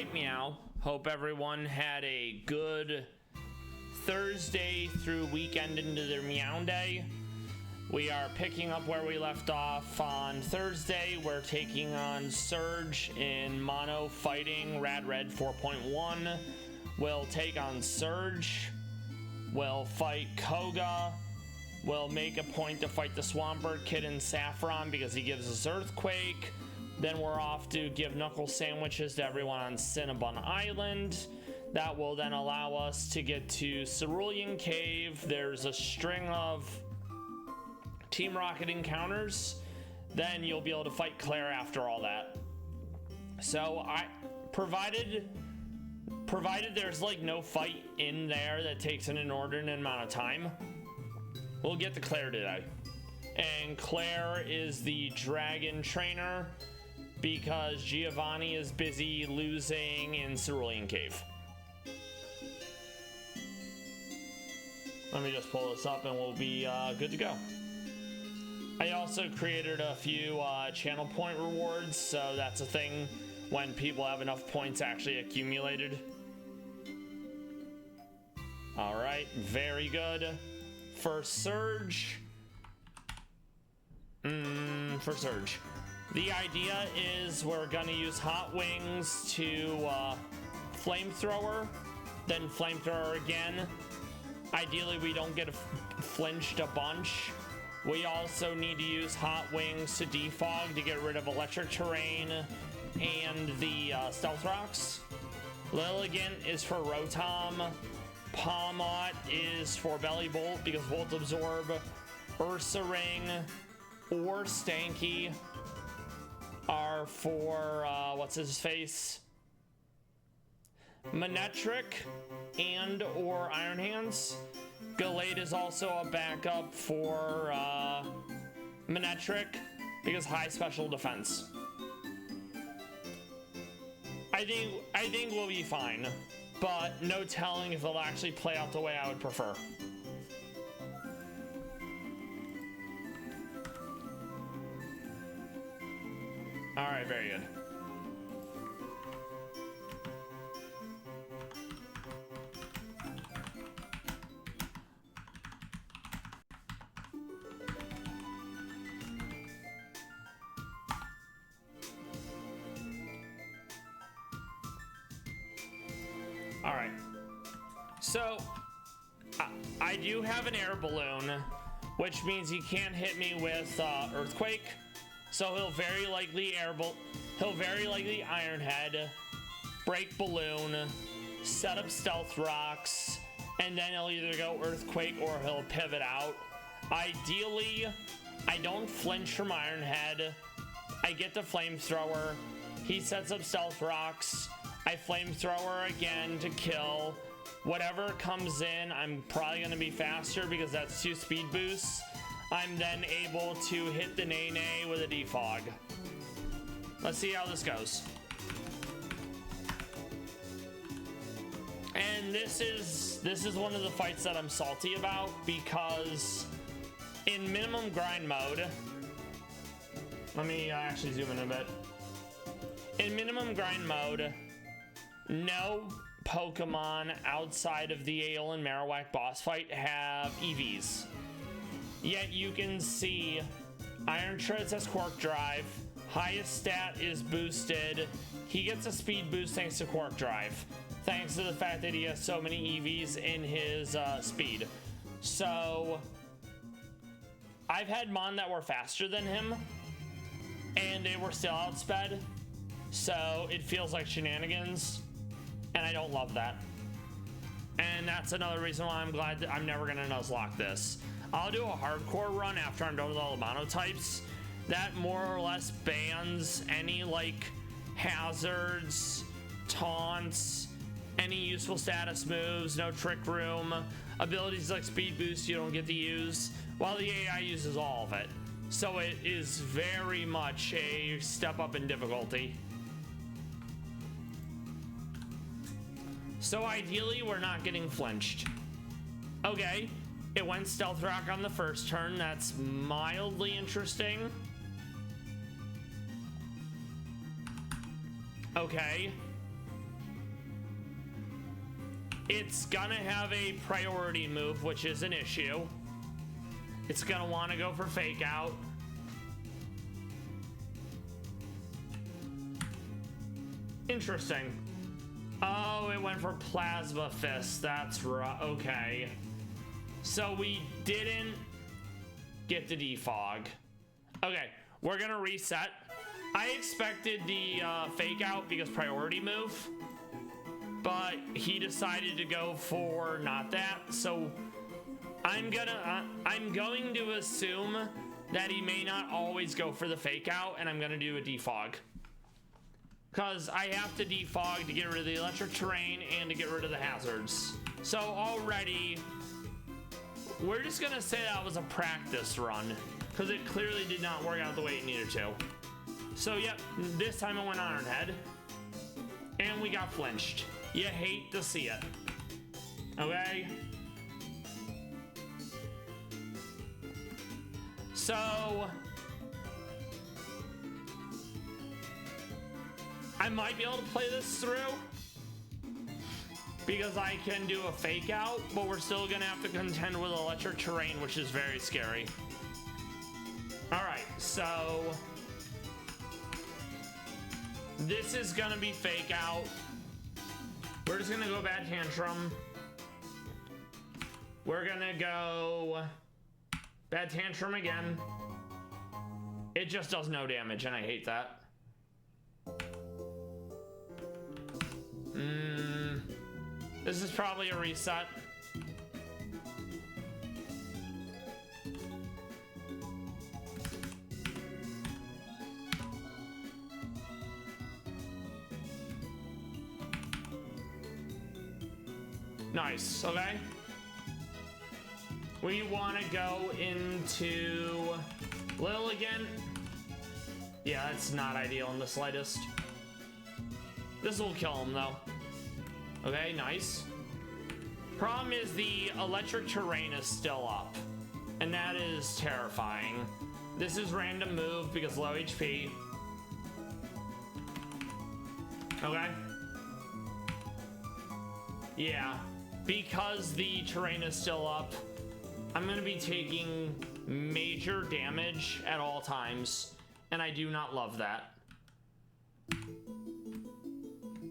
Alright, Meow. Hope everyone had a good Thursday through weekend into their Meow Day. We are picking up where we left off on Thursday. We're taking on Surge in Mono Fighting Rad Red 4.1. We'll take on Surge. We'll fight Koga. We'll make a point to fight the Swampert Kid in Saffron because he gives us Earthquake. Then we're off to give knuckle sandwiches to everyone on Cinnabon Island. That will then allow us to get to Cerulean Cave. There's a string of Team Rocket encounters. Then you'll be able to fight Claire after all that. So provided there's like no fight in there that takes an inordinate amount of time, we'll get to Claire today. And Claire is the dragon trainer because Giovanni is busy losing in Cerulean Cave. Let me just pull this up and we'll be good to go. I also created a few channel point rewards, so that's a thing when people have enough points actually accumulated. All right, very good. For Surge, the idea is we're gonna use Hot Wings to Flamethrower, then Flamethrower again. Ideally, we don't get flinched a bunch. We also need to use Hot Wings to defog to get rid of Electric Terrain and the Stealth Rocks. Lilligant is for Rotom. Palmot is for Belly Bolt because Volt Absorb. Ursaring or Stanky are for what's his face? Manectric and or Iron Hands. Gallade is also a backup for Manectric because high special defense. I think we'll be fine, but no telling if it'll actually play out the way I would prefer. All right, very good. All right, so I do have an air balloon, which means he can't hit me with Earthquake. So he'll very likely Iron Head, break Balloon, set up Stealth Rocks, and then he'll either go Earthquake or he'll pivot out. Ideally, I don't flinch from Iron Head. I get the Flamethrower. He sets up Stealth Rocks. I Flamethrower again to kill. Whatever comes in, I'm probably going to be faster because that's 2 speed boosts. I'm then able to hit the Nene with a defog. Let's see how this goes. And this is one of the fights that I'm salty about because in minimum grind mode, let me actually zoom in a bit. In minimum grind mode, no Pokemon outside of the Aeolin Marowak boss fight have EVs. Yet you can see Iron Treads has Quark Drive, highest stat is boosted, he gets a speed boost thanks to Quark Drive, thanks to the fact that he has so many EVs in his speed. So I've had Mon that were faster than him and they were still outsped, so it feels like shenanigans and I don't love that. And that's another reason why I'm glad that I'm never gonna Nuzlocke this. I'll do a hardcore run after I'm done with all the monotypes. That more or less bans any like hazards, taunts, any useful status moves, no trick room, abilities like speed boost you don't get to use, while the AI uses all of it. So it is very much a step up in difficulty. So ideally we're not getting flinched. Okay. It went Stealth Rock on the first turn. That's mildly interesting. Okay. It's gonna have a priority move, which is an issue. It's gonna want to go for fake out. Interesting. Oh, it went for plasma fist. That's right. Okay. So we didn't get the defog. Okay, we're gonna reset. I expected the fake out because priority move, but he decided to go for not that. So I'm going to assume that he may not always go for the fake out, and I'm gonna do a defog. Because I have to defog to get rid of the electric terrain and to get rid of the hazards. So already, we're just gonna say that was a practice run, because it clearly did not work out the way it needed to. So yep, this time it went on our head, and we got flinched. You hate to see it. Okay? So I might be able to play this through because I can do a fake out, but we're still gonna have to contend with electric terrain, which is very scary. All right, so this is gonna be fake out. We're just gonna go bad tantrum. We're gonna go bad tantrum again. It just does no damage, and I hate that. This is probably a reset. Nice, okay. We want to go into Lil again. Yeah, that's not ideal in the slightest. This will kill him though. Okay, nice. Problem is the electric terrain is still up, and that is terrifying. This is random move because low HP. Okay. Yeah, because the terrain is still up, I'm gonna be taking major damage at all times, and I do not love that.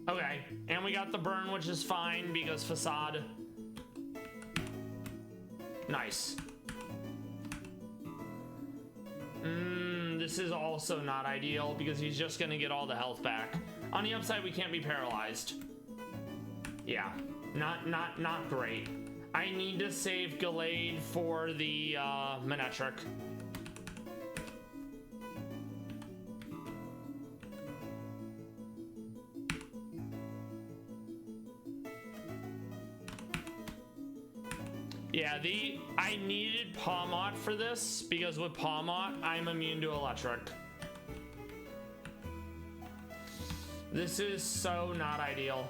Okay, and we got the burn, which is fine because facade. Nice. This is also not ideal because he's just gonna get all the health back. On the upside, we can't be paralyzed. Yeah, not great. I need to save Gallade for the Manetric. Yeah, I needed Pawmot for this because with Pawmot, I'm immune to electric. This is so not ideal.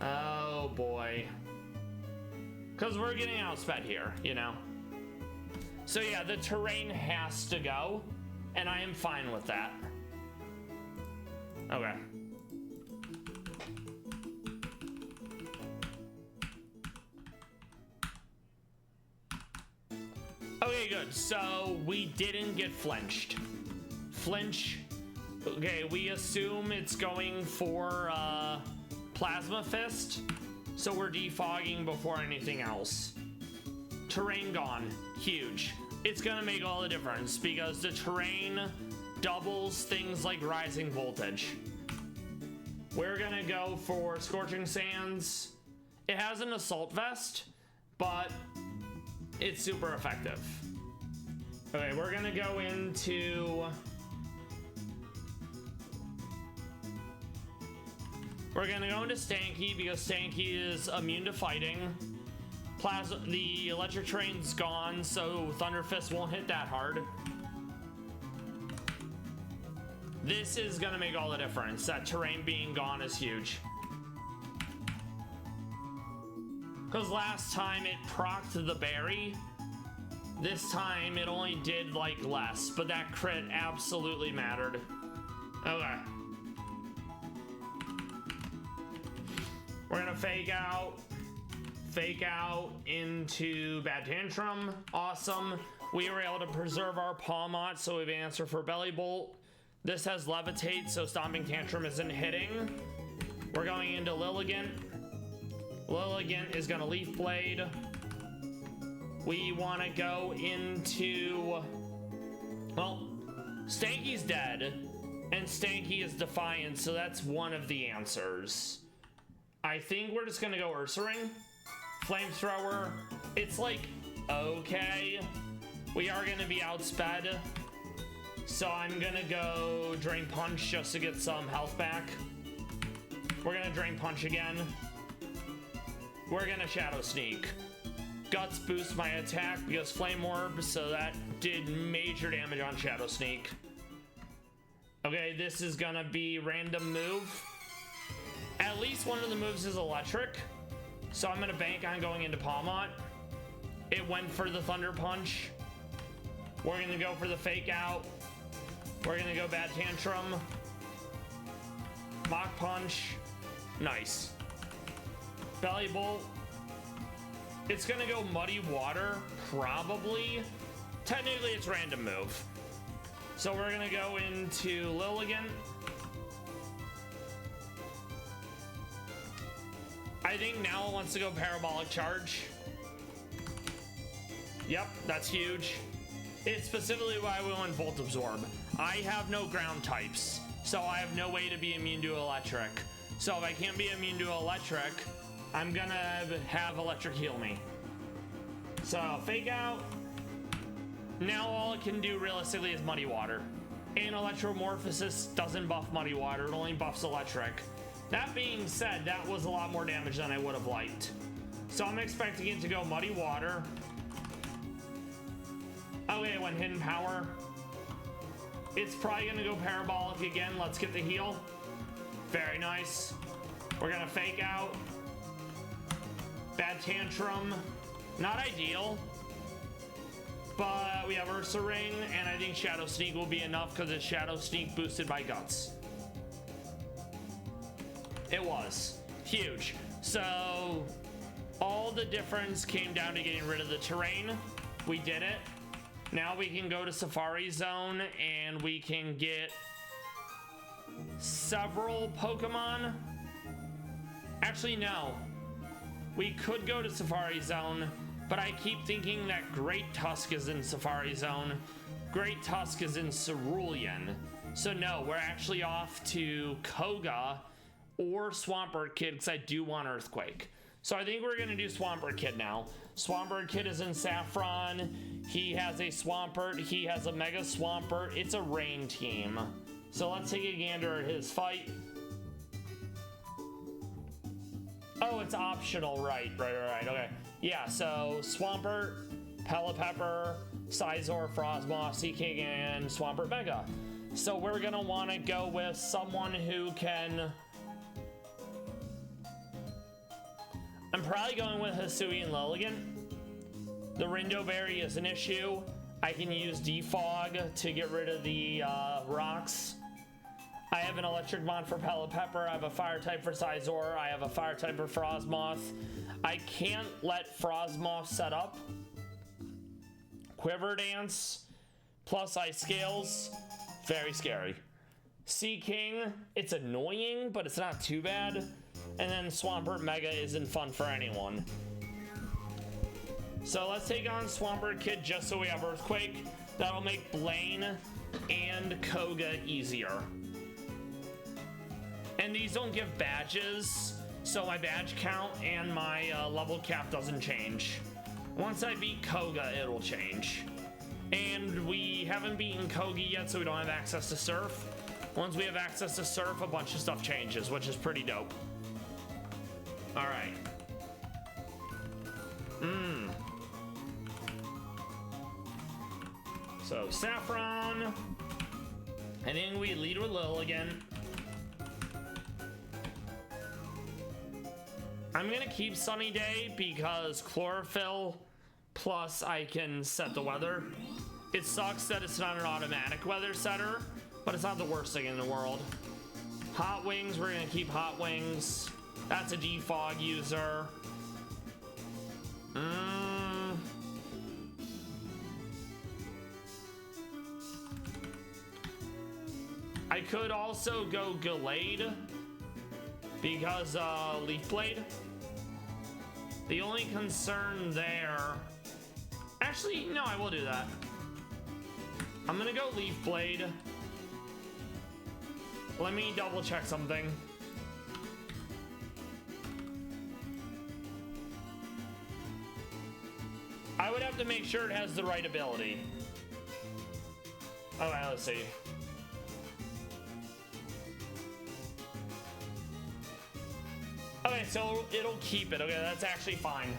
Oh boy. Because we're getting outsped here, you know? So yeah, the terrain has to go, and I am fine with that. Okay. Okay, good. So we didn't get flinched. Flinch. Okay, we assume it's going for Plasma Fist. So we're defogging before anything else. Terrain gone. Huge. It's gonna make all the difference because the terrain doubles things like rising voltage. We're gonna go for Scorching Sands. It has an assault vest, but it's super effective. Okay, we're gonna go into... We're gonna go into Stanky because Stanky is immune to fighting. The electric terrain's gone, so Thunder Fist won't hit that hard. This is gonna make all the difference. That terrain being gone is huge. Because last time it procced the berry. This time it only did like less, but that crit absolutely mattered. Okay. fake out into Bad Tantrum. Awesome. We were able to preserve our Palmot, so we have an answer for Belly Bolt. This has Levitate, so Stomping Tantrum isn't hitting. We're going into Lilligant. Lilligant is gonna Leaf Blade. We want to go into, well, Stanky's dead, and Stanky is Defiant, so that's one of the answers. I think we're just gonna go Ursaring. Flamethrower, it's like, okay. We are gonna be outsped, so I'm gonna go Drain Punch just to get some health back. We're gonna Drain Punch again. We're gonna Shadow Sneak. Guts boost my attack because Flame Orb, so that did major damage on Shadow Sneak. Okay, this is gonna be random move. At least one of the moves is electric, so I'm gonna bank on going into Palmot. It went for the Thunder Punch. We're gonna go for the Fake Out. We're gonna go Bad Tantrum. Mach Punch. Nice. Belly Bolt. It's gonna go Muddy Water, probably. Technically, it's random move. So we're gonna go into Lilligant. I think now it wants to go Parabolic Charge. Yep, that's huge. It's specifically why we went Volt Absorb. I have no ground types, so I have no way to be immune to electric. So if I can't be immune to electric, I'm gonna have electric heal me. So Fake Out. Now all it can do realistically is Muddy Water. And Electromorphosis doesn't buff Muddy Water, it only buffs electric. That being said, that was a lot more damage than I would have liked. So I'm expecting it to go Muddy Water. Okay, it went Hidden Power. It's probably gonna go Parabolic again. Let's get the heal. Very nice. We're gonna Fake Out. Bad Tantrum. Not ideal. But we have Ursa Ring, and I think Shadow Sneak will be enough because it's Shadow Sneak boosted by Guts. It was. Huge. So, all the difference came down to getting rid of the terrain. We did it. Now we can go to Safari Zone, and we can get several Pokemon. Actually, no. We could go to Safari Zone, but I keep thinking that Great Tusk is in Safari Zone. Great Tusk is in Cerulean. So no, we're actually off to Koga or Swampert Kid because I do want Earthquake. So I think we're gonna do Swampert Kid now. Swampert Kid is in Saffron. He has a Swampert, he has a Mega Swampert. It's a rain team. So let's take a gander at his fight. Oh, it's optional, right, okay. Yeah, so Swampert, Pelipepper, Scizor, Frosmoth, Seaking, and Swampert Mega. So we're gonna wanna go with someone who can... I'm probably going with Hisui and Lilligant. The Rindo Berry is an issue. I can use Defog to get rid of the rocks. I have an Electric Mod for Pelipepper. I have a Fire type for Scizor. I have a Fire type for Frosmoth. I can't let Frosmoth set up. Quiver Dance plus Ice Scales. Very scary. Sea King, it's annoying, but it's not too bad. And then Swampert Mega isn't fun for anyone. So let's take on Swampert Kid just so we have Earthquake. That'll make Blaine and Koga easier. And these don't give badges, so my badge count and my level cap doesn't change. Once I beat Koga, it'll change. And we haven't beaten Kogi yet, so we don't have access to Surf. Once we have access to Surf, a bunch of stuff changes, which is pretty dope. All right. So Saffron. I think we lead with Lilligant. I'm gonna keep Sunny Day because Chlorophyll plus I can set the weather. It sucks that it's not an automatic weather setter, but it's not the worst thing in the world. Hot Wings, we're gonna keep Hot Wings. That's a defog user. I could also go Gallade because Leaf Blade. The only concern there... Actually, no, I will do that. I'm gonna go Leaf Blade. Let me double check something. I would have to make sure it has the right ability. Okay, let's see. Okay, so it'll keep it. Okay, that's actually fine.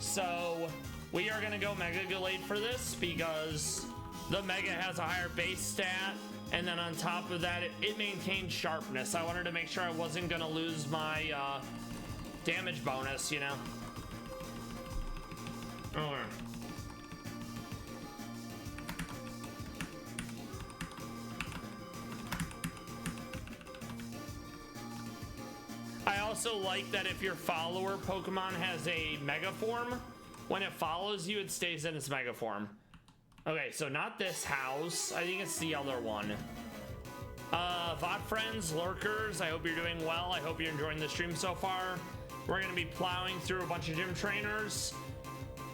So we are gonna go Mega Gallade for this because the Mega has a higher base stat, and then on top of that, it maintains sharpness. I wanted to make sure I wasn't gonna lose my damage bonus, you know. Okay. I also like that if your follower Pokemon has a Mega Form, when it follows you, it stays in its Mega Form. Okay, so not this house. I think it's the other one. VOD friends, lurkers, I hope you're doing well. I hope you're enjoying the stream so far. We're going to be plowing through a bunch of gym trainers,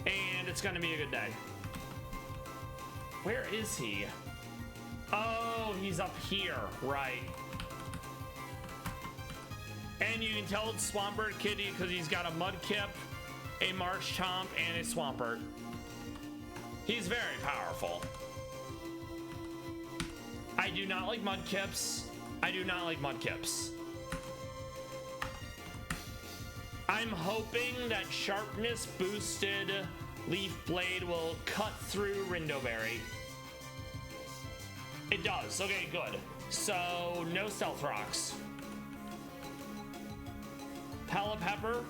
and it's going to be a good day. Where is he? Oh, he's up here, right. And you can tell it's Swampert Kitty because he's got a Mudkip, a Marshtomp, and a Swampert. He's very powerful. I do not like Mudkips. I do not like Mudkips. I'm hoping that sharpness boosted Leaf Blade will cut through Rindoberry. It does. Okay, good. So no Stealth Rocks. Pelipepper,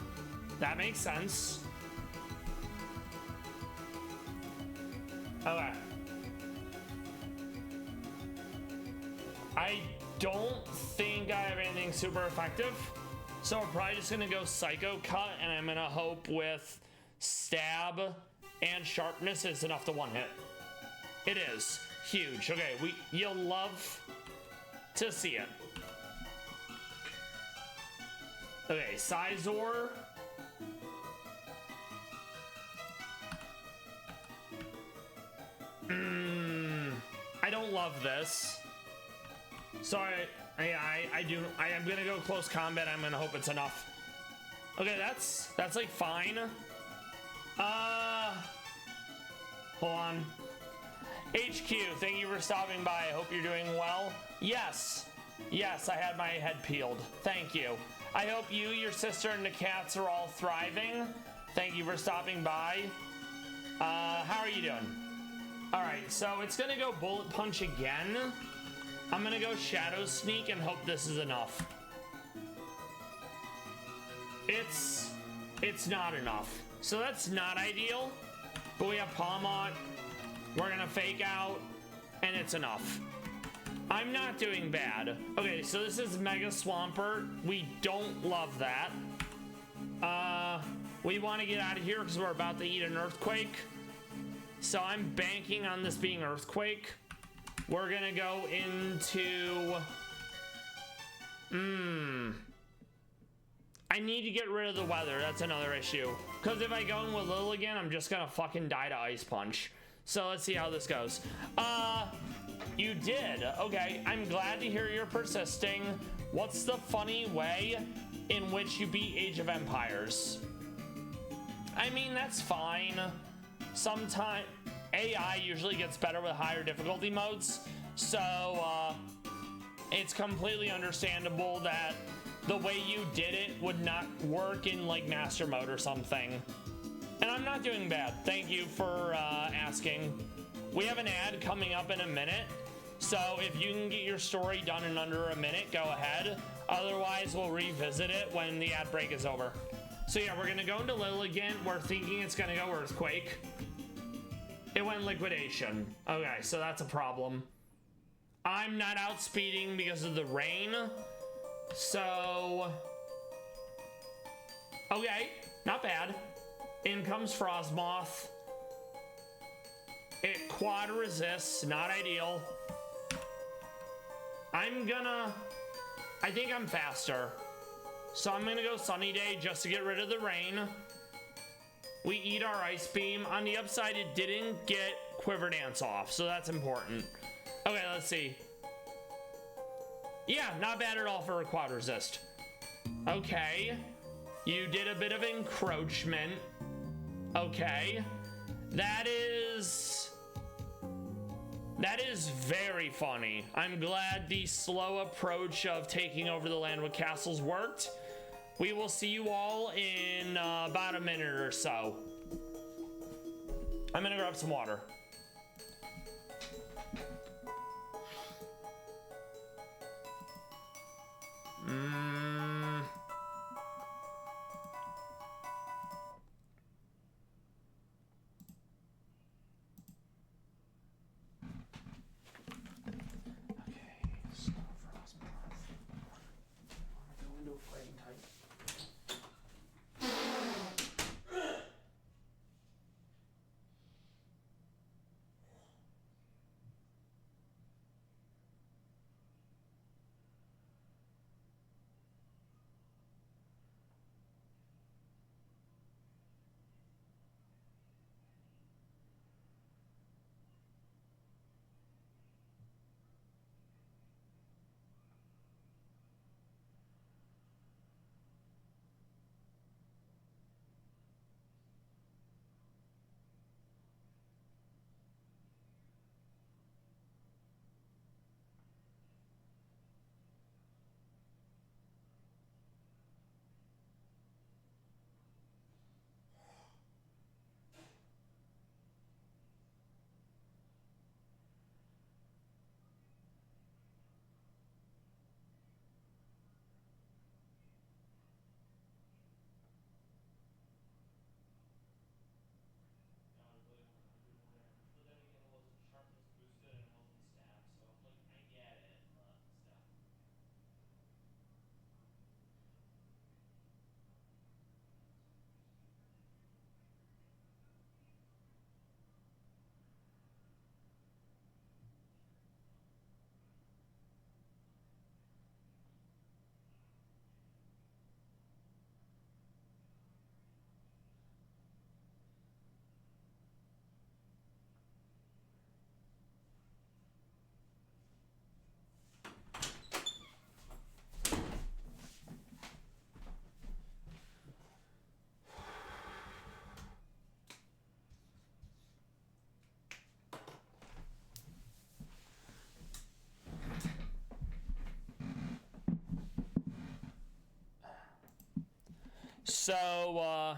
that makes sense. Okay. I don't think I have anything super effective, so we're probably just gonna go Psycho Cut, and I'm gonna hope with Stab and Sharpness is enough to one hit. It is huge. Okay, you'll love to see it. Okay, Sizor. I don't love this. Sorry, I am gonna go close combat. I'm gonna hope it's enough. Okay, that's like fine. Hold on. HQ, thank you for stopping by. I hope you're doing well. Yes, I had my head peeled. Thank you. I hope you, your sister, and the cats are all thriving. Thank you for stopping by. How are you doing? All right, so it's gonna go Bullet Punch again. I'm gonna go Shadow Sneak and hope this is enough. It's not enough. So that's not ideal, but we have Palmont. We're gonna Fake Out, and it's enough. I'm not doing bad. Okay, so this is Mega Swampert. We don't love that. We want to get out of here because we're about to eat an Earthquake. So I'm banking on this being Earthquake. We're gonna go into... I need to get rid of the weather. That's another issue. Because if I go in with Lil again, I'm just gonna fucking die to Ice Punch. So let's see how this goes. You did. Okay, I'm glad to hear you're persisting. What's the funny way in which you beat Age of Empires? I mean, that's fine. Sometimes AI usually gets better with higher difficulty modes. So, it's completely understandable that the way you did it would not work in like Master Mode or something. And I'm not doing bad. Thank you for asking. We have an ad coming up in a minute. So if you can get your story done in under a minute, go ahead. Otherwise, we'll revisit it when the ad break is over. So yeah, we're gonna go into Lil again. We're thinking it's gonna go Earthquake. It went Liquidation. Okay, so that's a problem. I'm not outspeeding because of the rain. So Okay, not bad. In comes Frostmoth. It quad resists, not ideal. I think I'm faster. So I'm gonna go Sunny Day just to get rid of the rain. We eat our Ice Beam. On the upside, it didn't get Quiver Dance off, so that's important. Okay, let's see. Yeah, not bad at all for a quad resist. Okay. You did a bit of encroachment. Okay. That is very funny. I'm glad the slow approach of taking over the land with castles worked. We will see you all in about a minute or so. I'm gonna grab some water. So,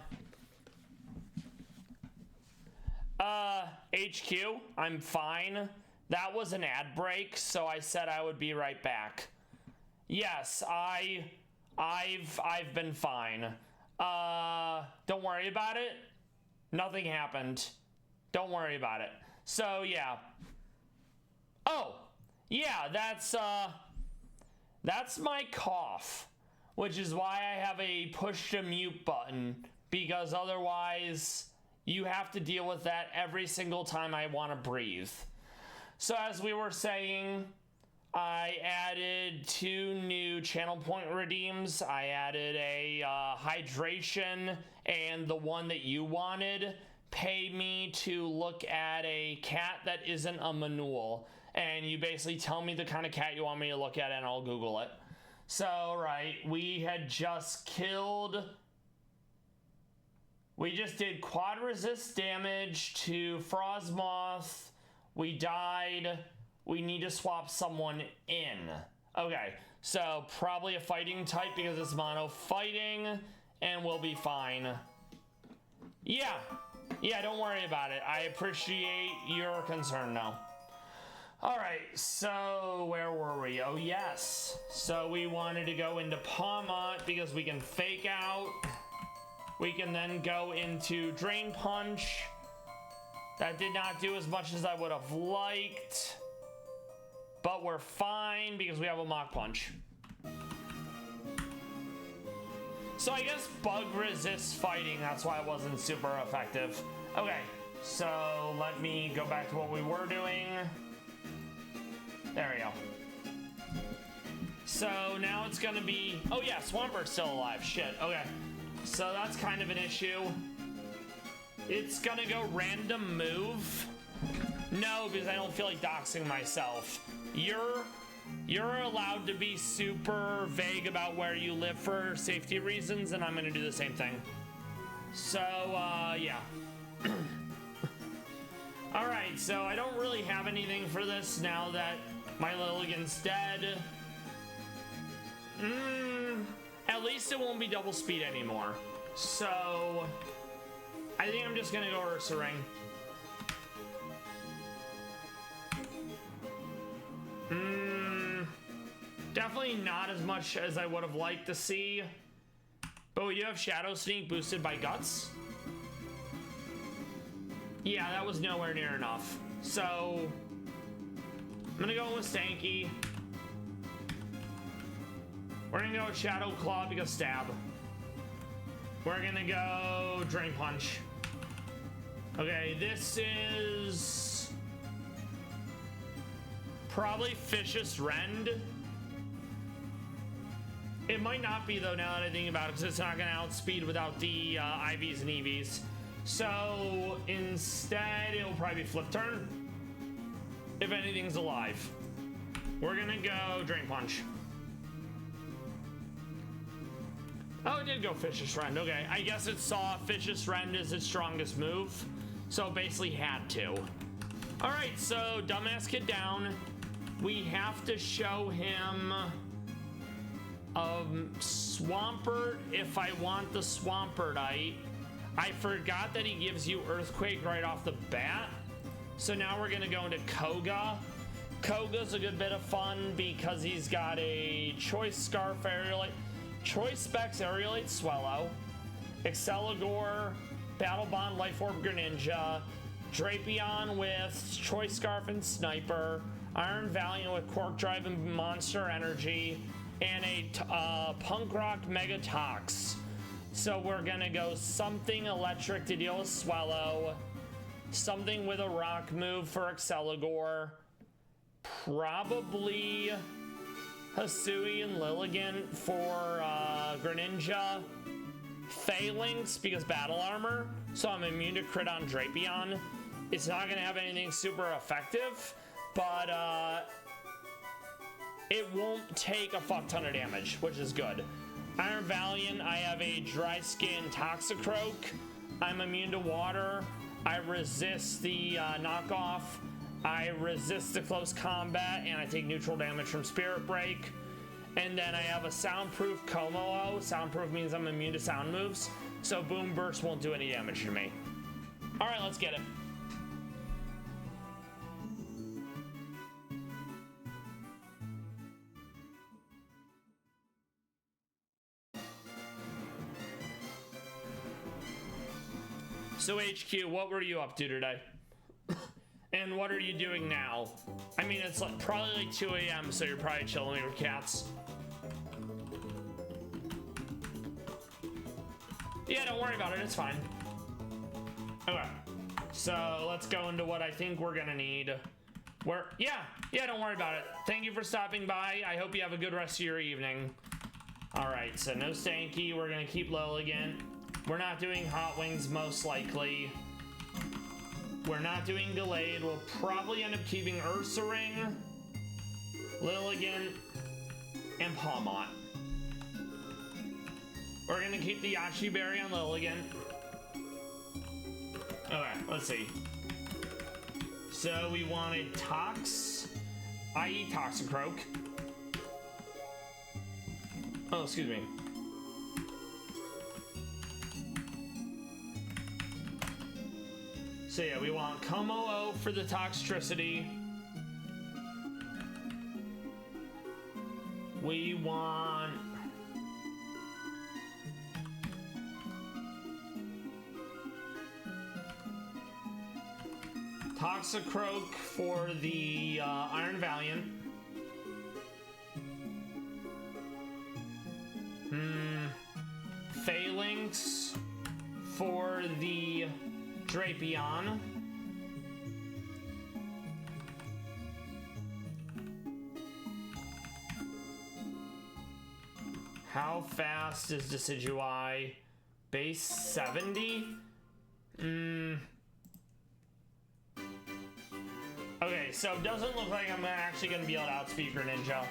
HQ, I'm fine. That was an ad break, so I said I would be right back. Yes, I've been fine. Don't worry about it. Nothing happened. Don't worry about it. So, yeah. Oh, yeah, that's my cough, which is why I have a push to mute button, because otherwise you have to deal with that every single time I want to breathe. So as we were saying, I added 2 new channel point redeems. I added a hydration, and the one that you wanted, pay me to look at a cat that isn't a Meownwell. And you basically tell me the kind of cat you want me to look at and I'll Google it. So, right, we had just killed... We just did quad resist damage to Frostmoth. We died. We need to swap someone in. Okay, so probably a fighting type because it's mono fighting, and we'll be fine. Yeah, don't worry about it. I appreciate your concern now. All right, so where were we? Oh, yes. So we wanted to go into Pawmont because we can fake out. We can then go into Drain Punch. That did not do as much as I would have liked. But we're fine because we have a Mach Punch. So I guess bug resists fighting, that's why it wasn't super effective. Okay, so let me go back to what we were doing. There we go. So now it's gonna be, oh yeah, Swamper's still alive, shit, okay. So that's kind of an issue. It's gonna go random move. No, because I don't feel like doxing myself. You're allowed to be super vague about where you live for safety reasons, and I'm gonna do the same thing. So, yeah. Alright, so I don't really have anything for this now that my Lilligan's dead. At least it won't be double speed anymore. So, I think I'm just gonna go Ursa Ring. Definitely not as much as I would have liked to see. But we do have Shadow Sneak boosted by Guts. Yeah, that was nowhere near enough. So, I'm gonna go with Stanky. We're gonna go with Shadow Claw because stab. We're gonna go Drain Punch. Okay, this is probably Vicious Rend. It might not be though now that I think about it, because it's not gonna outspeed without the IVs and EVs. So instead, it'll probably be Flip Turn. If anything's alive. We're gonna go Drain Punch. Oh, it did go Vicious Rend. Okay, I guess it saw Vicious Rend as its strongest move, so basically had to. All right, so Dumbass Kid down. We have to show him Swampert if I want the Swampertite. I forgot that he gives you Earthquake right off the bat. So now we're gonna go into Koga. Koga's a good bit of fun because he's got a Choice Scarf Aerialite, Choice Specs Aerialite Swallow, Exceligore, Battle Bond Life Orb Greninja, Drapion with Choice Scarf and Sniper, Iron Valiant with Quark Drive and Monster Energy, and a Punk Rock Mega Tox. So we're gonna go something electric to deal with Swallow, something with a rock move for Exceligore, probably Hisui and Lilligan for Greninja, Phalanx because Battle Armor, so I'm immune to crit on Drapion. It's not gonna have anything super effective, but it won't take a fuck ton of damage, which is good. Iron Valiant, I have a Dry Skin Toxicroak. I'm immune to water. I resist the knockoff. I resist the close combat, and I take neutral damage from Spirit Break. And then I have a Soundproof Como-O. Soundproof means I'm immune to sound moves, so Boom Burst won't do any damage to me. All right, let's get it. So HQ, what were you up to today? And what are you doing now? I mean, it's like probably like 2 a.m., so you're probably chilling with your cats. Yeah, don't worry about it, it's fine. Okay, so let's go into what I think we're gonna need. Yeah, don't worry about it. Thank you for stopping by. I hope you have a good rest of your evening. All right, so no Stanky, we're gonna keep Lilligan. We're not doing Hot Wings, most likely. We're not doing Gallade. We'll probably end up keeping Ursa Ring, Lilligan, and Palmont. We're gonna keep the Yachi Berry on Lilligan. Okay, let's see. So we wanted Tox, i.e. Toxicroak. Oh, excuse me. So yeah, we want Como-O for the Toxtricity. We want Toxicroak for the Iron Valiant. for the Drapion. How fast is Decidueye? Base 70? Okay, so it doesn't look like I'm actually going to be able to outspeed Greninja.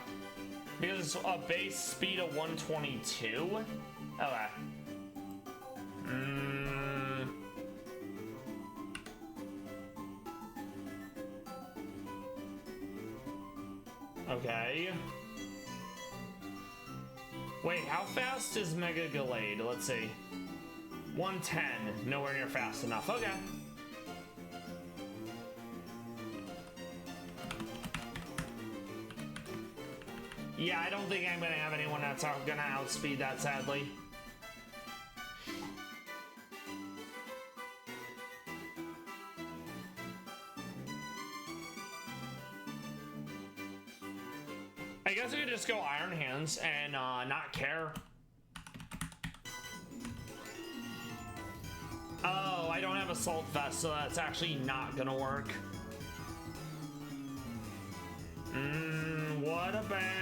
Because it's a base speed of 122? Okay. Okay. Wait, how fast is Mega Gallade? Let's see. 110. Nowhere near fast enough. Okay. Yeah, I don't think I'm gonna have anyone that's gonna outspeed that, sadly. I guess I could just go Iron Hands and not care. Oh, I don't have Assault Vest, so that's actually not gonna work. What about...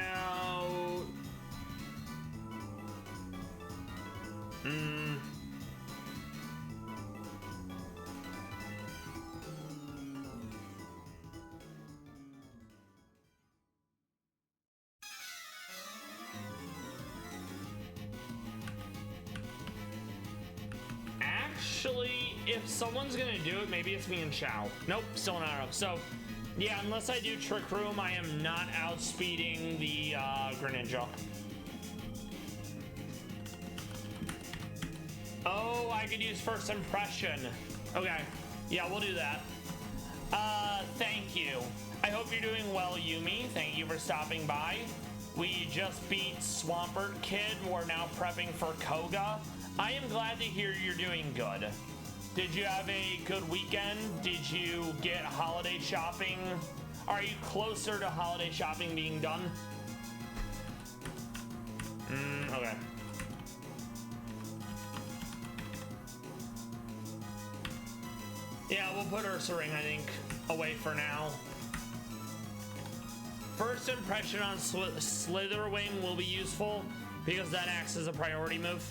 Actually, if someone's gonna do it, maybe it's me and Chow. Nope, still not up. So, yeah, unless I do Trick Room, I am not outspeeding the Greninja. Oh, I could use First Impression. Okay, yeah, we'll do that. Thank you. I hope you're doing well, Yumi. Thank you for stopping by. We just beat Swampert Kid. We're now prepping for Koga. I am glad to hear you're doing good. Did you have a good weekend? Did you get holiday shopping? Are you closer to holiday shopping being done? Okay. Yeah, we'll put Ursaring, I think, away for now. First impression on Slitherwing will be useful because that acts as a priority move.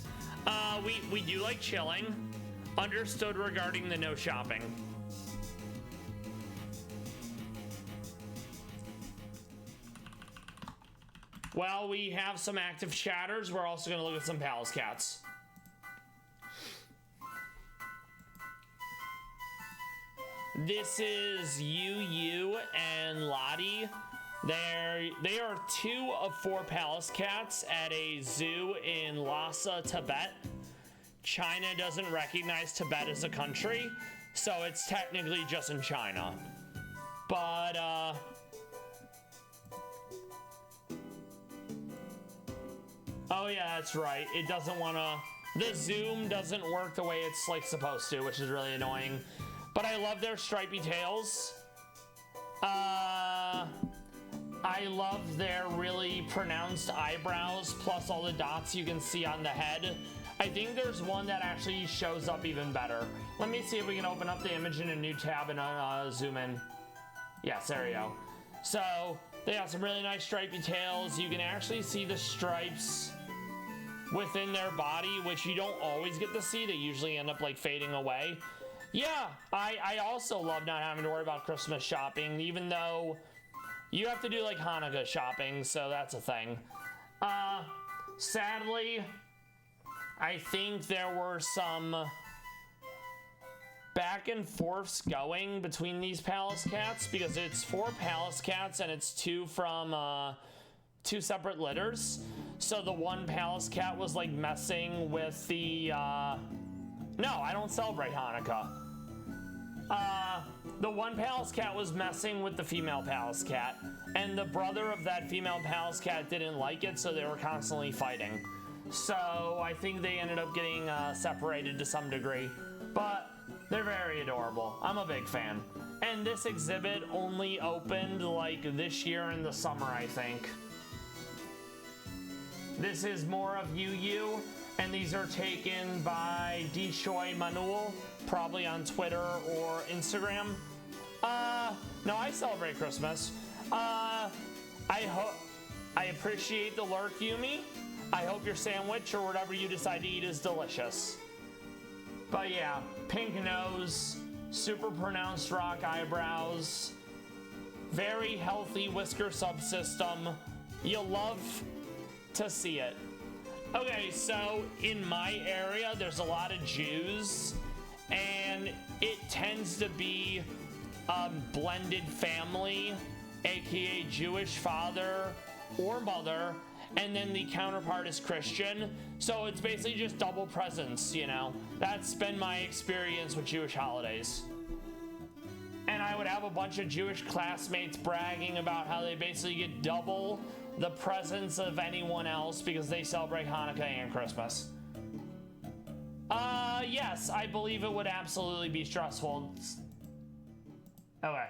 We do like chilling. Understood regarding the no shopping. While we have some active chatters, we're also going to look at some Palace Cats. This is Yu and Lottie. They are 2 of 4 Palace Cats at a zoo in Lhasa, Tibet. China doesn't recognize Tibet as a country, so it's technically just in China. But, oh yeah, that's right. It doesn't want to... The zoom doesn't work the way it's, like, supposed to, which is really annoying. But I love their stripy tails. I love their really pronounced eyebrows, plus all the dots you can see on the head. I think there's one that actually shows up even better. Let me see if we can open up the image in a new tab and zoom in. Yes, there we go. So they have some really nice stripy tails. You can actually see the stripes within their body, which you don't always get to see. They usually end up like fading away. Yeah, I also love not having to worry about Christmas shopping, even though you have to do like Hanukkah shopping, so that's a thing. Sadly, I think there were some back and forths going between these Palace Cats because it's 4 Palace Cats and it's 2 from 2 separate litters. So the one Palace Cat was like messing with the no, I don't celebrate Hanukkah. The one Palace Cat was messing with the female Palace Cat, and the brother of that female Palace Cat didn't like it, so they were constantly fighting. So I think they ended up getting separated to some degree, but they're very adorable. I'm a big fan. And this exhibit only opened like this year in the summer, I think. This is more of Yu. And these are taken by Dishoy Manuel, probably on Twitter or Instagram. No, I celebrate Christmas. I appreciate the lurk, Yumi. I hope your sandwich or whatever you decide to eat is delicious. But yeah, pink nose, super pronounced rock eyebrows, very healthy whisker subsystem. You'll love to see it. Okay, so in my area, there's a lot of Jews, and it tends to be a blended family, aka Jewish father or mother, and then the counterpart is Christian. So it's basically just double presents, you know. That's been my experience with Jewish holidays. And I would have a bunch of Jewish classmates bragging about how they basically get double the presents of anyone else because they celebrate Hanukkah and Christmas. Yes, I believe it would absolutely be stressful. Okay.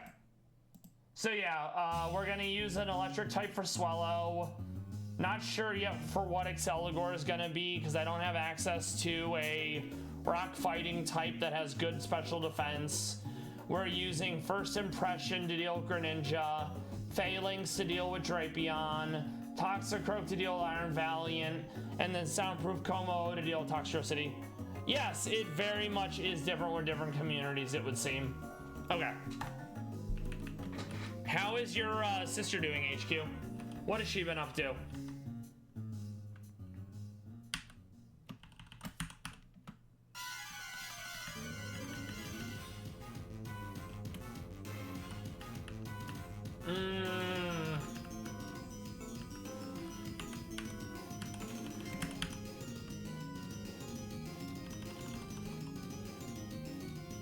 So yeah, we're gonna use an electric type for Swellow. Not sure yet for what Exceligor is gonna be because I don't have access to a rock fighting type that has good special defense. We're using First Impression to deal with Greninja, Phalanx to deal with Drapion, Toxicroak to deal with Iron Valiant, and then Soundproof Como to deal with Toxtricity. Yes, it very much is different with different communities, it would seem. Okay. How is your sister doing, HQ? What has she been up to?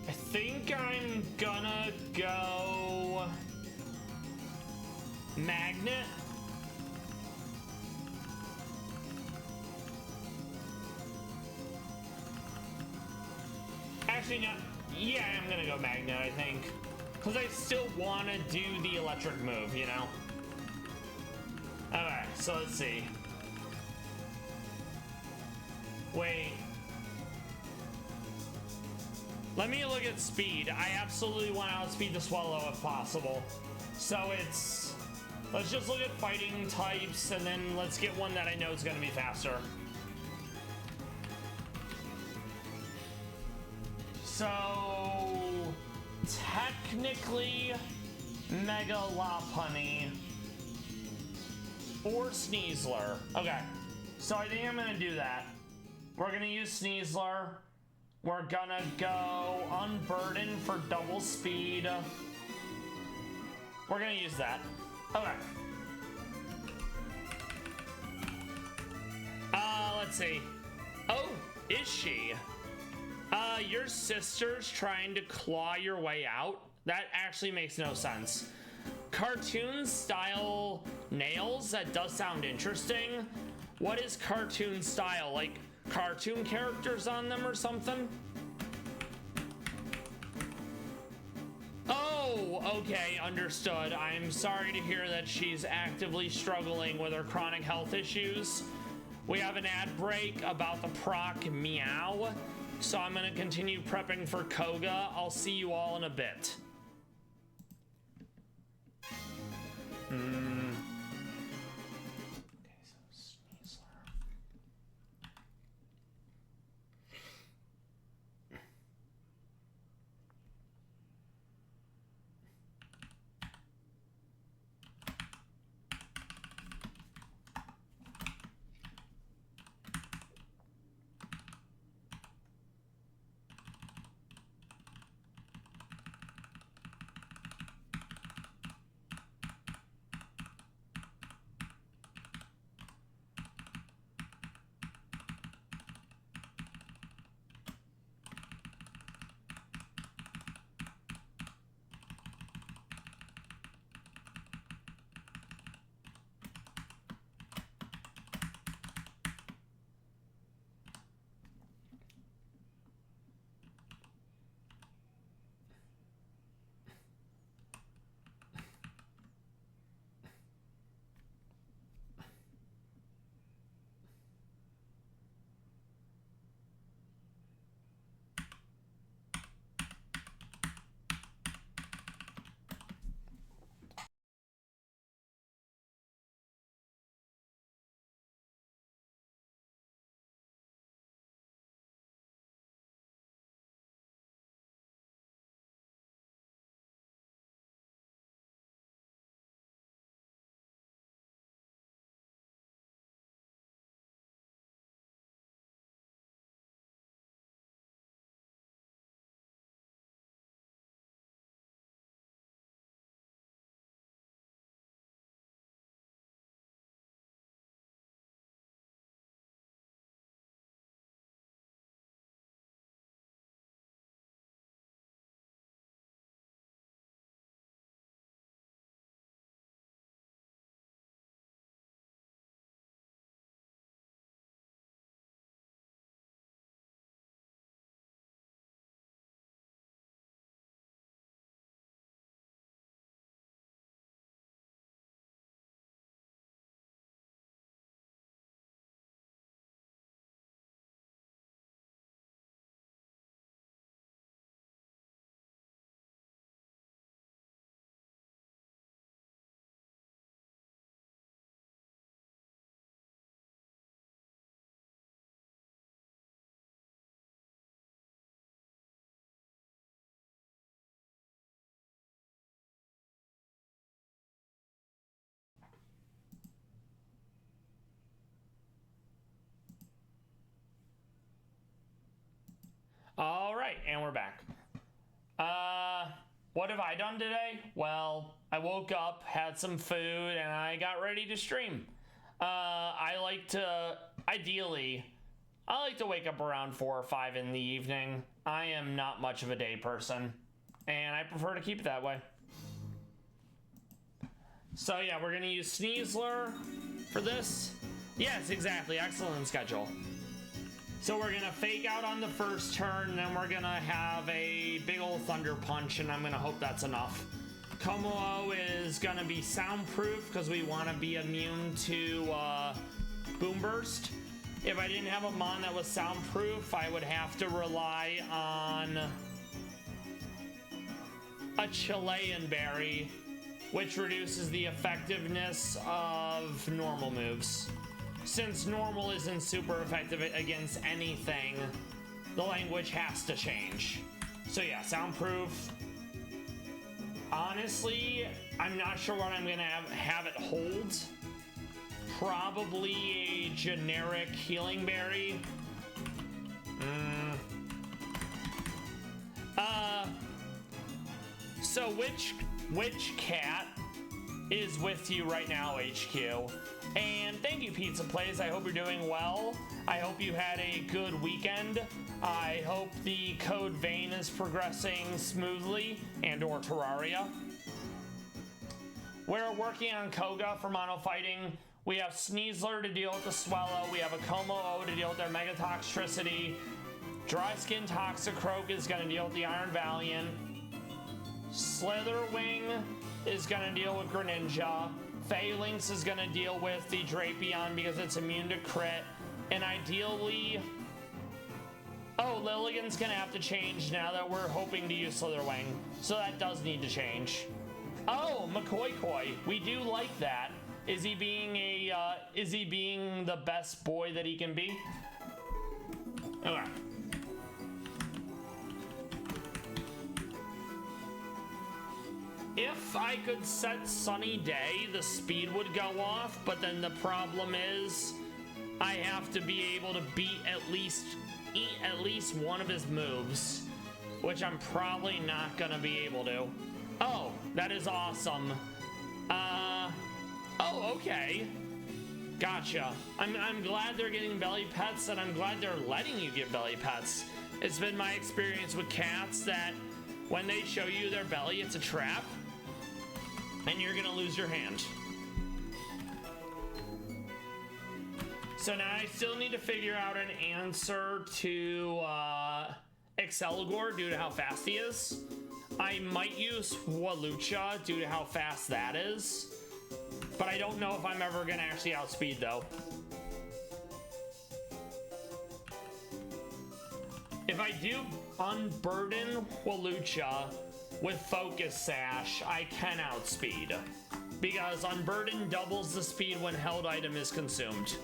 I think I'm gonna go Magnet. Actually, no. Yeah, I'm gonna go Magnet, I think. Because I still want to do the electric move, you know? Alright, so let's see. Wait. Let me look at speed. I absolutely want to outspeed the Swellow if possible. So it's... Let's just look at fighting types, and then let's get one that I know is going to be faster. So... Technically, Mega Lopunny or Sneasler. Okay, so I think I'm gonna do that. We're gonna use Sneasler. We're gonna go Unburden for double speed. We're gonna use that. Okay. Let's see. Oh, is she? Your sister's trying to claw your way out? That actually makes no sense. Cartoon style nails? That does sound interesting. What is cartoon style? Like cartoon characters on them or something? Oh, okay, understood. I'm sorry to hear that she's actively struggling with her chronic health issues. We have an ad break about the proc Meow. So I'm going to continue prepping for Koga. I'll see you all in a bit. All right, and we're back. What have I done today? Well, I woke up, had some food, and I got ready to stream. I like to wake up around 4 or 5 in the evening. I am not much of a day person, and I prefer to keep it that way. So yeah, we're gonna use Sneasler for this. Yes, exactly, excellent schedule. So we're gonna fake out on the first turn, then we're gonna have a big old Thunder Punch, and I'm gonna hope that's enough. Como is gonna be soundproof because we want to be immune to Boom Burst. If I didn't have a Mon that was soundproof, I would have to rely on a Chilean Berry, which reduces the effectiveness of normal moves. Since normal isn't super effective against anything, the language has to change. So yeah, soundproof. Honestly, I'm not sure what I'm gonna have it hold. Probably a generic Healing Berry. So which cat is with you right now, HQ? And thank you, Pizza Plays. I hope you're doing well. I hope you had a good weekend. I hope the Code Vein is progressing smoothly, and or Terraria. We're working on Koga for mono fighting. We have Sneasler to deal with the Swellow. We have a Como-O to deal with their Mega Toxtricity. Dry Skin Toxicroak is going to deal with the Iron Valiant. Slitherwing is going to deal with Greninja. Phalanx is going to deal with the Drapion because it's immune to crit. And ideally... Oh, Lilligan's going to have to change now that we're hoping to use Slitherwing. So that does need to change. Oh, McCoy. We do like that. Is he being the best boy that he can be? Okay. If I could set Sunny Day, the speed would go off, but then the problem is I have to be able to beat at least one of his moves, which I'm probably not gonna be able to. Oh, that is awesome. Oh, okay. Gotcha. I'm glad they're getting belly pets, and I'm glad they're letting you get belly pets. It's been my experience with cats that when they show you their belly, it's a trap, and you're gonna lose your hand. So now I still need to figure out an answer to Exceligor due to how fast he is. I might use Walucha due to how fast that is, but I don't know if I'm ever gonna actually outspeed though. If I do unburden Walucha with Focus Sash, I can outspeed, because unburden doubles the speed when held item is consumed.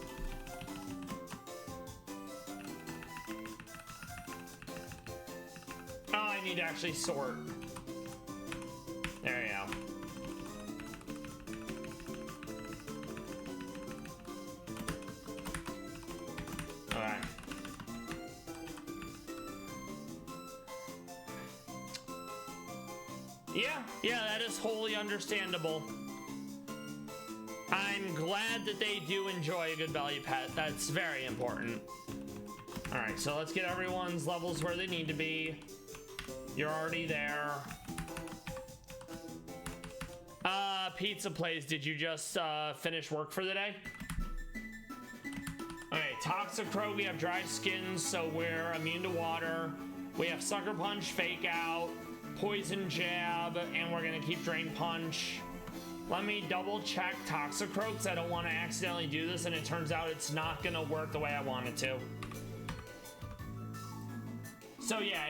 Oh, I need to actually sort. There you go. Okay. Yeah, that is wholly understandable. I'm glad that they do enjoy a good belly pet. That's very important. All right, so let's get everyone's levels where they need to be. You're already there. Pizza Plays, did you just finish work for the day? Okay, Toxicroak, we have Dry Skin, so we're immune to water. We have Sucker Punch, Fake Out, Poison Jab, and we're gonna keep Drain Punch. Let me double check Toxicroak, because I don't want to accidentally do this and it turns out it's not gonna work the way I want it to. So yeah,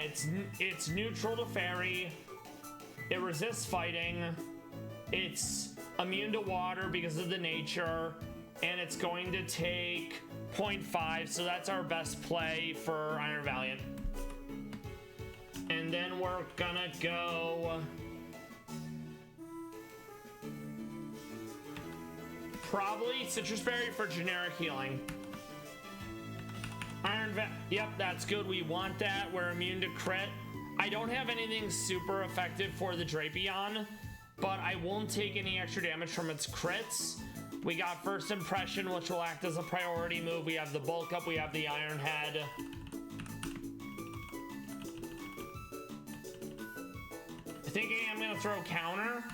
it's neutral to Fairy. It resists fighting. It's immune to water because of the nature, and it's going to take 0.5, so that's our best play for Iron Valiant. And then we're gonna go probably Citrus Berry for generic healing. Iron Yep, that's good. We want that. We're immune to crit. I don't have anything super effective for the Drapion, but I won't take any extra damage from its crits. We got First Impression, which will act as a priority move. We have the Bulk Up. We have the Iron Head. Thinking I'm going to throw Counter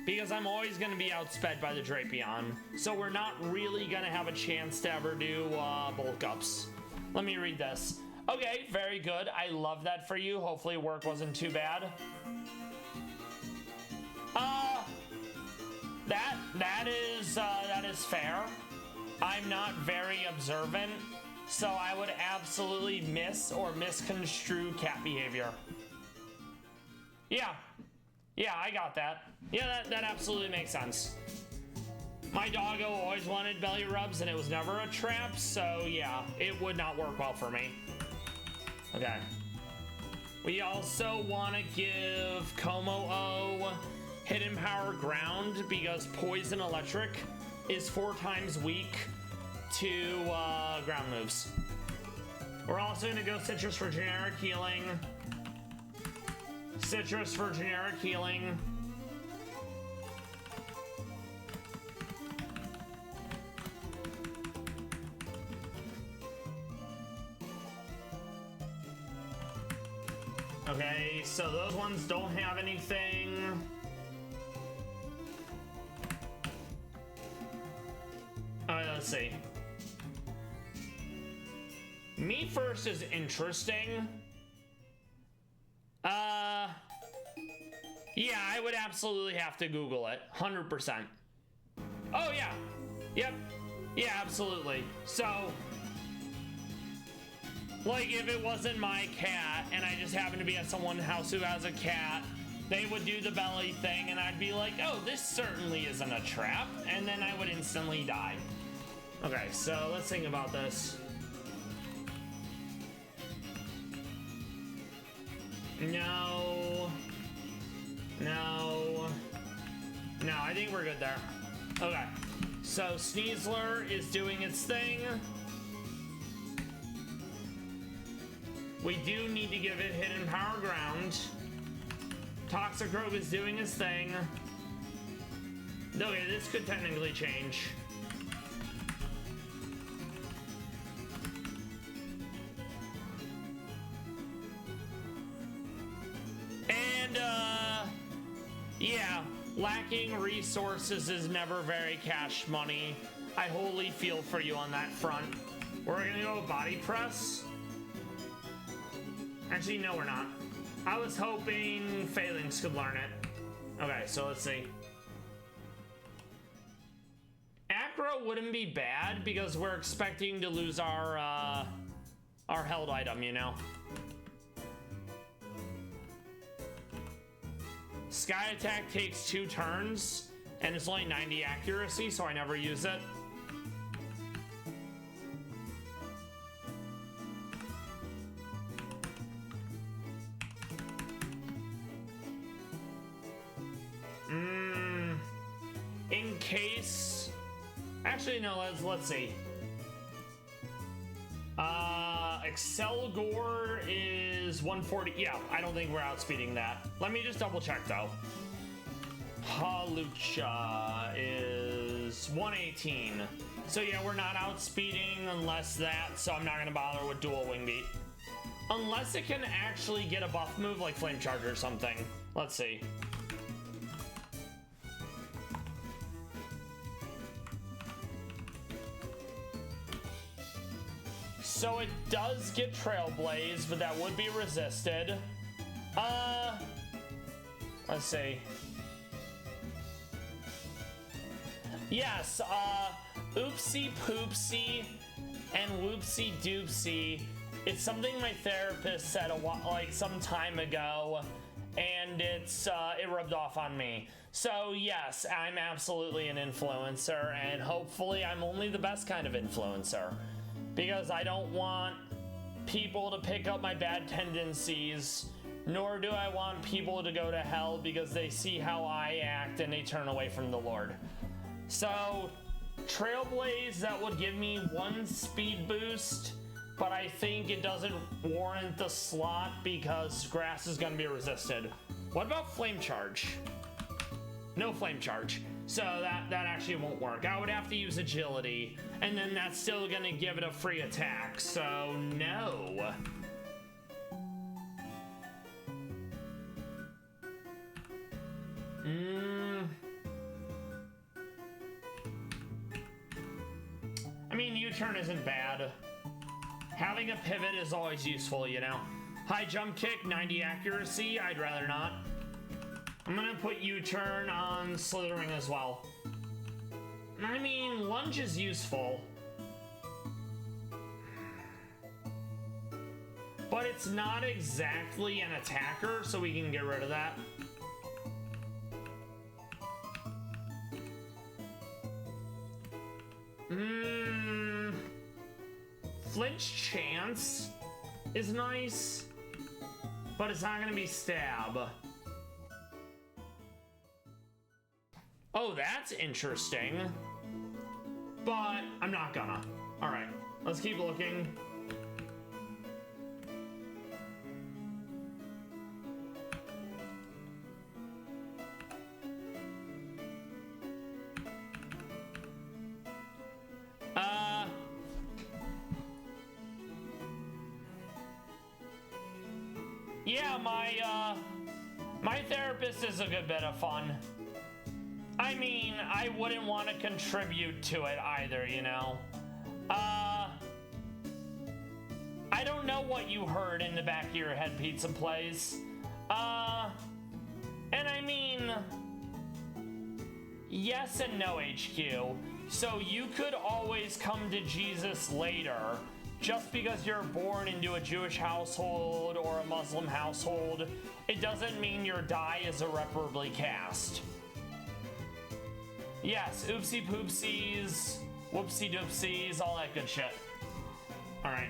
because I'm always going to be outsped by the Drapion. So we're not really going to have a chance to ever do Bulk Ups. Let me read this. Okay, very good. I love that for you. Hopefully work wasn't too bad. That is fair. I'm not very observant, so I would absolutely miss or misconstrue cat behavior. Yeah, I got that. Yeah, that absolutely makes sense. My doggo always wanted belly rubs and it was never a trap, so yeah, it would not work well for me. Okay. We also want to give Como-O Hidden Power Ground because Poison Electric is 4 times weak to ground moves. We're also going to go Citrus for generic healing. Citrus for generic healing. Okay, so those ones don't have anything. Let's see. Me First is interesting. Yeah, I would absolutely have to Google it. 100%. Oh, yeah. Yep. Yeah, absolutely. So, like, if it wasn't my cat and I just happened to be at someone's house who has a cat, they would do the belly thing and I'd be like, oh, this certainly isn't a trap. And then I would instantly die. Okay, so let's think about this. No, I think we're good there. Okay, so Sneasler is doing its thing. We do need to give it Hidden Power Ground. Toxicroak is doing his thing. Okay, this could technically change. And, yeah, lacking resources is never very cash money. I wholly feel for you on that front. We're gonna go Body Press. Actually, no, we're not. I was hoping Phalanx could learn it. Okay, so let's see. Acro wouldn't be bad because we're expecting to lose our held item, you know? Sky Attack takes 2 turns, and it's only 90 accuracy, so I never use it. In case... Actually, no, let's see. Excelgor is 140. Yeah, I don't think we're outspeeding that. Let me just double check, though. Halucha is 118. So yeah, we're not outspeeding unless that, so I'm not going to bother with dual wing beat. Unless it can actually get a buff move like Flame Charge or something. Let's see. So it does get Trailblaze, but that would be resisted. Let's see. Yes, Oopsie Poopsie and Whoopsie Doopsie. It's something my therapist said some time ago, and it rubbed off on me. So yes, I'm absolutely an influencer, and hopefully I'm only the best kind of influencer. Because I don't want people to pick up my bad tendencies, nor do I want people to go to hell because they see how I act and they turn away from the Lord. So, Trailblaze, that would give me 1 speed boost but I think it doesn't warrant the slot because grass is going to be resisted. What about flame charge? No flame charge. So that actually won't work. I would have to use agility, and then that's still going to give it a free attack. So no. I mean, U-turn isn't bad. Having a pivot is always useful, you know. High jump kick, 90 accuracy. I'd rather not. I'm gonna put U-turn on slithering as well. I mean, lunge is useful. But it's not exactly an attacker, so we can get rid of that. Flinch chance is nice, but it's not gonna be stab. Oh, that's interesting. But I'm not gonna. All right, let's keep looking. Yeah, my therapist is a good bit of fun. I mean, I wouldn't want to contribute to it either, you know? I don't know what you heard in the back of your head, Pizza Plays. And I mean, yes and no, HQ. So you could always come to Jesus later. Just because you're born into a Jewish household or a Muslim household, it doesn't mean your die is irreparably cast. Yes, oopsie poopsies, whoopsie doopsies, all that good shit. All right.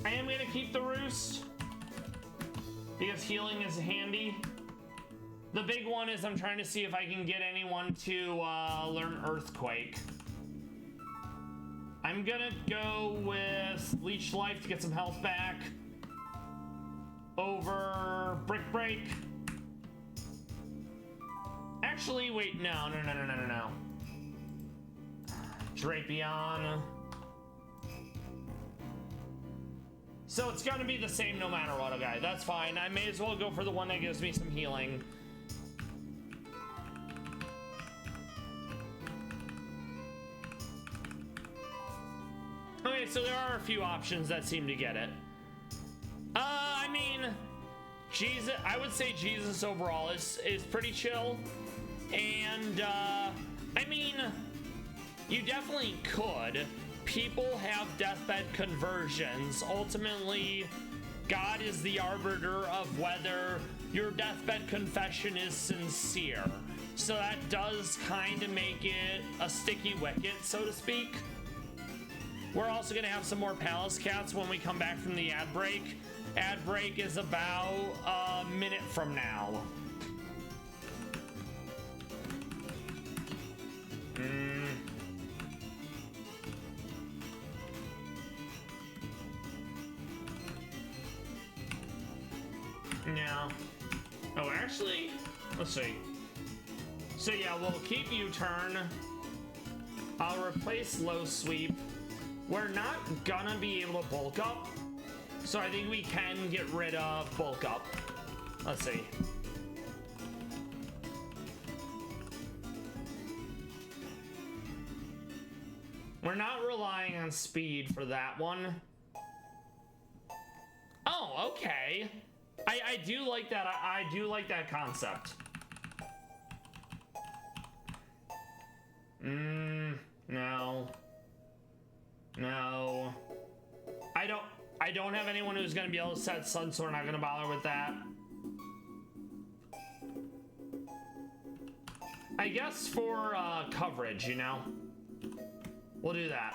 I am gonna keep the roost because healing is handy. The big one is I'm trying to see if I can get anyone to learn Earthquake. I'm gonna go with Leech Life to get some health back over Brick Break. Actually, wait, no. Drapion. So it's gonna be the same no matter what, okay, that's fine. I may as well go for the one that gives me some healing. Okay, so there are a few options that seem to get it. I mean, Jesus, I would say Jesus overall is pretty chill. And, I mean, you definitely could. People have deathbed conversions. Ultimately, God is the arbiter of whether your deathbed confession is sincere. So that does kind of make it a sticky wicket, so to speak. We're also going to have some more Palace Cats when we come back from the ad break. Ad break is about a minute from now. No. Oh, actually, let's see. So yeah, we'll keep U-turn. I'll replace low sweep. We're not gonna be able to bulk up, so I think we can get rid of bulk up. Let's see. We're not relying on speed for that one. Oh, okay. I do like that. I do like that concept. No. No. I don't have anyone who's gonna be able to set Sun, so we're not gonna bother with that. I guess for coverage, you know, we'll do that.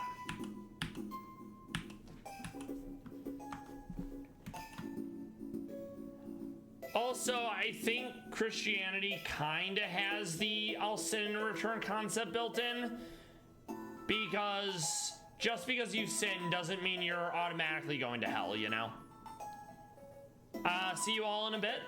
Also, I think Christianity kind of has the I'll sin and return concept built in, because just because you sin doesn't mean you're automatically going to hell, you know? See you all in a bit.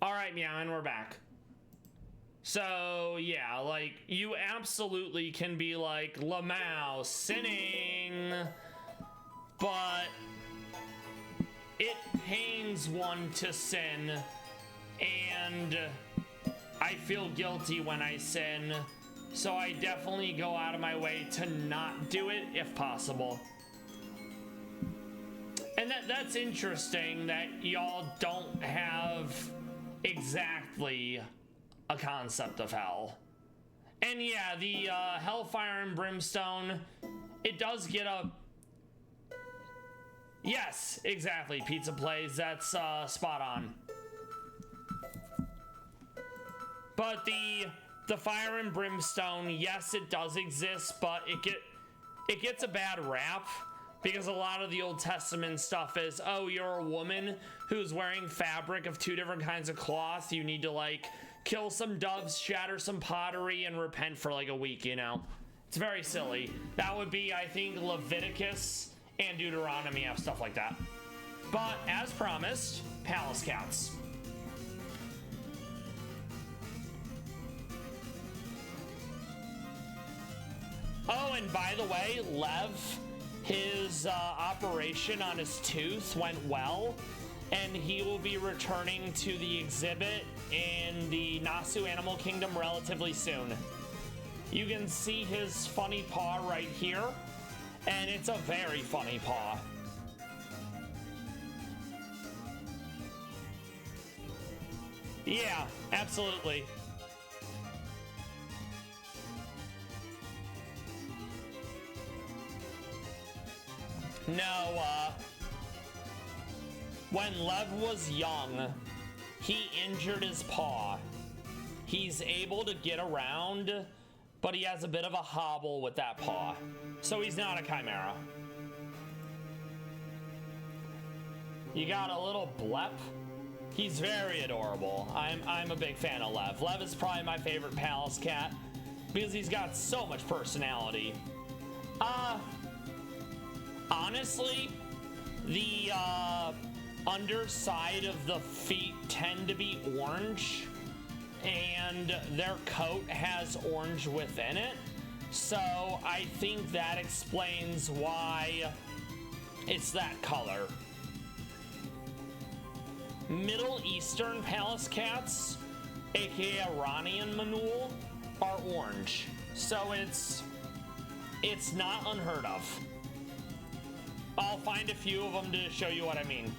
All right, Meow, and we're back. So, yeah, like, you absolutely can be like, Lamau sinning, but it pains one to sin, and I feel guilty when I sin, so I definitely go out of my way to not do it if possible. And that's interesting that y'all don't have exactly a concept of hell. And yeah, the Hellfire and Brimstone, it does get a... Yes, exactly, Pizza Plays, that's spot on. But the Fire and Brimstone, yes, it does exist, but it gets a bad rap. Because a lot of the Old Testament stuff is, oh, you're a woman who's wearing fabric of 2 different kinds of cloth. You need to, like, kill some doves, shatter some pottery, and repent for, like, a week, you know? It's very silly. That would be, I think, Leviticus and Deuteronomy have stuff like that. But, as promised, Palace Cats. Oh, and by the way, Lev... His operation on his tooth went well, and he will be returning to the exhibit in the Nasu Animal Kingdom relatively soon. You can see his funny paw right here, and it's a very funny paw. Yeah, absolutely. No, when Lev was young, he injured his paw. He's able to get around, but he has a bit of a hobble with that paw. So he's not a chimera. You got a little blep. He's very adorable. I'm a big fan of Lev. Lev is probably my favorite palace cat because he's got so much personality. Honestly, the underside of the feet tend to be orange, and their coat has orange within it. So I think that explains why it's that color. Middle Eastern palace cats, aka Iranian Meownwell, are orange. So it's not unheard of. I'll find a few of them to show you what I mean.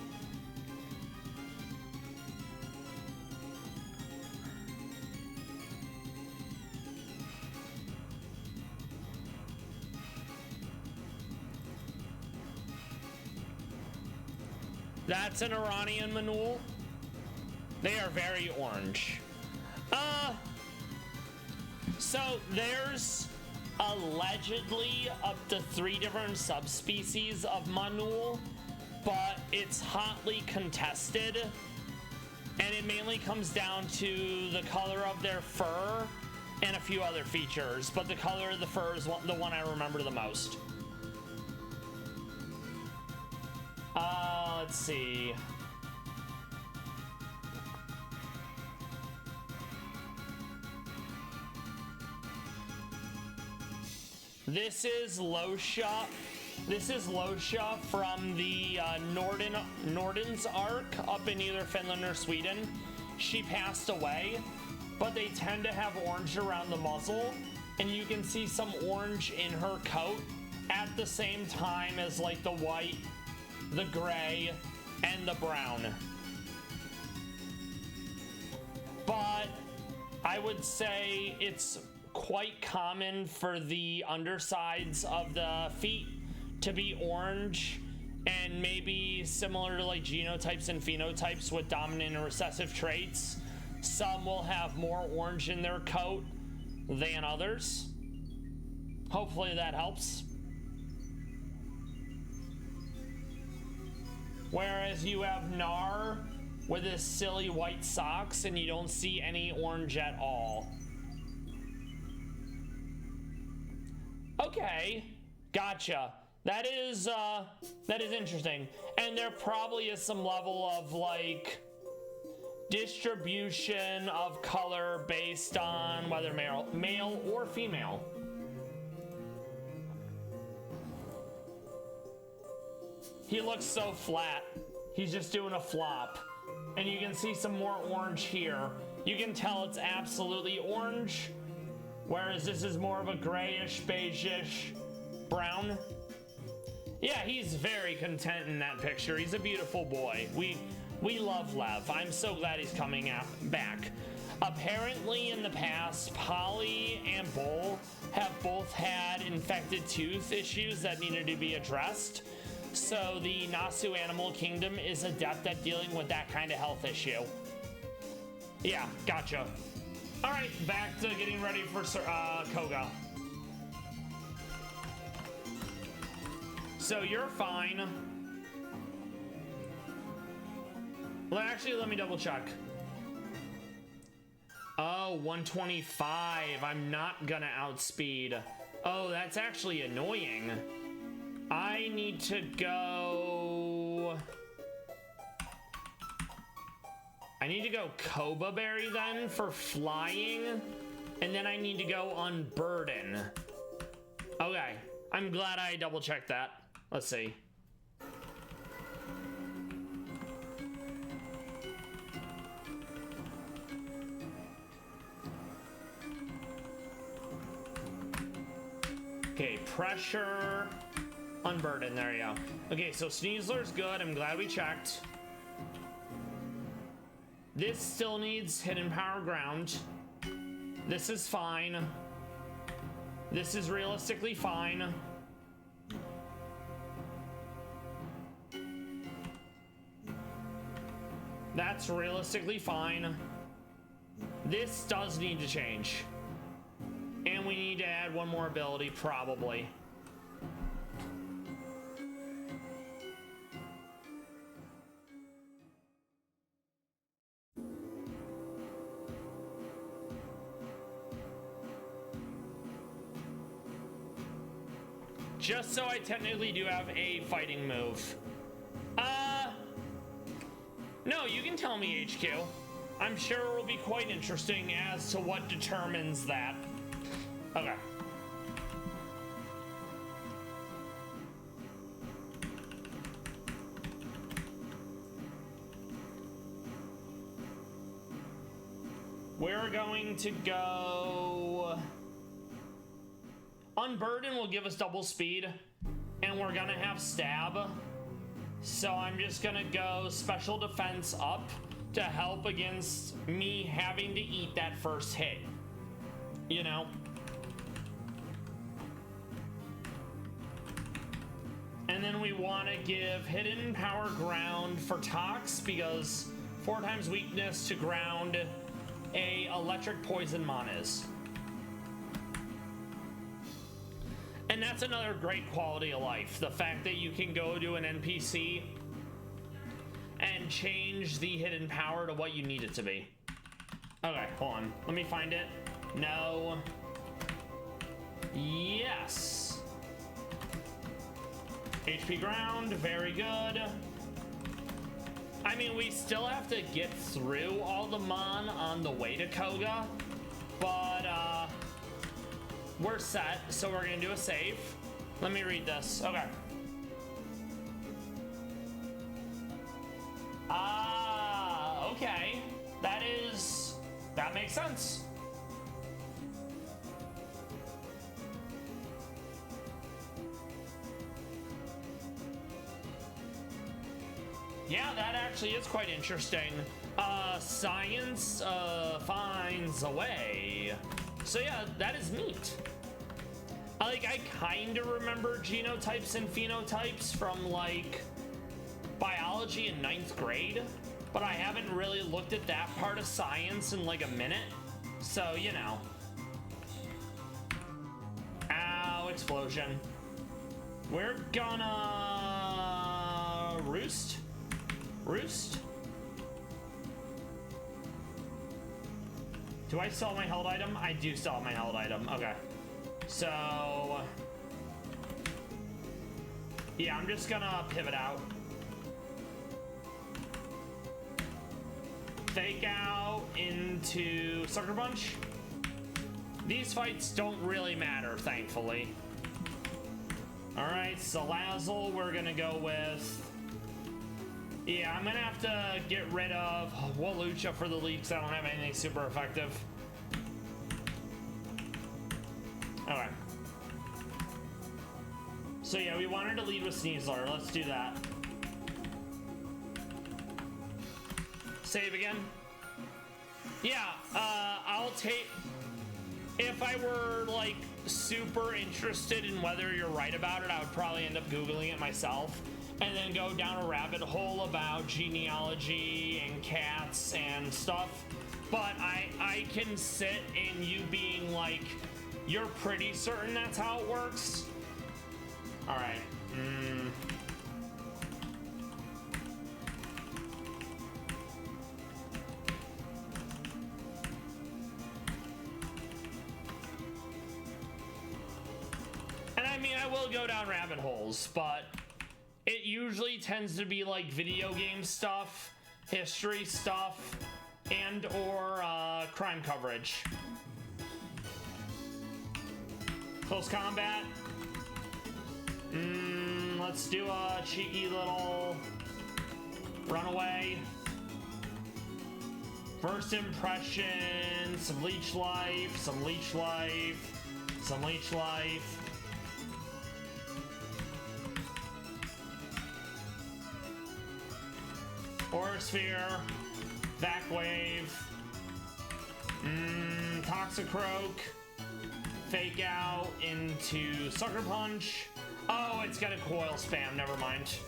That's an Iranian Meownwell. They are very orange. So there's allegedly up to 3 different subspecies of Meownwell, but it's hotly contested, and it mainly comes down to the color of their fur and a few other features, but the color of the fur is the one I remember the most. Let's see. This is Losha. This is Losha from the Norden's Ark up in either Finland or Sweden. She passed away, but they tend to have orange around the muzzle, and you can see some orange in her coat at the same time as like the white, the gray, and the brown. But I would say it's quite common for the undersides of the feet to be orange, and maybe similar to like genotypes and phenotypes with dominant and recessive traits. Some will have more orange in their coat than others. Hopefully that helps. Whereas you have Nar with his silly white socks and you don't see any orange at all. Okay, gotcha. That is interesting. And there probably is some level of like distribution of color based on whether male or female. He looks so flat. He's just doing a flop. And you can see some more orange here. You can tell it's absolutely orange, whereas this is more of a grayish, beige-ish brown. Yeah, he's very content in that picture. He's a beautiful boy. We love Lev. I'm so glad he's coming back. Apparently in the past, Polly and Bull have both had infected tooth issues that needed to be addressed. So the Nasu Animal Kingdom is adept at dealing with that kind of health issue. Yeah, gotcha. All right, back to getting ready for Koga. So you're fine. Well, actually, let me double check. Oh, 125. I'm not gonna outspeed. Oh, that's actually annoying. I need to go... I need to go Koba Berry then for flying, and then I need to go Unburden. Okay, I'm glad I double checked that. Let's see. Okay, pressure, Unburden, there you go. Okay, so Sneasler's good, I'm glad we checked. This still needs Hidden Power Ground. This is fine. This is realistically fine. That's realistically fine. This does need to change. And we need to add one more ability, probably. Just so I technically do have a fighting move. No, you can tell me, HQ. I'm sure it will be quite interesting as to what determines that. Okay. We're going to go... Unburden will give us double speed, and we're gonna have stab. So I'm just gonna go special defense up to help against me having to eat that first hit. You know? And then we want to give hidden power ground for Tox, because 4 times weakness to ground a electric poison mon is. And that's another great quality of life. The fact that you can go to an NPC and change the hidden power to what you need it to be. Okay, hold on. Let me find it. No. Yes. HP ground, very good. I mean, we still have to get through all the mon on the way to Koga, but we're set, so we're gonna do a save. Let me read this. Okay. Okay. That makes sense. Yeah, that actually is quite interesting. Science finds a way. So yeah, that is neat. I kind of remember genotypes and phenotypes from like biology in 9th grade, but I haven't really looked at that part of science in like a minute. So, you know. Ow, explosion. We're gonna roost. Do I still have my held item? I do still have my held item. Okay. So... yeah, I'm just gonna pivot out. Fake out into Sucker Punch. These fights don't really matter, thankfully. Alright, Salazzle, we're gonna go with... yeah, I'm gonna have to get rid of Walucha for the leaks. I don't have anything super effective. Okay. So yeah, we wanted to lead with Sneasler. Let's do that. Save again. Yeah, I'll take... if I were, like, super interested in whether you're right about it, I would probably end up Googling it myself. And then go down a rabbit hole about genealogy and cats and stuff. But I can sit in you being like, you're pretty certain that's how it works? Alright. And I mean, I will go down rabbit holes, but... it usually tends to be like video game stuff, history stuff, and or crime coverage. Close combat. Let's do a cheeky little runaway. First impression, some leech life, some leech life, some leech life. Aura Sphere, Vac Wave, Toxicroak, Fake Out into Sucker Punch. Oh, it's got a coil spam, never mind.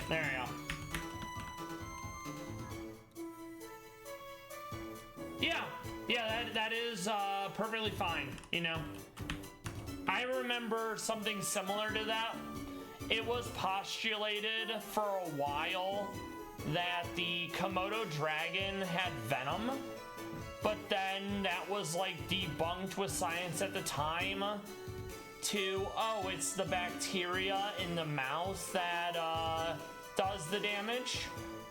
There we go. Yeah, that is perfectly fine, you know. I remember something similar to that. It was postulated for a while that the Komodo dragon had venom, but then that was like debunked with science at the time to, oh, it's the bacteria in the mouse that does the damage.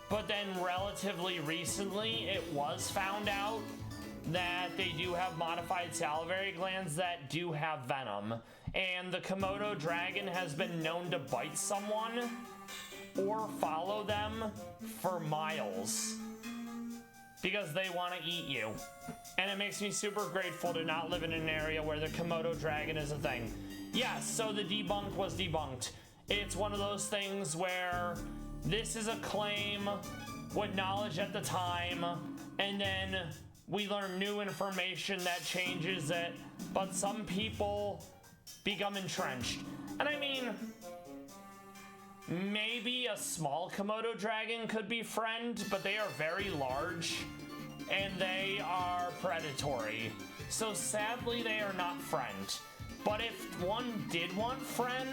But then relatively recently, it was found out that they do have modified salivary glands that do have venom. And the Komodo dragon has been known to bite someone or follow them for miles because they want to eat you. And it makes me super grateful to not live in an area where the Komodo dragon is a thing. Yes, so the debunk was debunked. It's one of those things where this is a claim with knowledge at the time, and then we learn new information that changes it, but some people become entrenched. And I mean, maybe a small Komodo dragon could befriend, but they are very large and they are predatory. So sadly, they are not friend. But if one did want friend,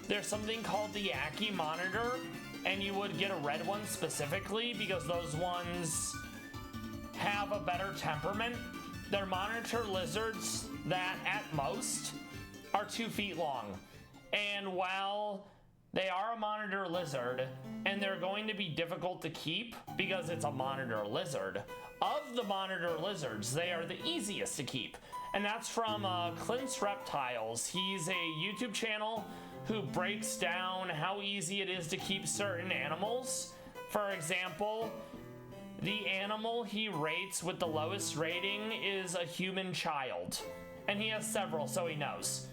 there's something called the Aki monitor, and you would get a red one specifically because those ones have a better temperament. They're monitor lizards that at most are 2 feet long. And while they are a monitor lizard and they're going to be difficult to keep because it's a monitor lizard, of the monitor lizards, they are the easiest to keep. And that's from Clint's Reptiles. He's a YouTube channel who breaks down how easy it is to keep certain animals. For example, the animal he rates with the lowest rating is a human child. And he has several, so he knows.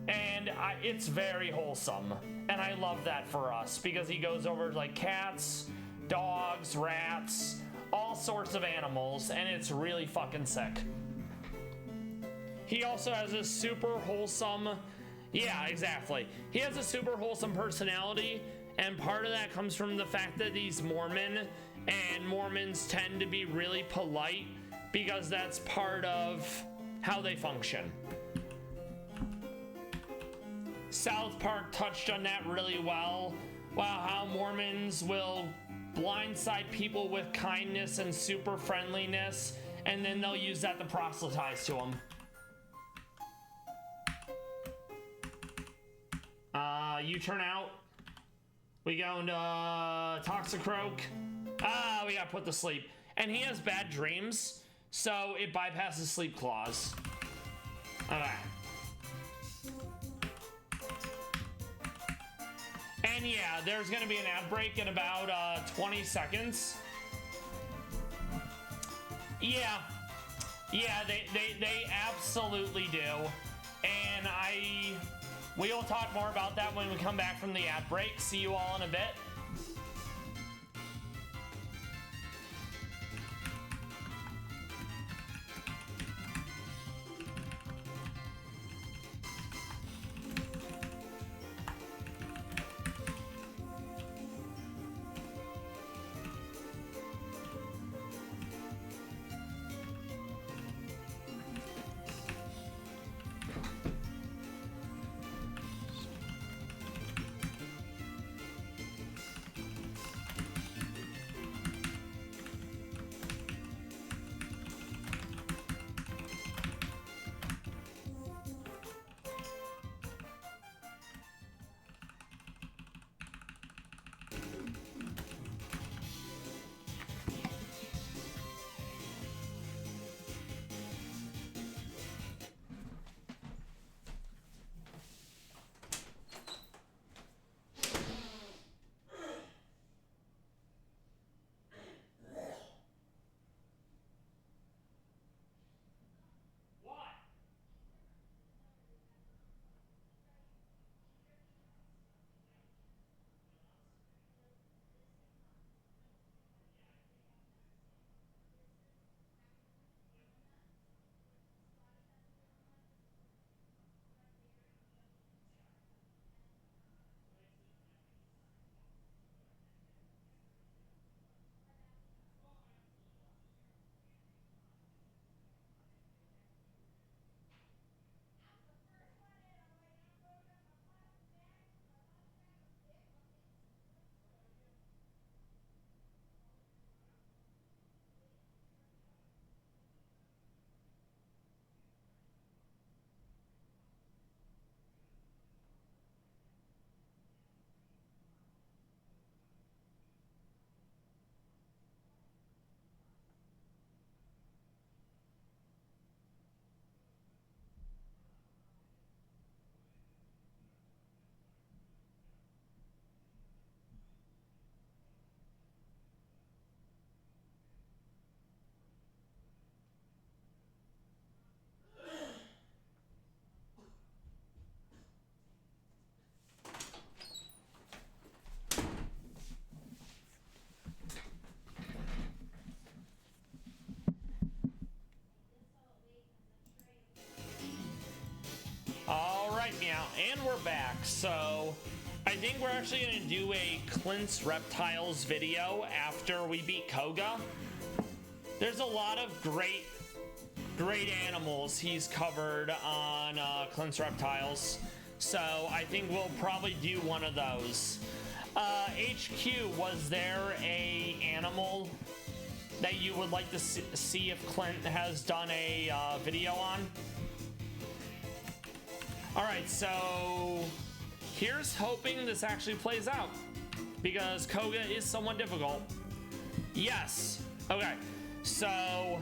And it's very wholesome. And I love that for us because he goes over like cats, dogs, rats, all sorts of animals, and it's really fucking sick. He also has a super wholesome, yeah, exactly. He has a super wholesome personality, and part of that comes from the fact that he's Mormon, and Mormons tend to be really polite because that's part of how they function. South Park touched on that really well. Wow, how Mormons will blindside people with kindness and super friendliness, and then they'll use that to proselytize to them. You turn out. We go into Toxicroak. We gotta put to sleep. And he has bad dreams, so it bypasses sleep clause. Okay. And yeah, there's gonna be an ad break in about 20 seconds. Yeah, they absolutely do. And we will talk more about that when we come back from the ad break. See you all in a bit. back. So I think we're actually going to do a Clint's Reptiles video after we beat Koga. There's a lot of great animals he's covered on Clint's Reptiles. So I think we'll probably do one of those. HQ, was there a animal that you would like to see if Clint has done a video on? All right, so here's hoping this actually plays out, because Koga is somewhat difficult. Yes. Okay, so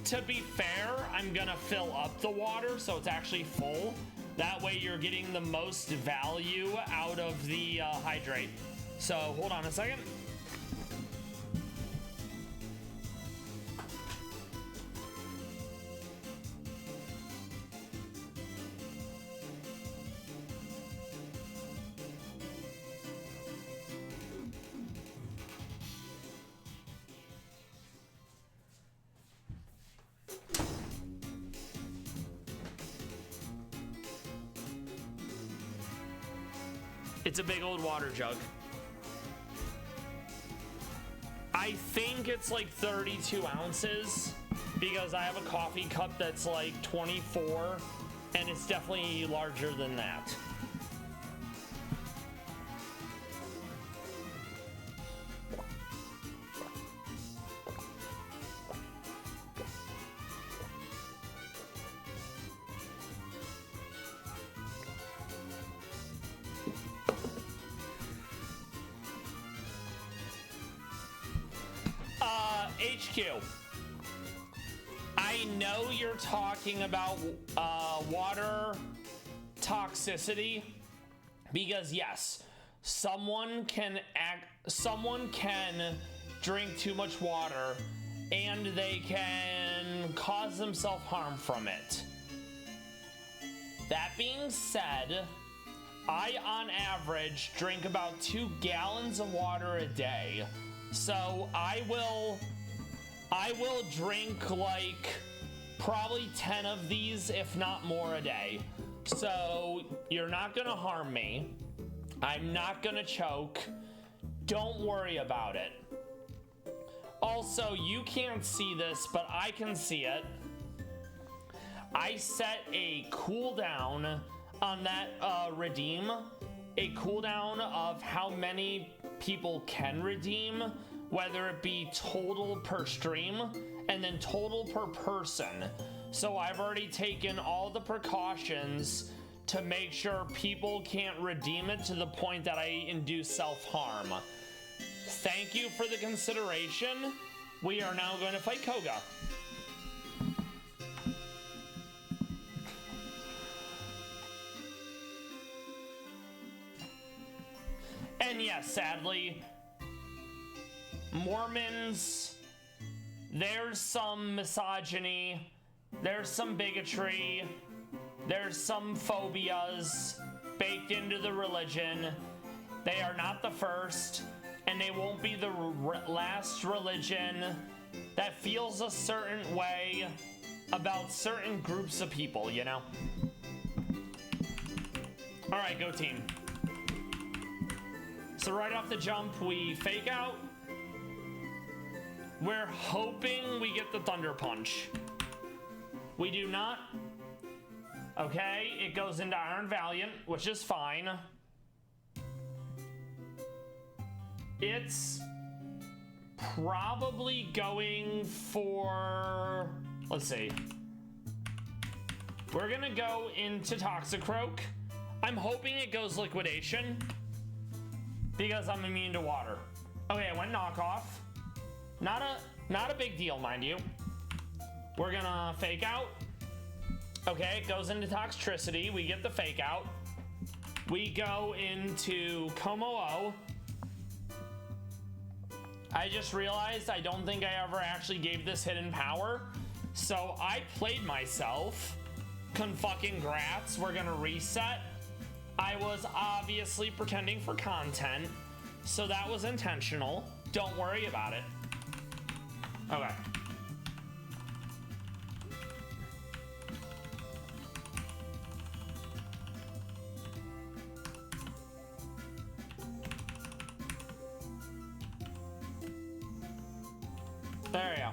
to be fair, I'm gonna fill up the water so it's actually full. That way you're getting the most value out of the hydrate. So hold on a second. It's a big old water jug. I think it's like 32 ounces because I have a coffee cup that's like 24 and it's definitely larger than that. HQ, I know you're talking about water toxicity, because yes, someone can drink too much water and they can cause themselves harm from it. That being said, I on average drink about 2 gallons of water a day. So I will drink like probably 10 of these, if not more, a day. So you're not gonna harm me. I'm not gonna choke. Don't worry about it. Also, you can't see this, but I can see it. I set a cooldown on that redeem. A cooldown of how many people can redeem, whether it be total per stream and then total per person. So I've already taken all the precautions to make sure people can't redeem it to the point that I induce self-harm. Thank you for the consideration. We are now going to fight Koga. And yes, sadly, Mormons, there's some misogyny, there's some bigotry, there's some phobias baked into the religion. They are not the first, and they won't be the last religion that feels a certain way about certain groups of people, you know? All right, go team. So right off the jump, we fake out. We're hoping we get the Thunder Punch. We do not. Okay, it goes into Iron Valiant, which is fine. It's probably going for, let's see. We're gonna go into Toxicroak. I'm hoping it goes Liquidation, because I'm immune to water. Okay, I went knockoff. Not a big deal, mind you. We're gonna fake out. Okay, it goes into Toxtricity. We get the fake out. We go into Como-O. I just realized I don't think I ever actually gave this hidden power. So I played myself. Confucking-grats. We're gonna reset. I was obviously pretending for content, so that was intentional. Don't worry about it. Okay. There we go.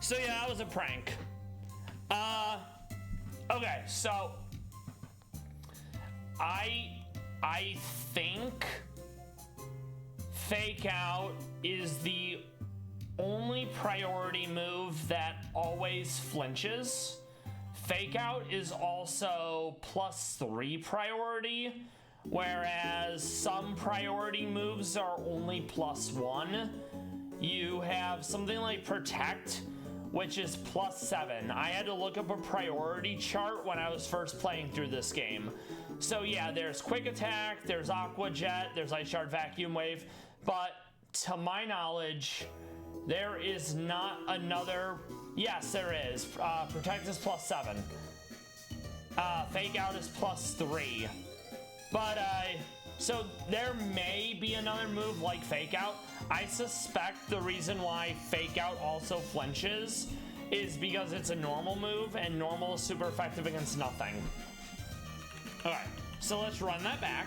So yeah, that was a prank. Okay, so I think Fake Out is the only priority move that always flinches. Fake Out is also +3 priority, whereas some priority moves are only +1. You have something like Protect, which is +7. I had to look up a priority chart when I was first playing through this game. So yeah, there's Quick Attack, there's Aqua Jet, there's Ice Shard, Vacuum Wave, but to my knowledge, there is not another. Yes, there is. Protect is +7. Fake Out is +3. But, so there may be another move like Fake Out. I suspect the reason why Fake Out also flinches is because it's a normal move, and normal is super effective against nothing. Alright, so let's run that back.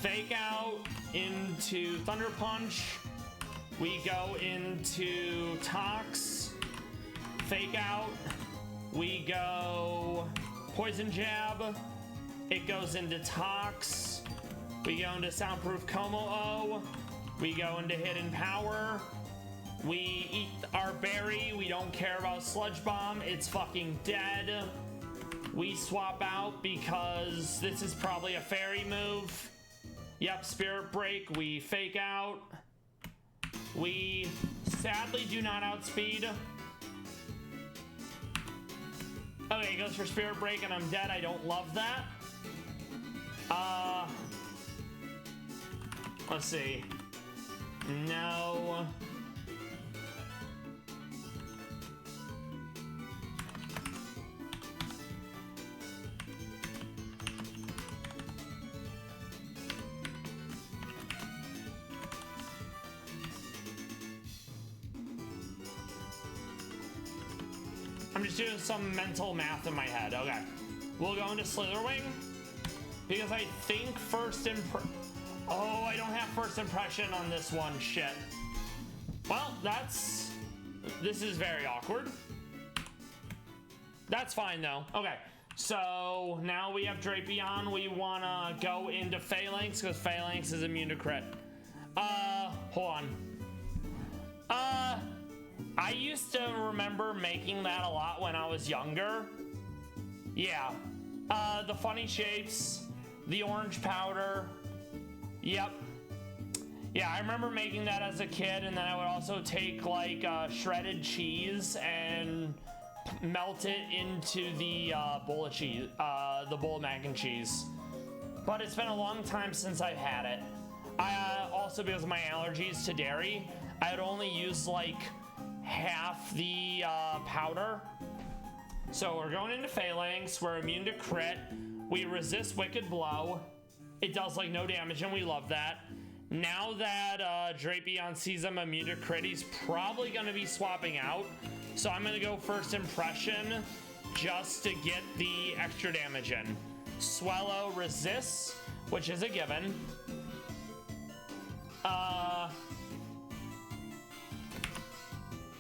Fake Out into Thunder Punch. We go into Tox. Fake Out. We go Poison Jab. It goes into Tox. We go into Soundproof Como-O. We go into Hidden Power. We eat our berry. We don't care about Sludge Bomb. It's fucking dead. We swap out because this is probably a fairy move. Yep, Spirit Break. We Fake Out. We sadly do not outspeed. Okay, it goes for Spirit Break and I'm dead. I don't love that. Let's see. No. I'm just doing some mental math in my head. Okay. We'll go into Slitherwing. Because I think Oh, I don't have first impression on this one. Shit. Well, this is very awkward. That's fine, though. Okay. So, now we have Drapion. We want to go into Phalanx, because Phalanx is immune to crit. Hold on. I used to remember making that a lot when I was younger. Yeah. The funny shapes, the orange powder. Yep. Yeah, I remember making that as a kid, and then I would also take like shredded cheese and melt it into the bowl of cheese, the bowl of mac and cheese. But it's been a long time since I've had it. I also, because of my allergies to dairy, I would only use like half the powder. So we're going into Phalanx. We're immune to crit. We resist Wicked Blow. It does like no damage, and we love that. Now that Drapion sees I'm immune to crit, he's probably going to be swapping out. So I'm going to go First Impression just to get the extra damage in. Swallow resists, which is a given.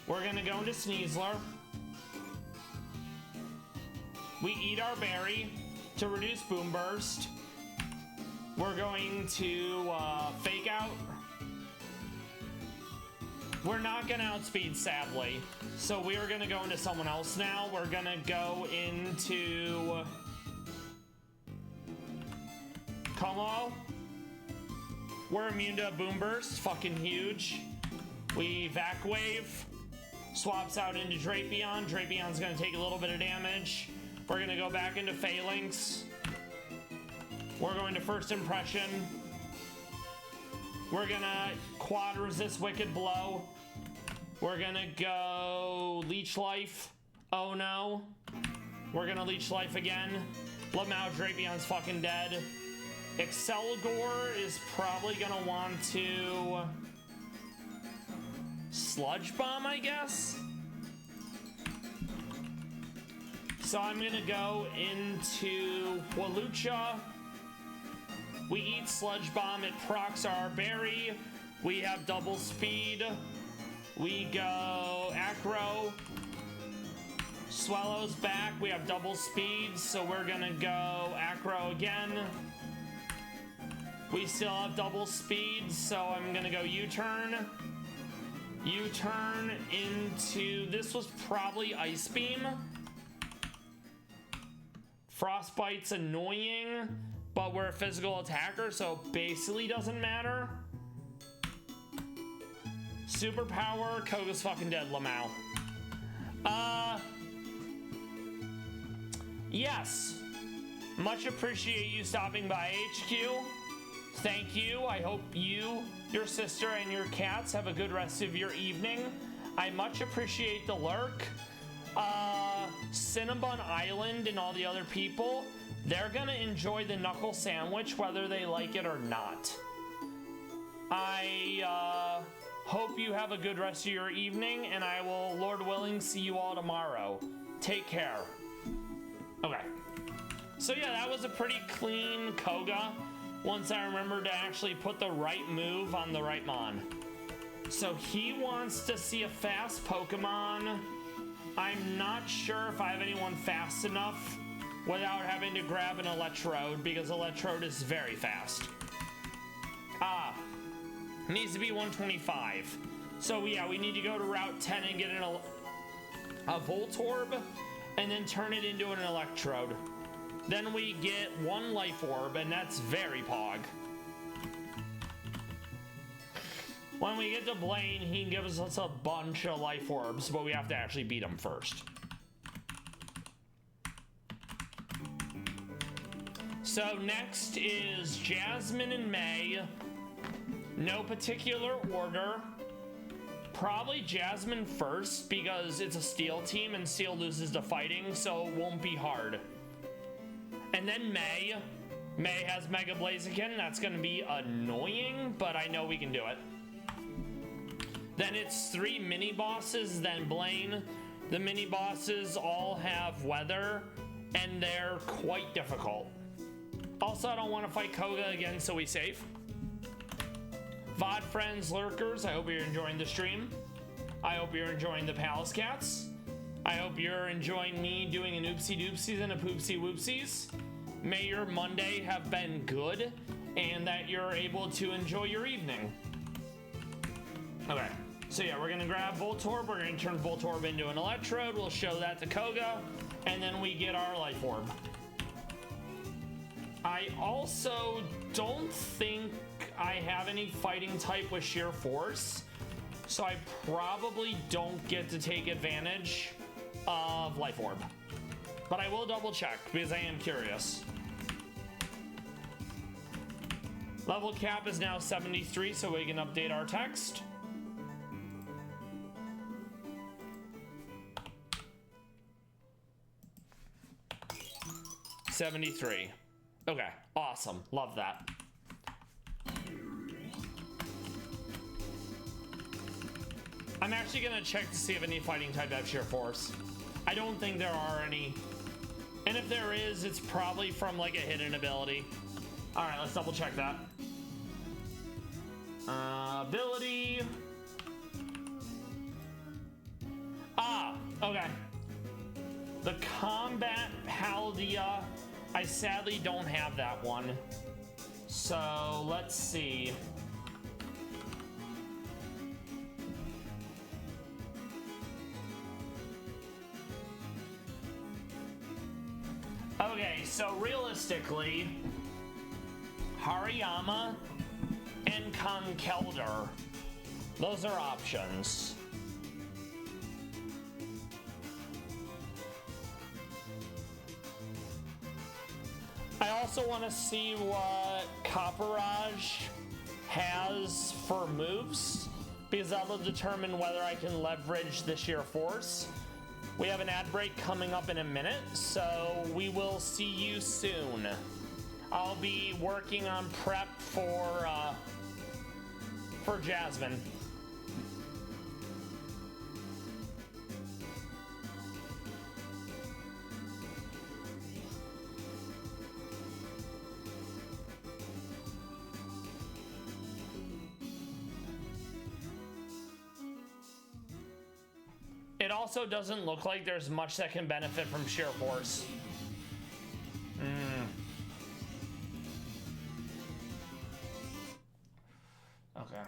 We're going to go into Sneasler. We eat our berry to reduce Boom Burst. We're going to Fake Out. We're not going to outspeed, sadly. So we are going to go into someone else now. We're going to go into Como. We're immune to Boom Burst. Fucking huge. We Vac Wave. Swaps out into Drapion. Drapion's going to take a little bit of damage. We're going to go back into Phalanx. We're going to First Impression. We're going to Quad Resist Wicked Blow. We're going to go Leech Life. Oh no. We're going to Leech Life again. Lamau Drapion's fucking dead. Excelgor is probably going to want to Sludge Bomb, I guess? So I'm going to go into Walucha. We eat Sludge Bomb, it procs our berry. We have double speed. We go Acro. Swallow's back, we have double speed, so we're gonna go Acro again. We still have double speed, so I'm gonna go U-turn. U-turn into, this was probably Ice Beam. Frostbite's annoying, but we're a physical attacker, so basically doesn't matter. Superpower, Koga's fucking dead, Lamau. Yes. Much appreciate you stopping by, HQ. Thank you. I hope you, your sister, and your cats have a good rest of your evening. I much appreciate the lurk. Cinnabon Island and all the other people, they're gonna enjoy the knuckle sandwich whether they like it or not. I hope you have a good rest of your evening, and I will, Lord willing, see you all tomorrow. Take care. Okay. So yeah, that was a pretty clean Koga once I remembered to actually put the right move on the right mon. So he wants to see a fast Pokemon. I'm not sure if I have anyone fast enough without having to grab an Electrode, because Electrode is very fast. Needs to be 125. So yeah, we need to go to Route 10 and get a Voltorb, and then turn it into an Electrode. Then we get one Life Orb, and that's very pog. When we get to Blaine, he gives us a bunch of Life Orbs, but we have to actually beat him first. So next is Jasmine and May. No particular order. Probably Jasmine first, because it's a Steel team and Steel loses to Fighting, so it won't be hard. And then May. May has Mega Blaziken. That's going to be annoying, but I know we can do it. Then it's 3 mini bosses, then Blaine. The mini bosses all have weather, and they're quite difficult. Also, I don't want to fight Koga again, so we save. VOD friends, lurkers, I hope you're enjoying the stream. I hope you're enjoying the Palace Cats. I hope you're enjoying me doing an oopsie doopsies and a poopsie whoopsies. May your Monday have been good, and that you're able to enjoy your evening. Okay, so yeah, we're gonna grab Voltorb, we're gonna turn Voltorb into an Electrode, we'll show that to Koga, and then we get our Life Orb. I also don't think I have any fighting type with Sheer Force, so I probably don't get to take advantage of Life Orb. But I will double check, because I am curious. Level cap is now 73, so we can update our text. $73. Okay, awesome. Love that. I'm actually gonna check to see if any fighting type have Sheer Force. I don't think there are any. And if there is, it's probably from like a hidden ability. Alright, let's double check that. Ability. Okay. The Combat Paldea. I sadly don't have that one. So let's see. Okay, so realistically, Hariyama and Conkeldurr, those are options. I also want to see what Copperage has for moves, because that'll determine whether I can leverage the Sheer Force. We have an ad break coming up in a minute, so we will see you soon. I'll be working on prep for Jasmine. It also doesn't look like there's much that can benefit from sheer force. Okay.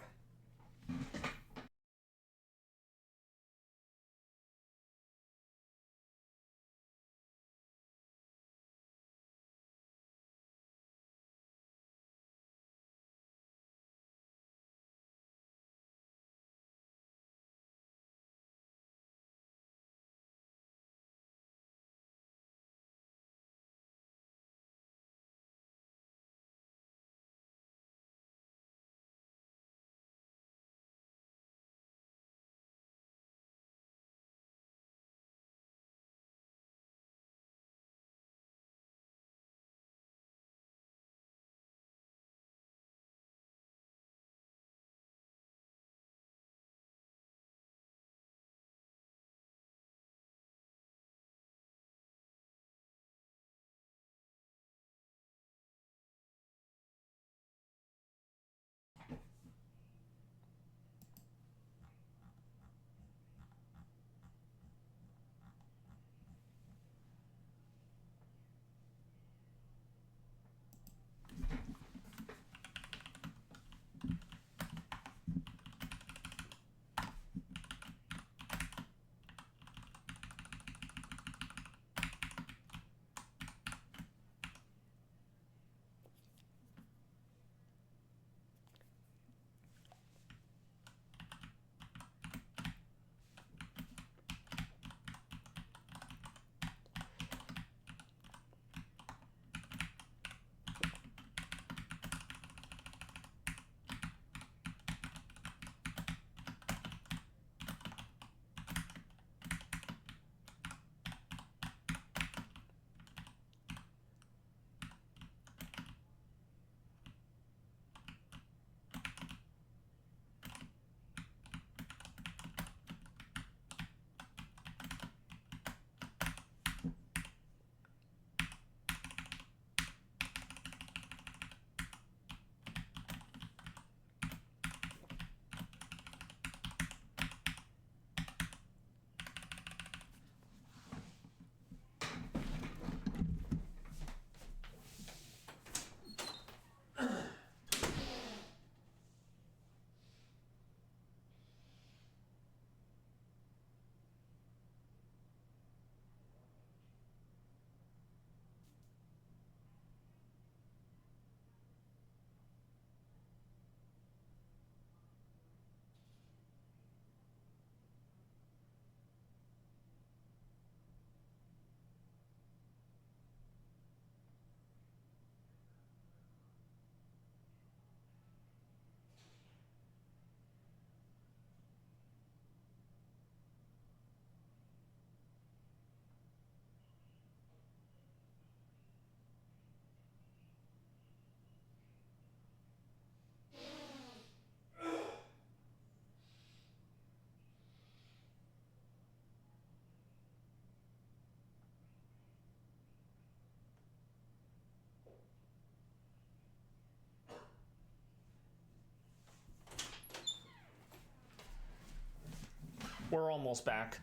We're almost back.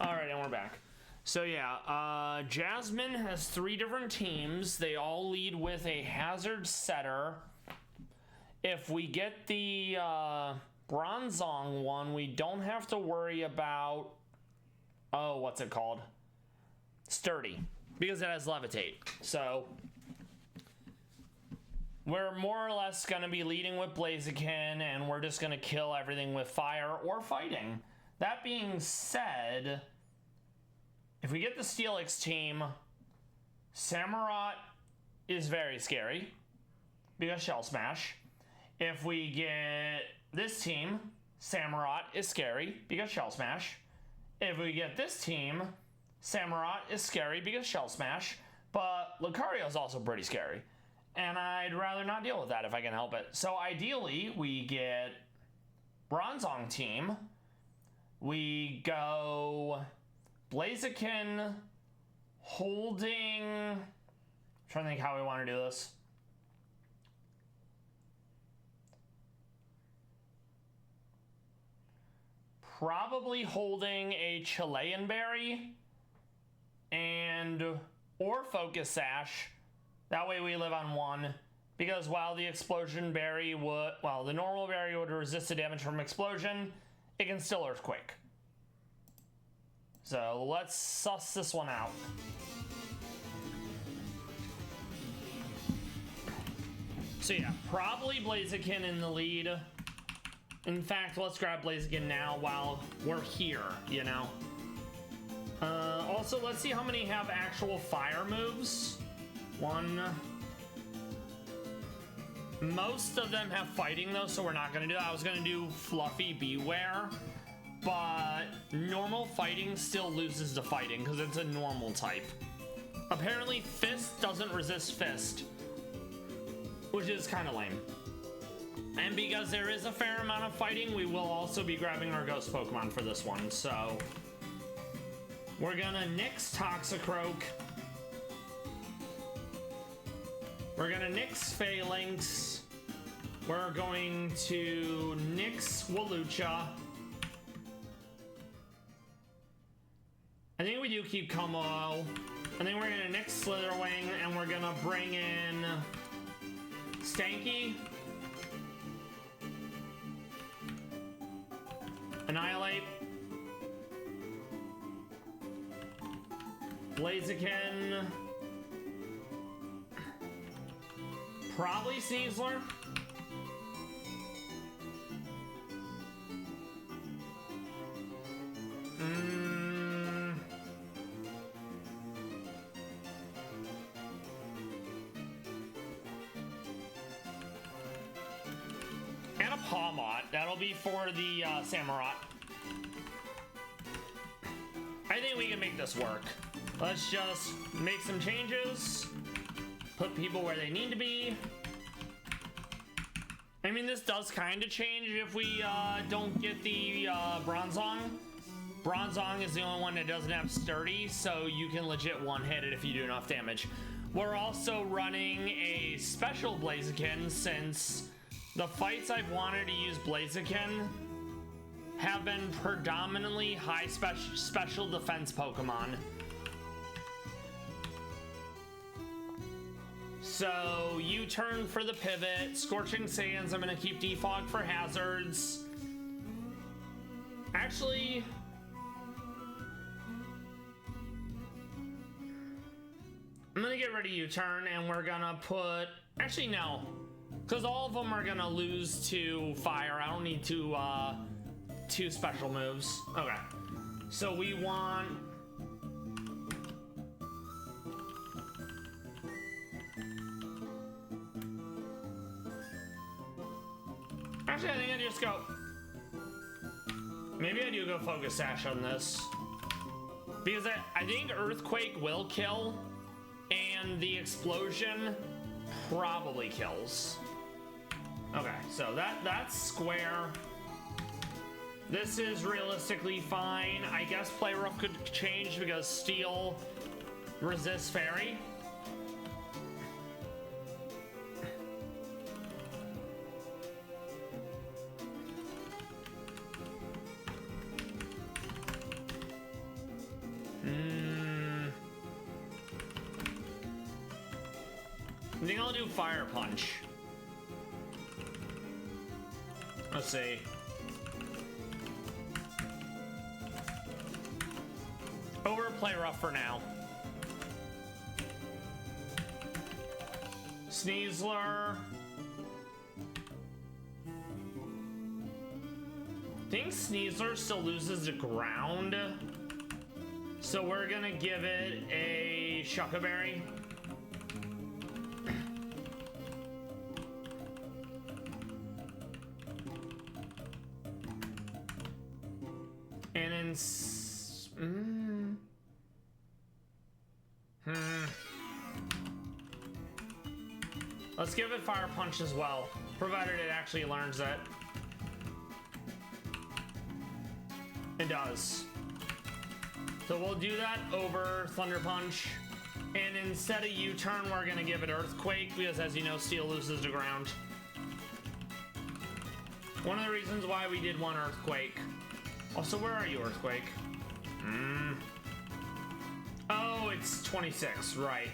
All right, and we're back. So yeah, Jasmine has 3 different teams. They all lead with a hazard setter. If we get the Bronzong one, we don't have to worry about, oh, what's it called? Sturdy, because it has levitate. So we're more or less going to be leading with Blaziken, and we're just going to kill everything with fire or fighting. That being said, If we get the Steelix team, Samurott is very scary because Shell Smash. If we get this team, Samurott is scary because Shell Smash. If we get this team, Samurott is scary because Shell Smash. But Lucario is also pretty scary. And I'd rather not deal with that if I can help it. So ideally, we get Bronzong team. We go Blaziken holding... I'm trying to think how we want to do this. Probably holding a Chilean Berry and or Focus Sash. That way we live on one. Because while the Explosion Berry would... Well, the normal berry would resist the damage from Explosion, it can still Earthquake. So let's suss this one out. So yeah, probably Blaziken in the lead. In fact, let's grab Blaziken now while we're here, you know. Also, let's see how many have actual fire moves. One. Most of them have fighting though, so we're not gonna do that. I was gonna do Fluffy Beware, but normal fighting still loses to fighting because it's a normal type. Apparently Fist doesn't resist Fist, which is kind of lame. And because there is a fair amount of fighting, we will also be grabbing our Ghost Pokemon for this one. So we're gonna Nyx Toxicroak. We're gonna Nyx Phalanx. We're going to Nyx Walucha. I think we do keep Como. I think we're gonna Nyx Slitherwing, and we're gonna bring in Stanky. Annihilate. Blaziken. Probably Sneasler. And a Pawmot. That'll be for the Samurott. I think we can make this work. Let's just make some changes. Put people where they need to be. I mean, this does kind of change if we don't get the Bronzong. Bronzong is the only one that doesn't have Sturdy, so you can legit one-hit it if you do enough damage. We're also running a special Blaziken since the fights I've wanted to use Blaziken have been predominantly high special defense Pokemon. So, U-turn for the pivot, Scorching Sands, I'm gonna keep Defog for hazards. Actually, I'm gonna get rid of U-turn and we're gonna put, actually no, because all of them are gonna lose to fire. I don't need two special moves. Okay, so we want actually, I think I just go... Maybe I do go Focus Sash on this. Because I think Earthquake will kill, and the Explosion probably kills. Okay, so that's square. This is realistically fine. I guess Play Rough could change because Steel resists Fairy. I think I'll do Fire Punch. Let's see. Over Play Rough for now. Sneasler. I think Sneasler still loses the ground. So we're gonna give it a Shuckaberry. And then... Let's give it Fire Punch as well, provided it actually learns it. It does. So we'll do that over Thunder Punch. And instead of U-Turn, we're gonna give it Earthquake, because as you know, Steel loses to ground. One of the reasons why we did one Earthquake. Also, where are you, Earthquake? Oh, it's 26, right.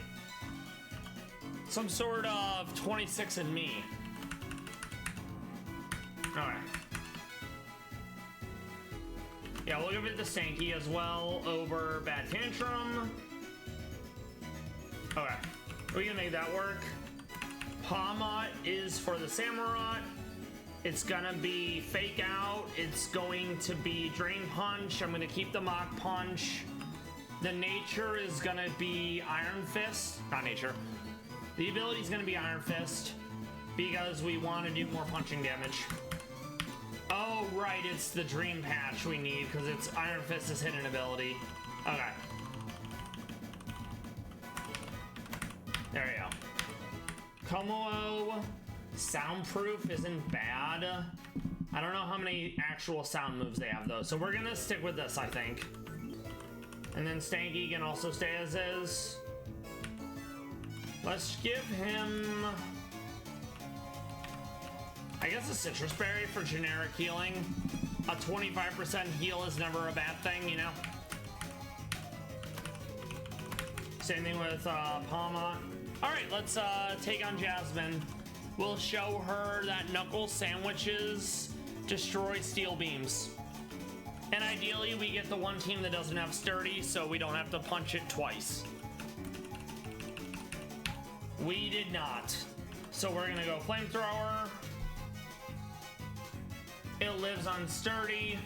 Some sort of 26 in me. Alright. Yeah, we'll give it the Stanky as well over Bad Tantrum. Okay, we can make that work. Pawmot is for the Samurott. It's gonna be Fake Out. It's going to be Drain Punch. I'm gonna keep the Mach Punch. The nature is gonna be Iron Fist. Not nature. The ability is going to be Iron Fist because we want to do more punching damage. Oh, right, it's the Dream Patch we need because it's Iron Fist's hidden ability. Okay. There we go. Como Soundproof isn't bad. I don't know how many actual sound moves they have though, so we're going to stick with this, I think. And then Stanky can also stay as is. Let's give him, I guess, a Citrus Berry for generic healing. A 25% heal is never a bad thing, you know? Same thing with Pawmot. All right, let's take on Jasmine. We'll show her that Knuckle Sandwiches destroy Steel Beams. And ideally, we get the one team that doesn't have Sturdy, so we don't have to punch it twice. We did not. So we're gonna go Flamethrower. It lives on Sturdy.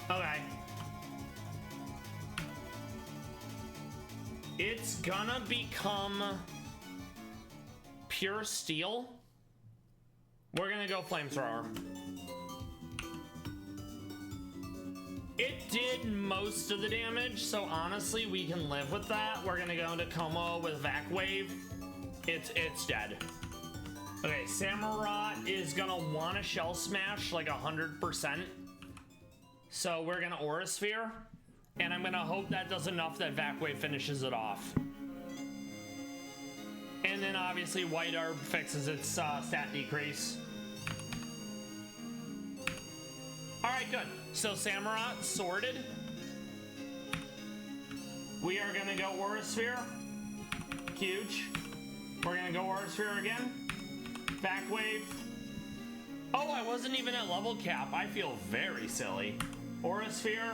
Okay. It's gonna become Pure Steel. We're gonna go Flamethrower. It did most of the damage, so honestly, we can live with that. We're gonna go into Como with Vac Wave. It's dead. Okay, Samurott is gonna want to Shell Smash like 100%. So we're gonna Aura Sphere, and I'm gonna hope that does enough that Vac Wave finishes it off. And then obviously White Orb fixes its stat decrease. Alright, good. So Samurott sorted. We are gonna go Aura Sphere. Huge. We're gonna go Aura Sphere again. Vac Wave. Oh, I wasn't even at level cap. I feel very silly. Aura Sphere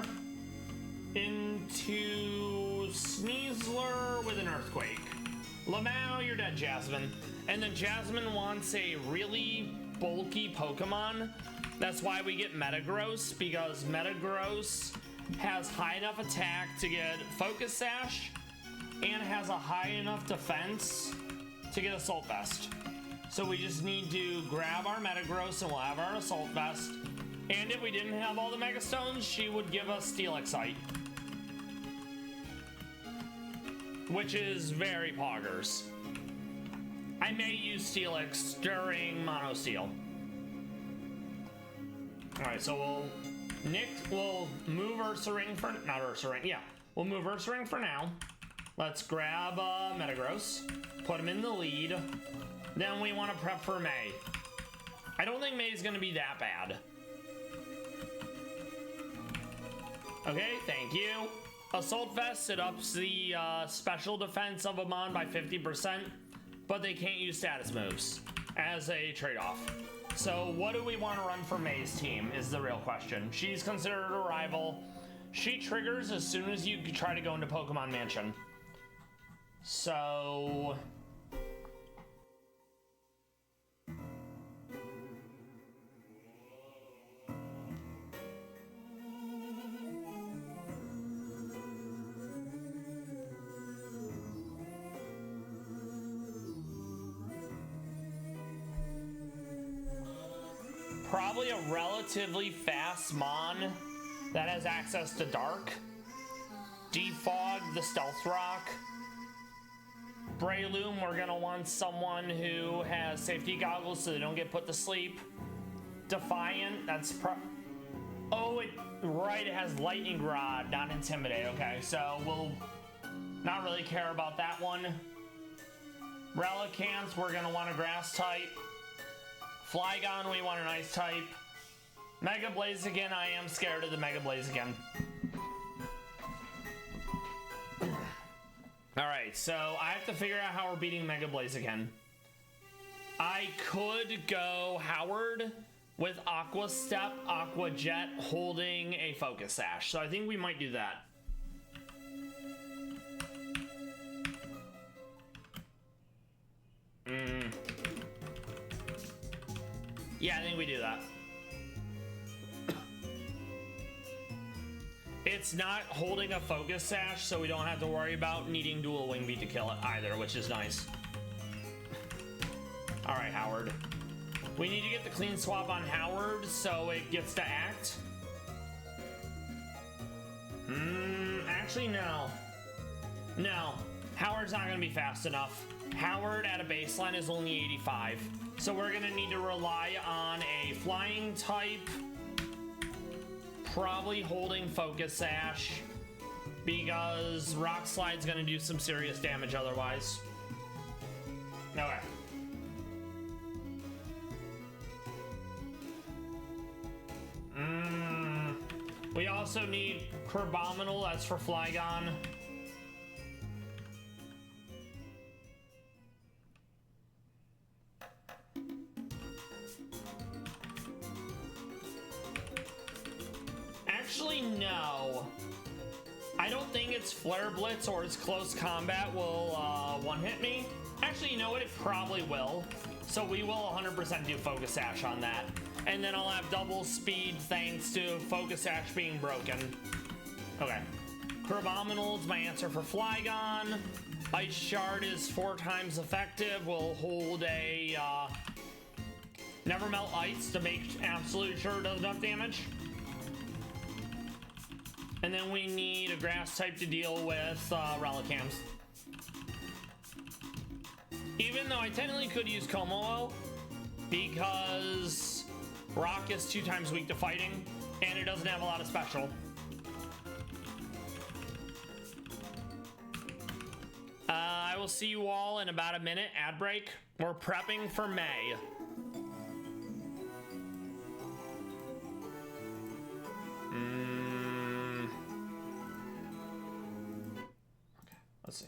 into Sneasler with an Earthquake. Lamau, you're dead, Jasmine. And then Jasmine wants a really bulky Pokemon. That's why we get Metagross, because Metagross has high enough attack to get Focus Sash and has a high enough defense to get Assault Vest. So we just need to grab our Metagross and we'll have our Assault Vest. And if we didn't have all the Mega Stones, she would give us Steel Excite, which is very poggers. I may use Steelix during Mono Steel. Alright, so we'll move Ursaring for, not Ursaring, yeah. We'll move Ursaring for now. Let's grab Metagross, put him in the lead. Then we want to prep for May. I don't think May is going to be that bad. Okay, thank you. Assault Vest, it ups the special defense of a mon by 50%, but they can't use status moves as a trade-off. So what do we want to run for May's team is the real question. She's considered a rival. She triggers as soon as you try to go into Pokemon Mansion. So... Probably a relatively fast Mon that has access to Dark. Defog the Stealth Rock. Breloom, we're gonna want someone who has safety goggles so they don't get put to sleep. Defiant, that's oh, right, it has Lightning Rod, not Intimidate. Okay, so we'll not really care about that one. Relicanth, we're gonna want a Grass type. Flygon, we want an Ice type. Mega Blaziken, I am scared of the Mega Blaziken. Alright, so I have to figure out how we're beating Mega Blaziken. I could go Howard with Aqua Step, Aqua Jet, holding a Focus Sash. So I think we might do that. Yeah, I think we do that. It's not holding a Focus Sash, so we don't have to worry about needing dual Wing Beat to kill it either, which is nice. Alright, Howard. We need to get the clean swap on Howard so it gets to act. Actually, no. No. Howard's not going to be fast enough. Howard at a baseline is only 85. So we're going to need to rely on a flying type. Probably holding Focus Sash. Because Rock Slide's going to do some serious damage otherwise. Okay. We also need Crabominal, that's for Flygon. Actually, no. I don't think its Flare Blitz or its Close Combat will one-hit me. Actually, you know what? It probably will. So we will 100% do Focus Sash on that. And then I'll have double speed thanks to Focus Sash being broken. Okay. Crabominal is my answer for Flygon. Ice Shard is 4 times effective. We'll hold a Never Melt Ice to make absolute sure it does enough damage. And then we need a Grass type to deal with Relicanth. Even though I technically could use Meownwell because Rock is 2 times weak to fighting, and it doesn't have a lot of special. I will see you all in about a minute. Ad break. We're prepping for May. Okay, let's see.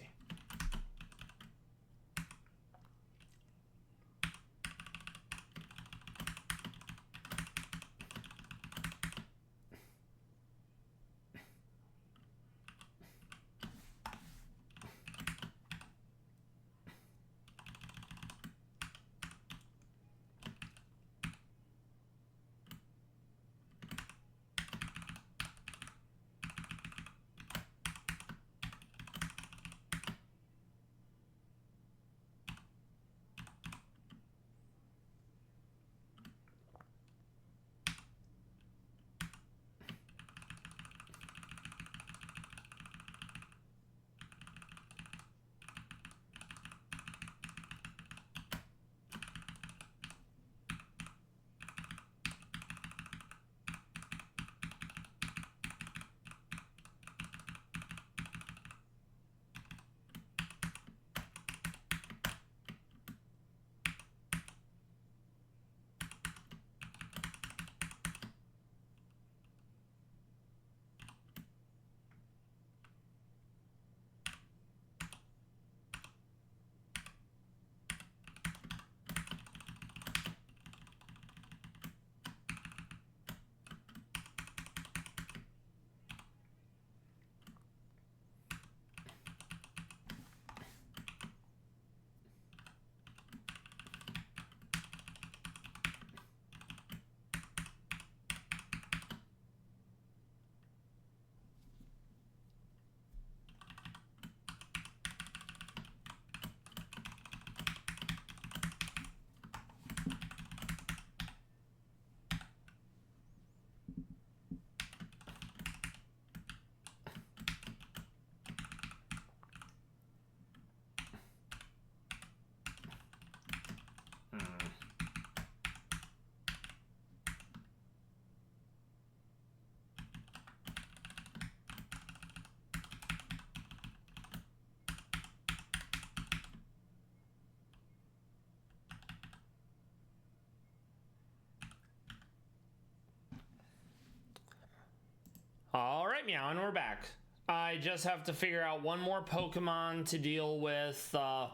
Meow, and we're back. I just have to figure out one more Pokemon to deal with, oh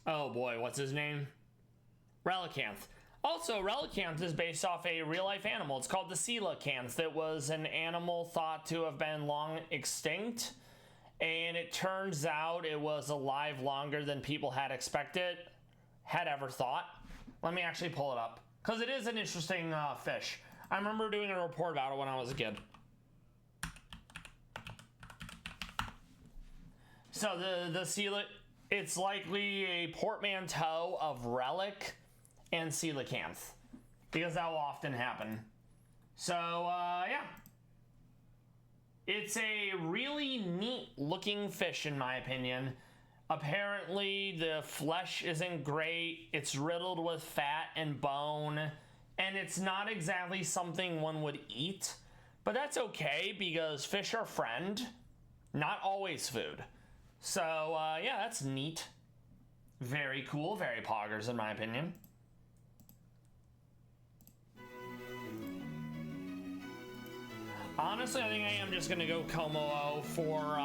boy, what's his name? Relicanth. Also, Relicanth is based off a real-life animal. It's called the Coelacanth. It was an animal thought to have been long extinct, and it turns out it was alive longer than people had ever thought. Let me actually pull it up, because it is an interesting fish. I remember doing a report about it when I was a kid. So the Coelacanth, it's likely a portmanteau of relic and Coelacanth, because that will often happen. So yeah, it's a really neat looking fish in my opinion. Apparently the flesh isn't great, it's riddled with fat and bone, and it's not exactly something one would eat, but that's okay because fish are friend, not always food. So yeah, that's neat. Very cool, very poggers in my opinion. Honestly, I think I am just gonna go Como for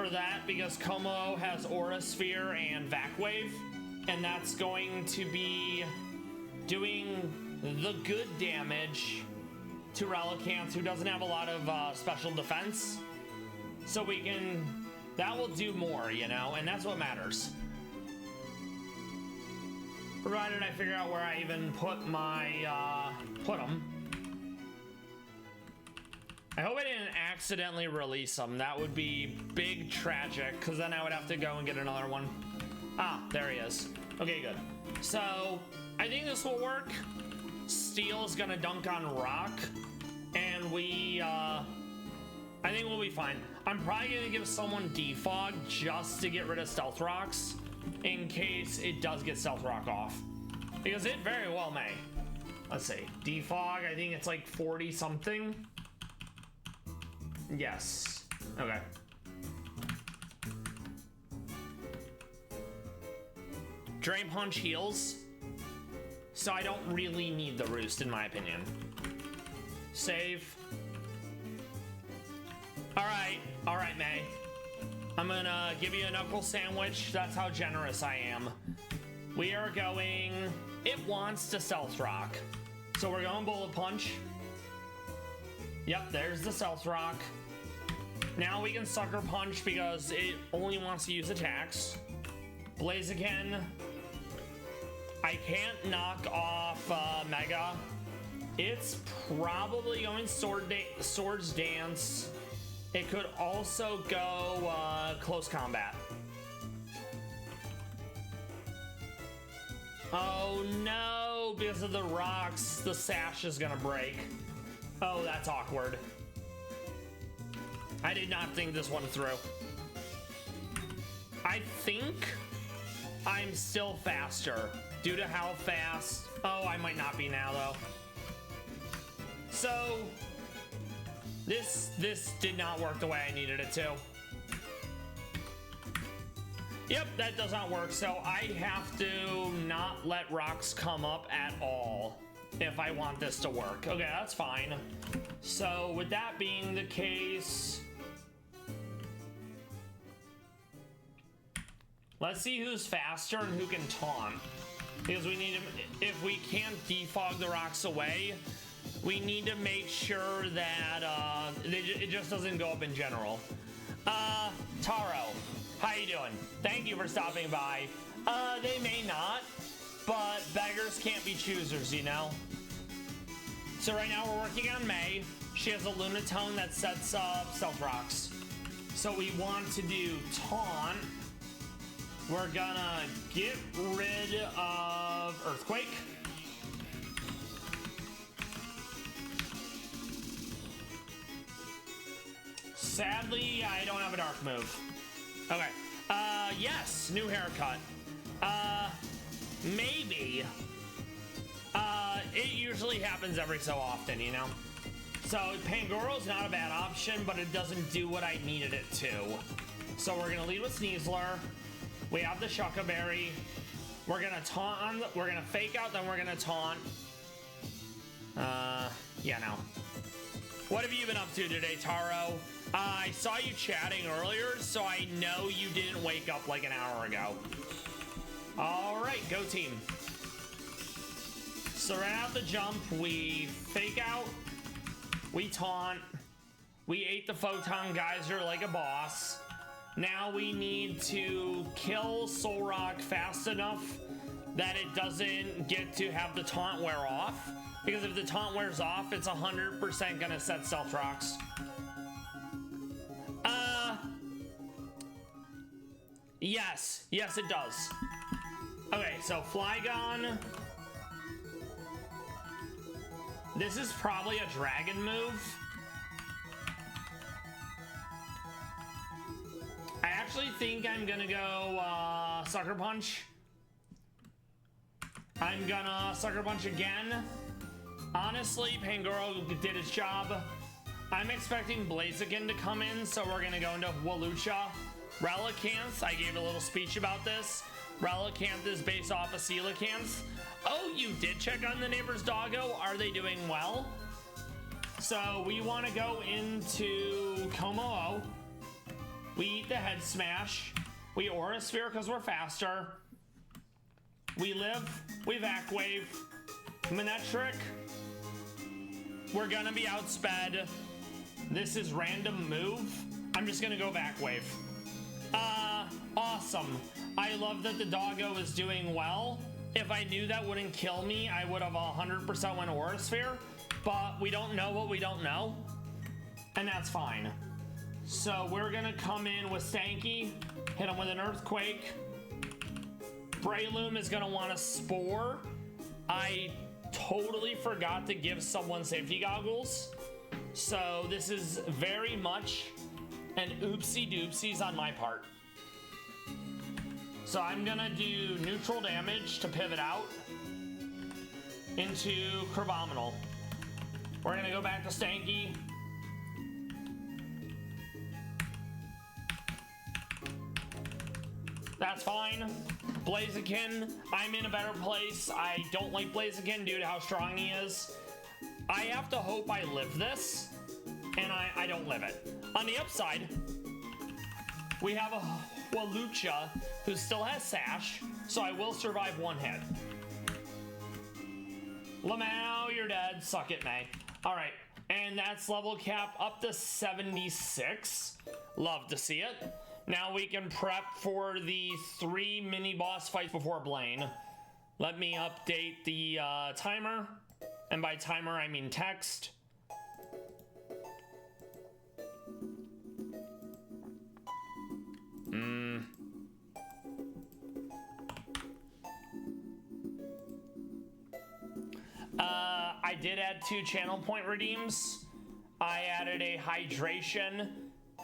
that, because Como has Aura Sphere and Vac Wave, and that's going to be doing the good damage to Relicanth, who doesn't have a lot of special defense. So that will do more, you know, and that's what matters. Provided I figure out where I even put them. I hope I didn't accidentally release them. That would be big tragic, because then I would have to go and get another one. Ah, there he is. Okay, good. So, I think this will work. Steel is gonna dunk on Rock, and I think we'll be fine. I'm probably gonna give someone Defog just to get rid of Stealth Rocks, in case it does get Stealth Rock off, because it very well may. Let's see, Defog, I think it's like 40 something. Yes, okay. Drain Punch heals, so I don't really need the Roost in my opinion. Save. All right, May. I'm gonna give you a knuckle sandwich. That's how generous I am. We are going, it wants to Stealth Rock, so we're going Bullet Punch. Yep, there's the Stealth Rock. Now we can Sucker Punch because it only wants to use attacks. Blaziken. I can't knock off Mega. It's probably going Swords Dance. It could also go Close Combat. Oh no, because of the rocks, the sash is gonna break. Oh, that's awkward. I did not think this one through. I think I'm still faster due to how fast. Oh, I might not be now though. So this did not work the way I needed it to. Yep, that does not work. So I have to not let rocks come up at all if I want this to work. Okay, that's fine. So with that being the case, let's see who's faster and who can taunt. Because we need to, if we can't defog the rocks away, we need to make sure that it just doesn't go up in general. Taro, how you doing? Thank you for stopping by. They may not, but beggars can't be choosers, you know? So right now we're working on May. She has a Lunatone that sets up Stealth Rocks. So we want to do Taunt. We're gonna get rid of Earthquake. Sadly, I don't have a dark move. Okay. Yes, new haircut. Maybe. It usually happens every so often, you know? So Pangoro's not a bad option, but it doesn't do what I needed it to. So we're gonna lead with Sneasler. We have the Shucka Berry. We're gonna taunt on, we're gonna fake out, then we're gonna taunt. Yeah, no. What have you been up to today, Taro? I saw you chatting earlier, so I know you didn't wake up like an hour ago. All right, go team. So right out the jump, we fake out, we taunt, we ate the photon geyser like a boss. Now we need to kill Soul Rock fast enough that it doesn't get to have the taunt wear off. Because if the taunt wears off, it's 100% gonna set Stealth Rocks. Yes. Yes, it does. Okay, so Flygon. This is probably a dragon move. I actually think I'm gonna go Sucker Punch. I'm gonna Sucker Punch again. Honestly, Pangoro did its job. I'm expecting Blaziken to come in, so we're gonna go into Walucha. Relicanth, I gave a little speech about this. Relicanth is based off of Coelacanth. Oh, you did check on the neighbor's doggo? Are they doing well? So we want to go into Como-O. We eat the Head Smash. We Aura Sphere because we're faster. We live. We Vac Wave. Manectric. We're gonna be outsped. This is random move. I'm just gonna go Vac Wave. Awesome. I love that the doggo is doing well. If I knew that wouldn't kill me, I would have 100% went Aura Sphere. But we don't know what we don't know. And that's fine. So we're gonna come in with Stanky, hit him with an Earthquake. Breloom is gonna want a Spore. I totally forgot to give someone safety goggles. So this is very much an oopsie doopsies on my part. So I'm gonna do neutral damage to pivot out into Crabominal. We're gonna go back to Stanky. That's fine. Blaziken, I'm in a better place. I don't like Blaziken due to how strong he is. I have to hope I live this, and I don't live it. On the upside, we have a Walucha who still has Sash, so I will survive one hit. Lamau, you're dead. Suck it, May. All right, and that's level cap up to 76. Love to see it. Now we can prep for the 3 mini boss fights before Blaine. Let me update the timer. And by timer, I mean text. I did add 2 channel point redeems. I added a hydration.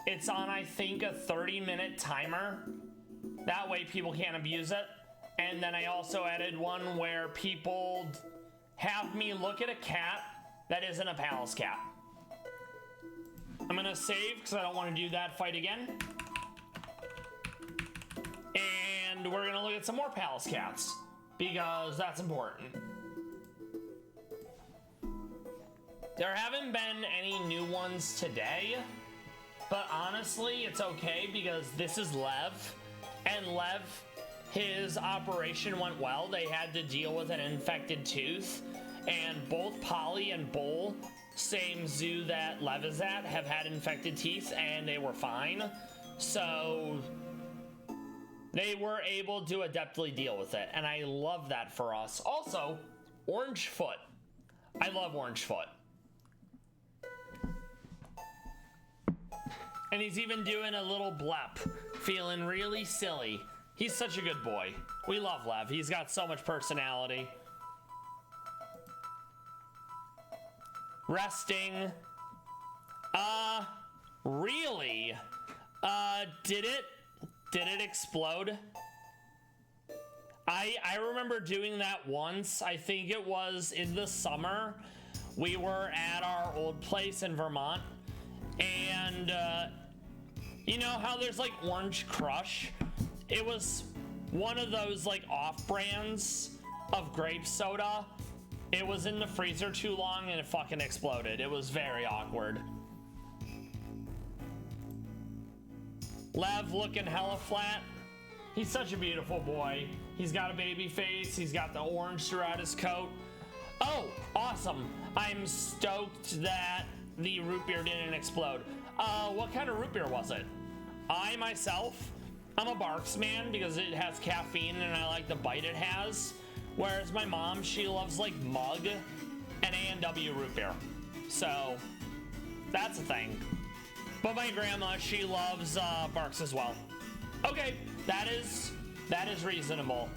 It's on, I think, a 30-minute timer. That way people can't abuse it. And then I also added one where people have me look at a cat that isn't a palace cat. I'm gonna save because I don't want to do that fight again. And we're gonna look at some more palace cats because that's important. There haven't been any new ones today, but honestly, it's okay because this is Lev, and Lev, his operation went well. They had to deal with an infected tooth, and both Polly and Bull, same zoo that Lev is at, have had infected teeth, and they were fine. So they were able to adeptly deal with it, and I love that for us. Also, Orange Foot. I love Orange Foot. And he's even doing a little blep, feeling really silly. He's such a good boy. We love Lev. He's got so much personality. Resting. Really? Did it explode? I remember doing that once. I think it was in the summer. We were at our old place in Vermont. And, you know how there's like Orange Crush? It was one of those like off-brands of grape soda. It was in the freezer too long and it fucking exploded. It was very awkward. Lev looking hella flat. He's such a beautiful boy. He's got a baby face. He's got the orange throughout his coat. Oh, awesome. I'm stoked that the root beer didn't explode. What kind of root beer was it? I myself, I'm a Barks man because it has caffeine and I like the bite it has. Whereas my mom, she loves like Mug and A&W root beer. So that's a thing. But my grandma, she loves Barks as well. Okay, that is reasonable.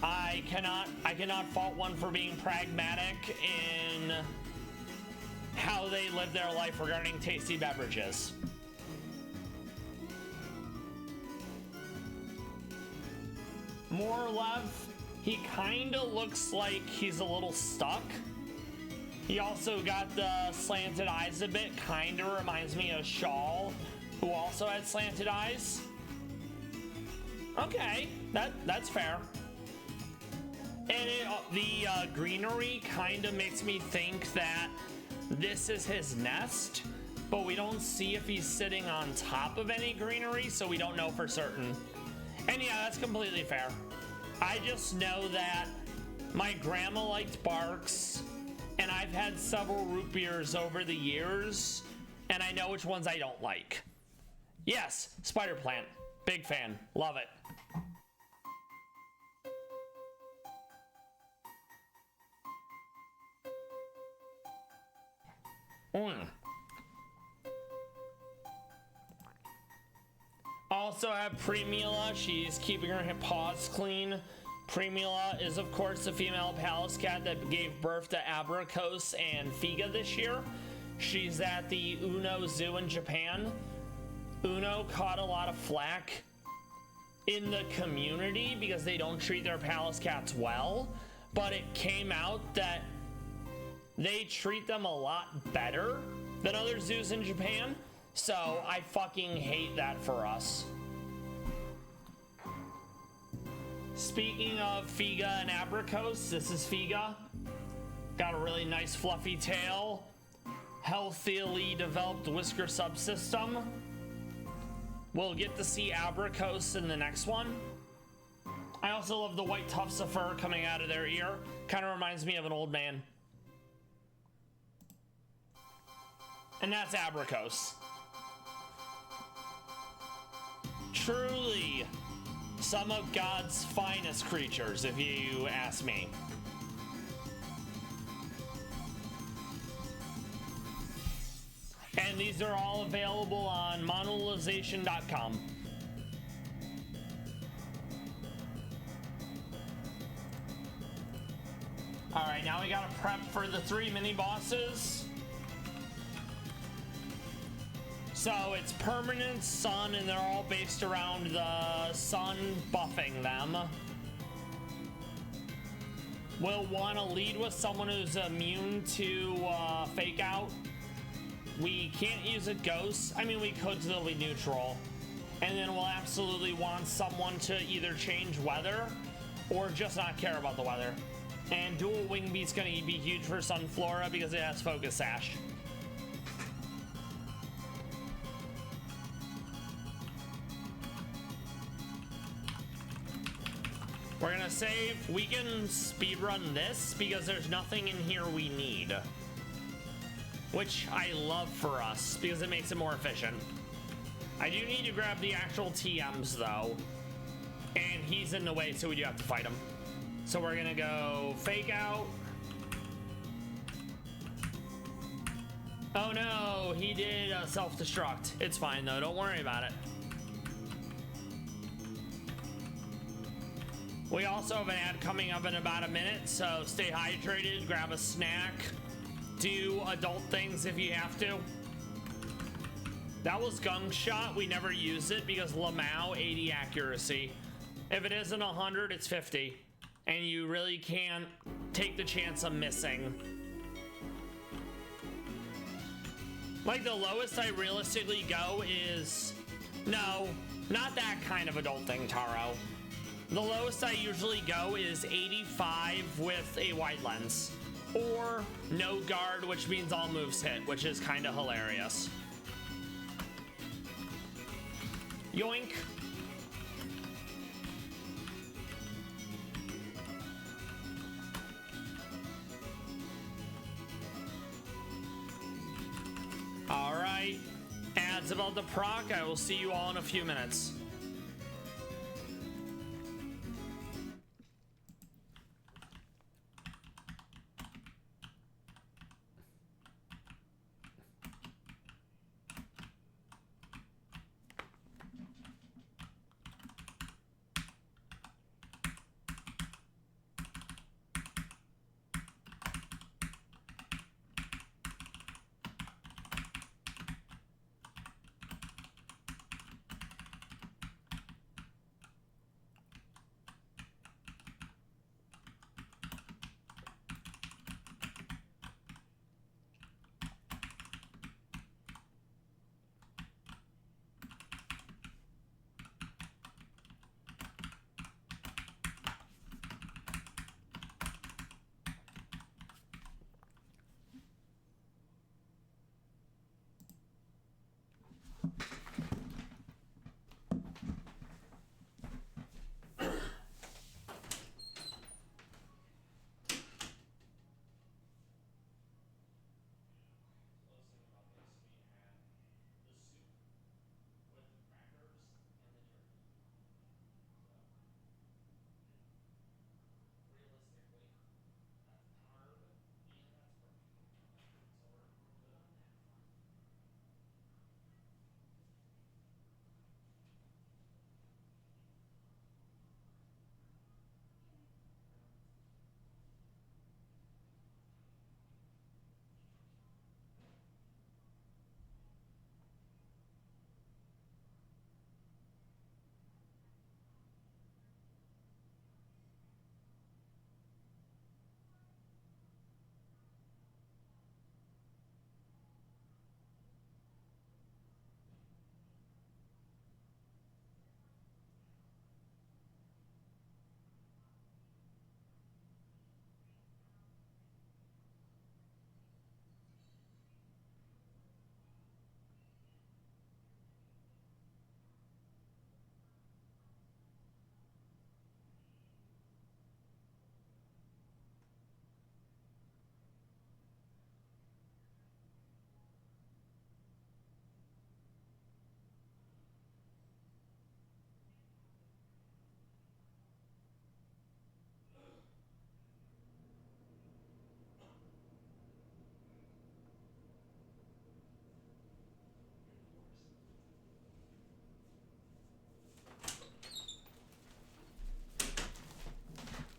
I cannot fault one for being pragmatic in how they live their life regarding tasty beverages. More Lev, he kinda looks like he's a little stuck. He also got the slanted eyes a bit, kinda reminds me of Shawl, who also had slanted eyes. Okay, that's fair. And the greenery kinda makes me think that this is his nest, but we don't see if he's sitting on top of any greenery, so we don't know for certain. And yeah, that's completely fair. I just know that my grandma liked Barks, and I've had several root beers over the years, and I know which ones I don't like. Yes, Spider Plant. Big fan. Love it. Also have Premiula. She's keeping her paws clean. Premiula is, of course, the female palace cat that gave birth to Abracos and Figa this year. She's at the Uno Zoo in Japan. Uno caught a lot of flack in the community because they don't treat their palace cats well, but it came out that they treat them a lot better than other zoos in Japan, so I fucking hate that for us. Speaking of Figa and Abracos, this is Figa. Got a really nice fluffy tail, healthily developed whisker subsystem. We'll get to see Abracos in the next one. I also love the white tufts of fur coming out of their ear. Kind of reminds me of an old man. And that's Abracos. Truly some of God's finest creatures, if you ask me. And these are all available on monolization.com. All right, now we gotta prep for the 3 mini bosses. So it's permanent sun, and they're all based around the sun buffing them. We'll want to lead with someone who's immune to fake out. We can't use a ghost. I mean, we could still be neutral. And then we'll absolutely want someone to either change weather or just not care about the weather. And dual wing beat's gonna be huge for Sunflora because it has focus sash. We're gonna save. We can speedrun this because there's nothing in here we need. Which I love for us because it makes it more efficient. I do need to grab the actual TMs though. And he's in the way, so we do have to fight him. So we're gonna go fake out. Oh no, he did self-destruct. It's fine though, don't worry about it. We also have an ad coming up in about a minute, so stay hydrated, grab a snack, do adult things if you have to. That was Gung Shot. We never use it because Lamau 80 accuracy. If it isn't 100, it's 50. And you really can't take the chance of missing. Like the lowest I realistically go is, no, not that kind of adult thing, Taro. The lowest I usually go is 85 with a wide lens. Or no guard, which means all moves hit, which is kind of hilarious. Yoink. All right. Ads about the proc. I will see you all in a few minutes.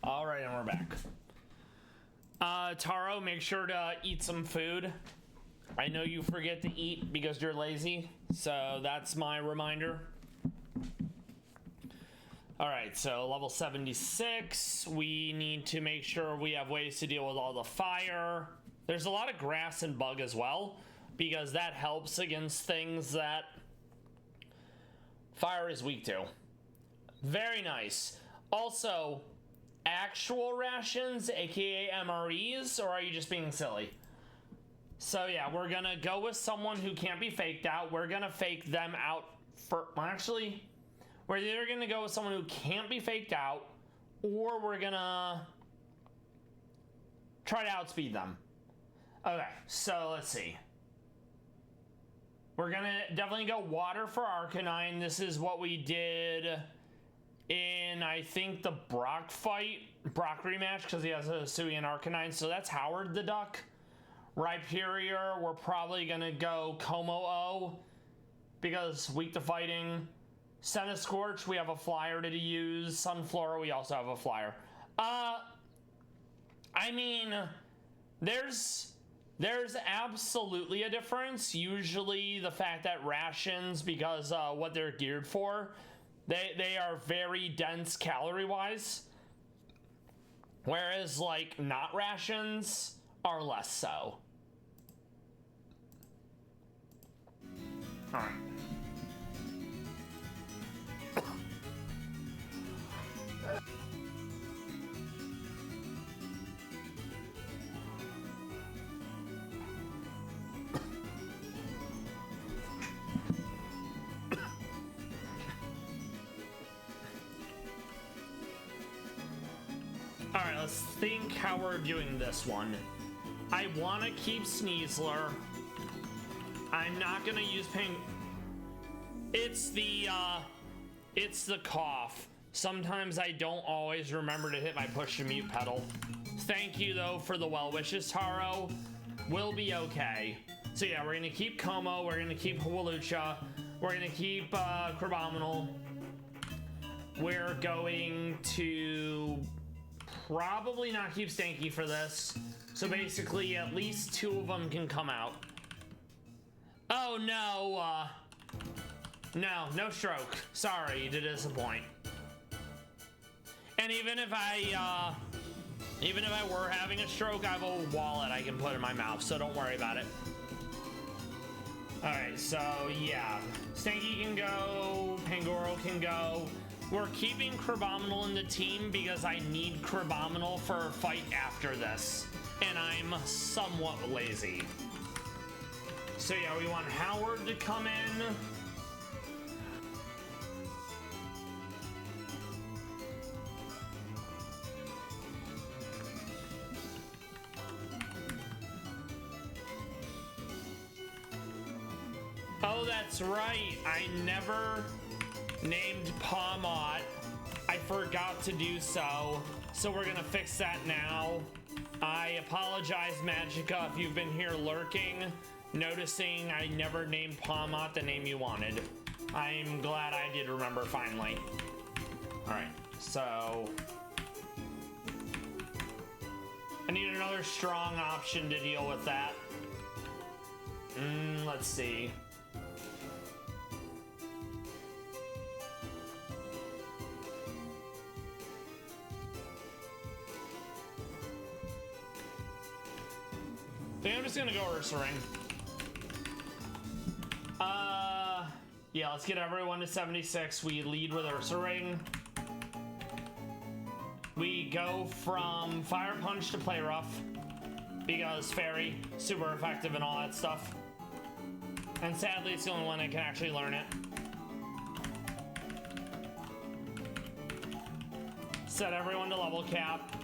All right, and we're back. Taro, make sure to eat some food. I know you forget to eat because you're lazy, so that's my reminder. All right, so level 76. We need to make sure we have ways to deal with all the fire. There's a lot of grass and bug as well, because that helps against things that fire is weak to. Very nice. Also, actual rations, aka MREs, or are you just being silly? So yeah, we're gonna go with someone who can't be faked out. We're gonna fake them out for, well, actually, we're either gonna go with someone who can't be faked out, or we're gonna try to outspeed them. Okay, so let's see. We're gonna definitely go water for Arcanine. This is what we did in, I think, the Brock fight, Brock rematch, because he has a Sui and Arcanine. So that's Howard the Duck. Rhyperior, we're probably gonna go Como-O, because weak to fighting. Centiskorch, we have a flyer to use. Sunflora, we also have a flyer. I mean, there's absolutely a difference. Usually the fact that rations, because what they're geared for, they are very dense calorie-wise, whereas like not rations are less so. All right. All right, let's think how we're doing this one. I want to keep Sneasler. I'm not gonna use Ping. It's the cough. Sometimes I don't always remember to hit my push to mute pedal. Thank you though for the well wishes, Taro. We'll be okay. So yeah, we're gonna keep Como, we're gonna keep Hawlucha, we're gonna keep Crabominal. We're going to probably not keep Stanky for this. So basically, at least 2 of them can come out. Oh no, no stroke. Sorry to disappoint. And even if I were having a stroke, I have a wallet I can put in my mouth, so don't worry about it. All right, so yeah, Stanky can go, Pangoro can go. We're keeping Crabominal in the team because I need Crabominal for a fight after this, and I'm somewhat lazy. So yeah, we want Howard to come in. Oh, that's right. I never named Pawmot. I forgot to do so. So we're gonna fix that now. I apologize, Magica, if you've been here lurking, noticing I never named Pawmot the name you wanted. I'm glad I did remember finally. All right, so I need another strong option to deal with that. Let's see. I think I'm just gonna go Ursaring. Yeah, let's get everyone to 76. We lead with Ursaring. We go from Fire Punch to Play Rough because Fairy, super effective and all that stuff. And sadly, it's the only one that can actually learn it. Set everyone to level cap.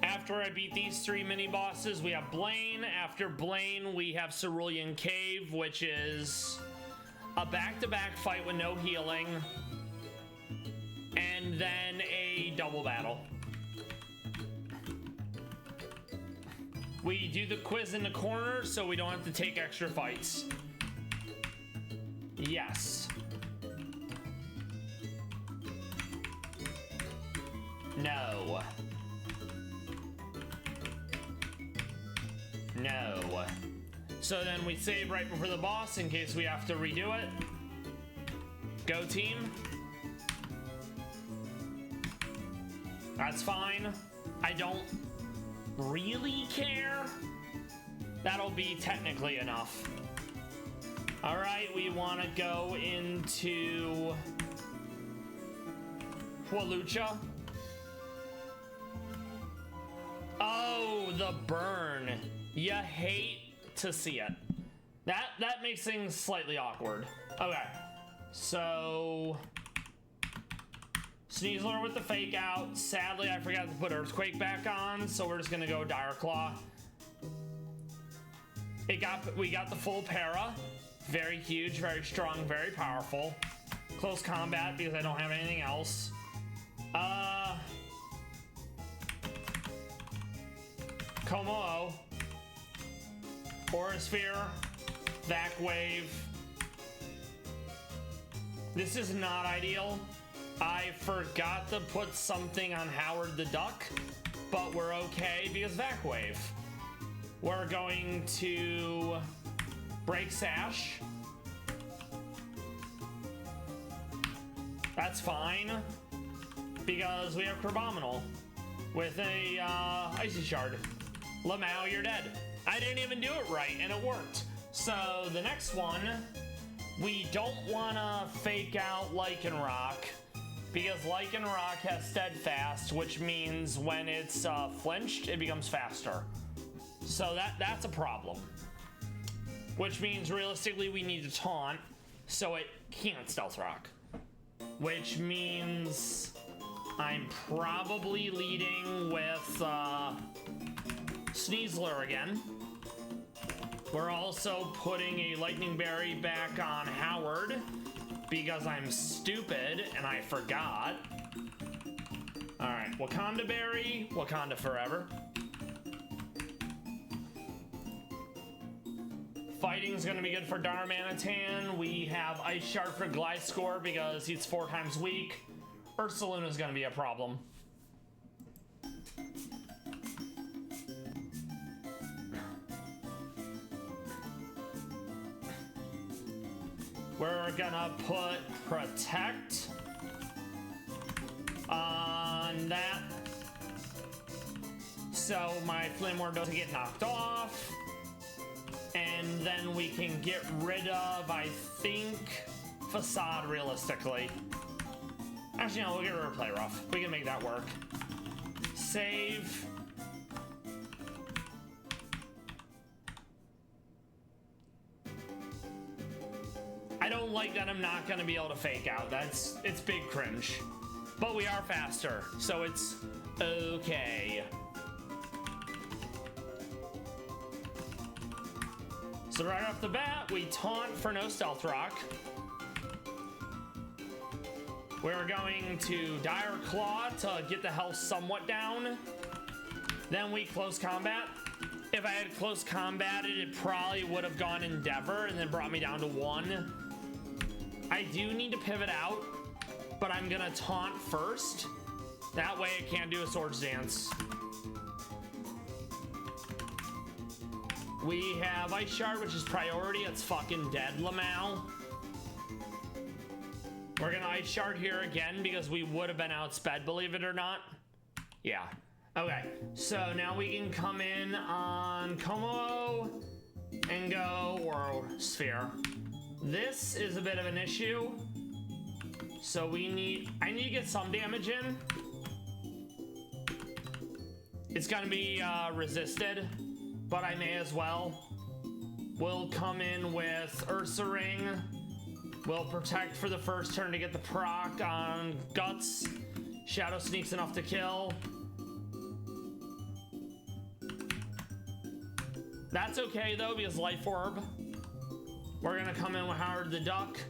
After I beat these 3 mini bosses, we have Blaine. After Blaine, we have Cerulean Cave, which is a back-to-back fight with no healing, and then a double battle. We do the quiz in the corner so we don't have to take extra fights. Yes. No. No. So then we save right before the boss in case we have to redo it. Go team. That's fine. I don't really care. That'll be technically enough. All right, we want to go into Hawlucha. Oh, the burn. You hate to see it. That makes things slightly awkward. Okay, so Sneasler with the fake out. Sadly, I forgot to put Earthquake back on, so we're just gonna go Dire Claw. We got the full para. Very huge, very strong, very powerful. Close combat because I don't have anything else. Como, Aurasphere, Vac Wave. This is not ideal. I forgot to put something on Howard the Duck, but we're okay because Vac Wave. We're going to break Sash. That's fine because we have Crabominal with a Icy Shard. Lamau, you're dead. I didn't even do it right, and it worked. So the next one, we don't want to fake out Lycanroc because Lycanroc has Steadfast, which means when it's flinched, it becomes faster. So that's a problem. Which means realistically we need to taunt so it can't stealth rock. Which means I'm probably leading with Sneasler again. We're also putting a Lightning Berry back on Howard because I'm stupid and I forgot. Alright, Wakanda Berry, Wakanda forever. Fighting's gonna be good for Darmanitan. We have Ice Shard for Gliscor because he's 4 times weak. Ursaluna's gonna be a problem. We're gonna put Protect on that, so my Flame Ward doesn't get knocked off. And then we can get rid of, I think, Facade realistically. Actually, no, we'll get rid of Play Rough. We can make that work. Save. I don't like that I'm not gonna be able to fake out. It's big cringe. But we are faster, so it's okay. So right off the bat, we taunt for no stealth rock. We're going to Dire Claw to get the health somewhat down. Then we close combat. If I had close combated, it probably would have gone Endeavor and then brought me down to 1. I do need to pivot out, but I'm gonna taunt first. That way I can't do a Swords Dance. We have Ice Shard, which is priority. It's fucking dead, Lamau. We're gonna Ice Shard here again because we would have been outsped, believe it or not. Yeah. Okay, so now we can come in on Como and go World Sphere. This is a bit of an issue. So I need to get some damage in. It's gonna be resisted, but I may as well. We'll come in with Ursa Ring. We'll protect for the first turn to get the proc on Guts. Shadow Sneak's enough to kill. That's okay though, because Life Orb. We're gonna come in with Howard the Duck.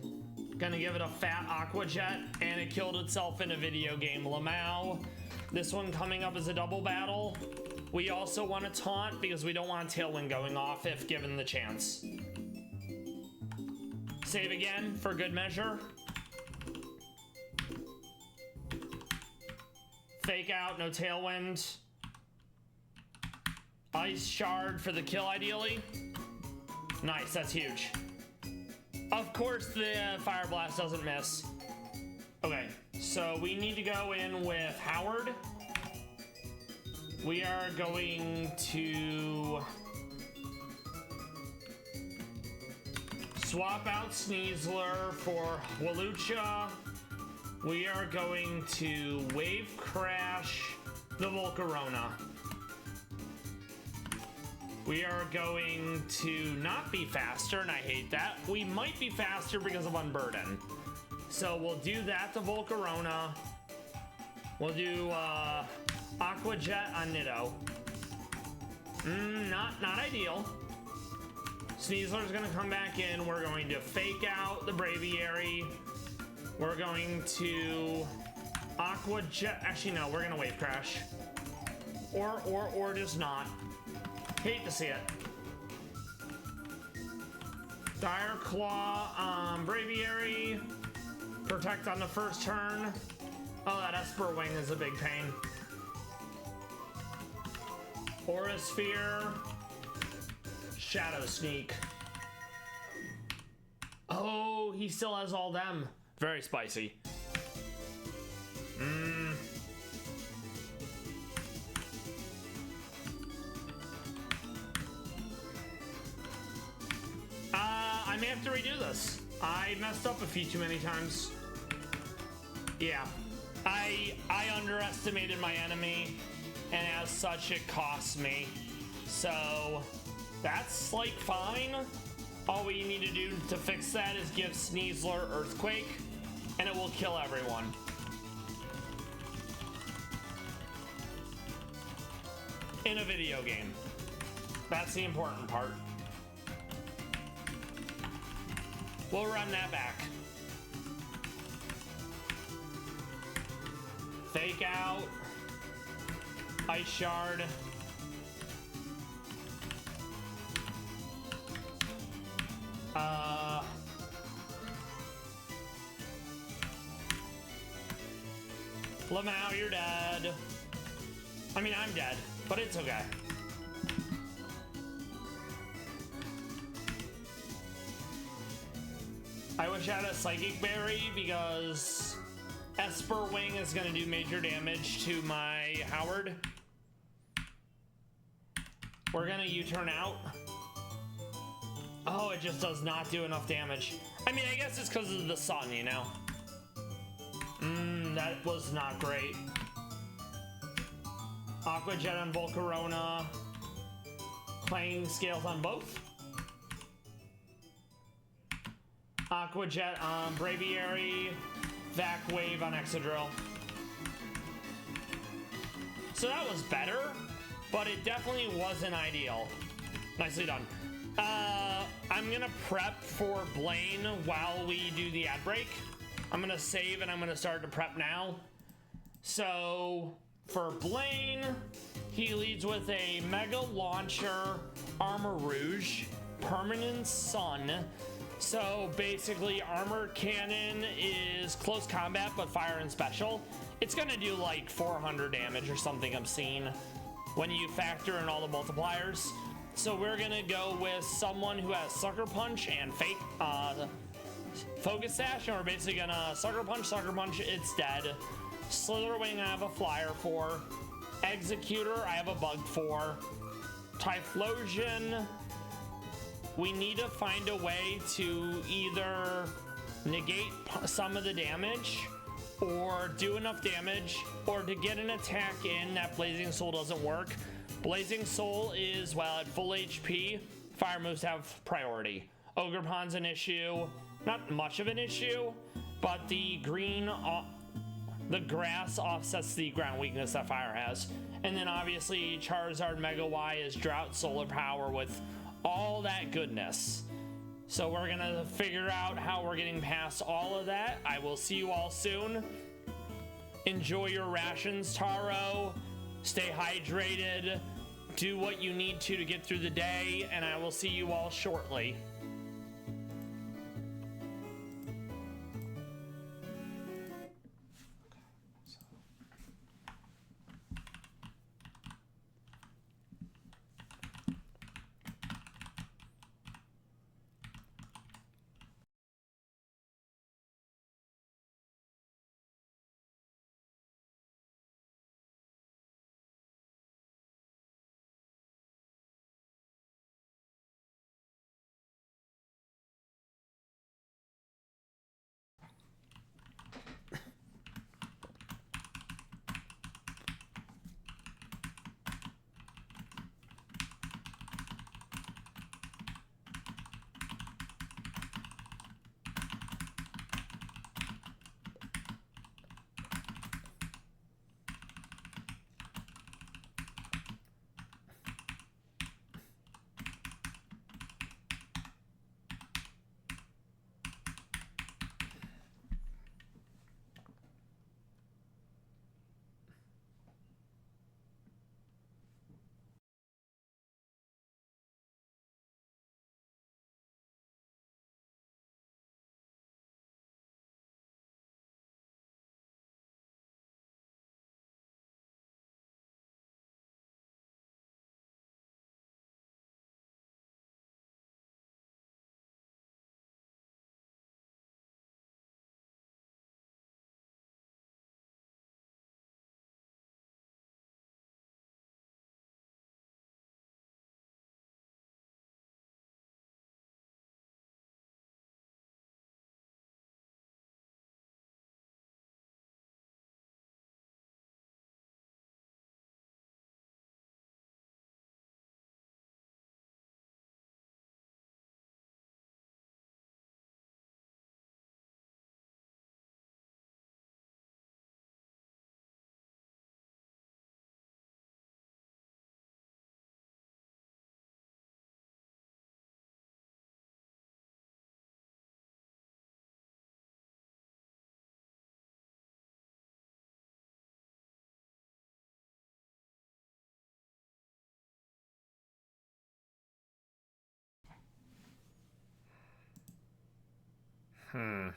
Gonna give it a fat Aqua Jet, and it killed itself in a video game, Lamau. This one coming up is a double battle. We also want to taunt because we don't want a Tailwind going off if given the chance. Save again for good measure. Fake out, no Tailwind. Ice Shard for the kill ideally. Nice, that's huge. Of course the Fire Blast doesn't miss. Okay, so we need to go in with Howard. We are going to swap out Sneasler for Walucha. We are going to Wave Crash the Volcarona. We are going to not be faster, and I hate that. We might be faster because of Unburden. So we'll do that to Volcarona. We'll do Aqua Jet on Nitto. Not ideal. Sneasler's gonna come back in. We're going to fake out the Braviary. We're going to Aqua Jet. Actually, no, we're gonna Wave Crash. Or just not. Hate to see it. Dire Claw on Braviary. Protect on the first turn. Oh, that Esper Wing is a big pain. Aura Sphere. Shadow Sneak. Oh, he still has all them. Very spicy. I may have to redo this. I messed up a few too many times. Yeah. I underestimated my enemy, and as such, it cost me. So that's like fine. All we need to do to fix that is give Sneasler Earthquake, and it will kill everyone. In a video game. That's the important part. We'll run that back. Fake out. Ice Shard. Lamau, you're dead. I mean, I'm dead, but it's okay. I wish I had a Psychic Berry because Esper Wing is going to do major damage to my Howard. We're going to U-turn out. Oh, it just does not do enough damage. I mean, I guess it's because of the sun, you know? That was not great. Aqua Jet on Volcarona. Playing scales on both. Aqua Jet on Braviary. Vac Wave on Exadrill. So that was better, but it definitely wasn't ideal. Nicely done. I'm gonna prep for Blaine while we do the ad break. I'm gonna save and I'm gonna start to prep now. So for Blaine, he leads with a Mega Launcher, Armor Rouge, Permanent Sun. So basically Armor Cannon is close combat but fire and special. It's gonna do like 400 damage or something obscene when you factor in all the multipliers. So we're gonna go with someone who has Sucker Punch and Fake Focus Sash, and we're basically gonna Sucker Punch, it's dead. Slitherwing I have a Flyer for. Executor I have a Bug for. Typhlosion, we need to find a way to either negate some of the damage or do enough damage or to get an attack in that Blazing Soul doesn't work. Blazing Soul is, well, at full HP, fire moves have priority. Ogerpon's an issue, not much of an issue, but the green, the grass offsets the ground weakness that fire has. And then obviously Charizard Mega Y is Drought Solar Power with all that goodness. So we're gonna figure out how we're getting past all of that. I will see you all soon. Enjoy your rations, Taro. Stay hydrated. Do what you need to get through the day, and I will see you all shortly. All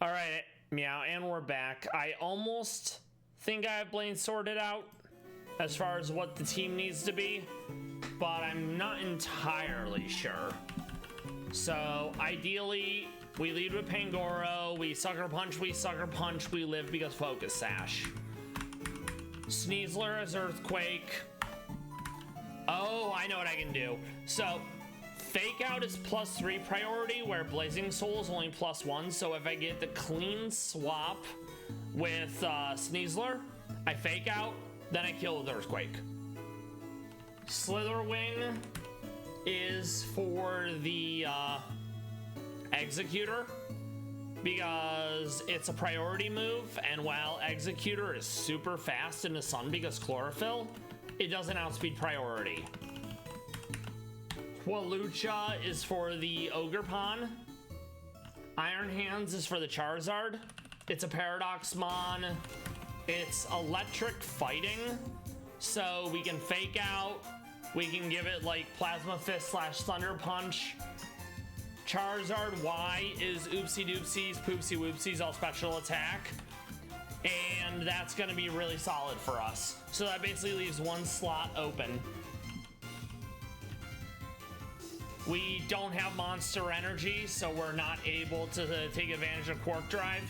right, Meow, and we're back. I almost think I have Blaine sorted out as far as what the team needs to be, but I'm not entirely sure. So ideally, we lead with Pangoro, we sucker punch, we live because Focus Sash. Sneasler is Earthquake. Oh, I know what I can do. So Fake Out is +3 priority, where Blazing Soul is only +1. So if I get the clean swap with Sneasler, I Fake Out, then I kill with Earthquake. Slitherwing is for the Executor, because it's a priority move, and while Executor is super fast in the sun because chlorophyll, it doesn't outspeed priority. Walucha is for the Ogerpon. Iron Hands is for the Charizard. It's a Paradox Mon. It's electric fighting, so we can Fake Out. We can give it like Plasma Fist / Thunder Punch. Charizard Y is Oopsie Doopsies, Poopsie Whoopsies, all special attack. And that's gonna be really solid for us. So that basically leaves one slot open. We don't have Monster Energy, so we're not able to take advantage of Quark Drive.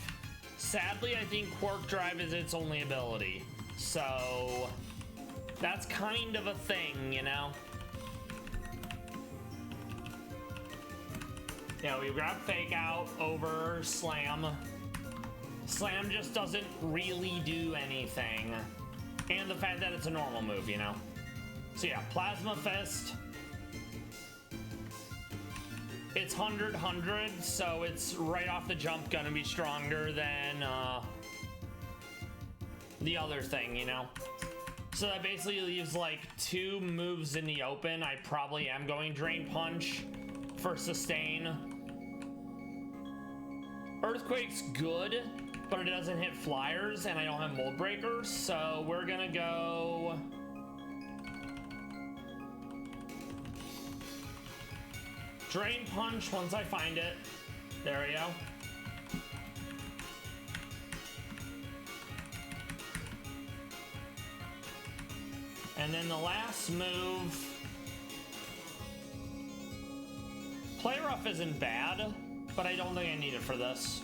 Sadly, I think Quark Drive is its only ability. So that's kind of a thing, you know? Yeah, we grab Fake Out over Slam. Slam just doesn't really do anything. And the fact that it's a normal move, you know? So yeah, Plasma Fist. It's 100, so it's right off the jump gonna be stronger than the other thing, you know? So that basically leaves like 2 moves in the open. I probably am going Drain Punch for sustain. Earthquake's good, but it doesn't hit flyers, and I don't have Mold Breakers, so we're gonna go Drain Punch once I find it. There we go. And then the last move, Play Rough isn't bad, but I don't think I need it for this.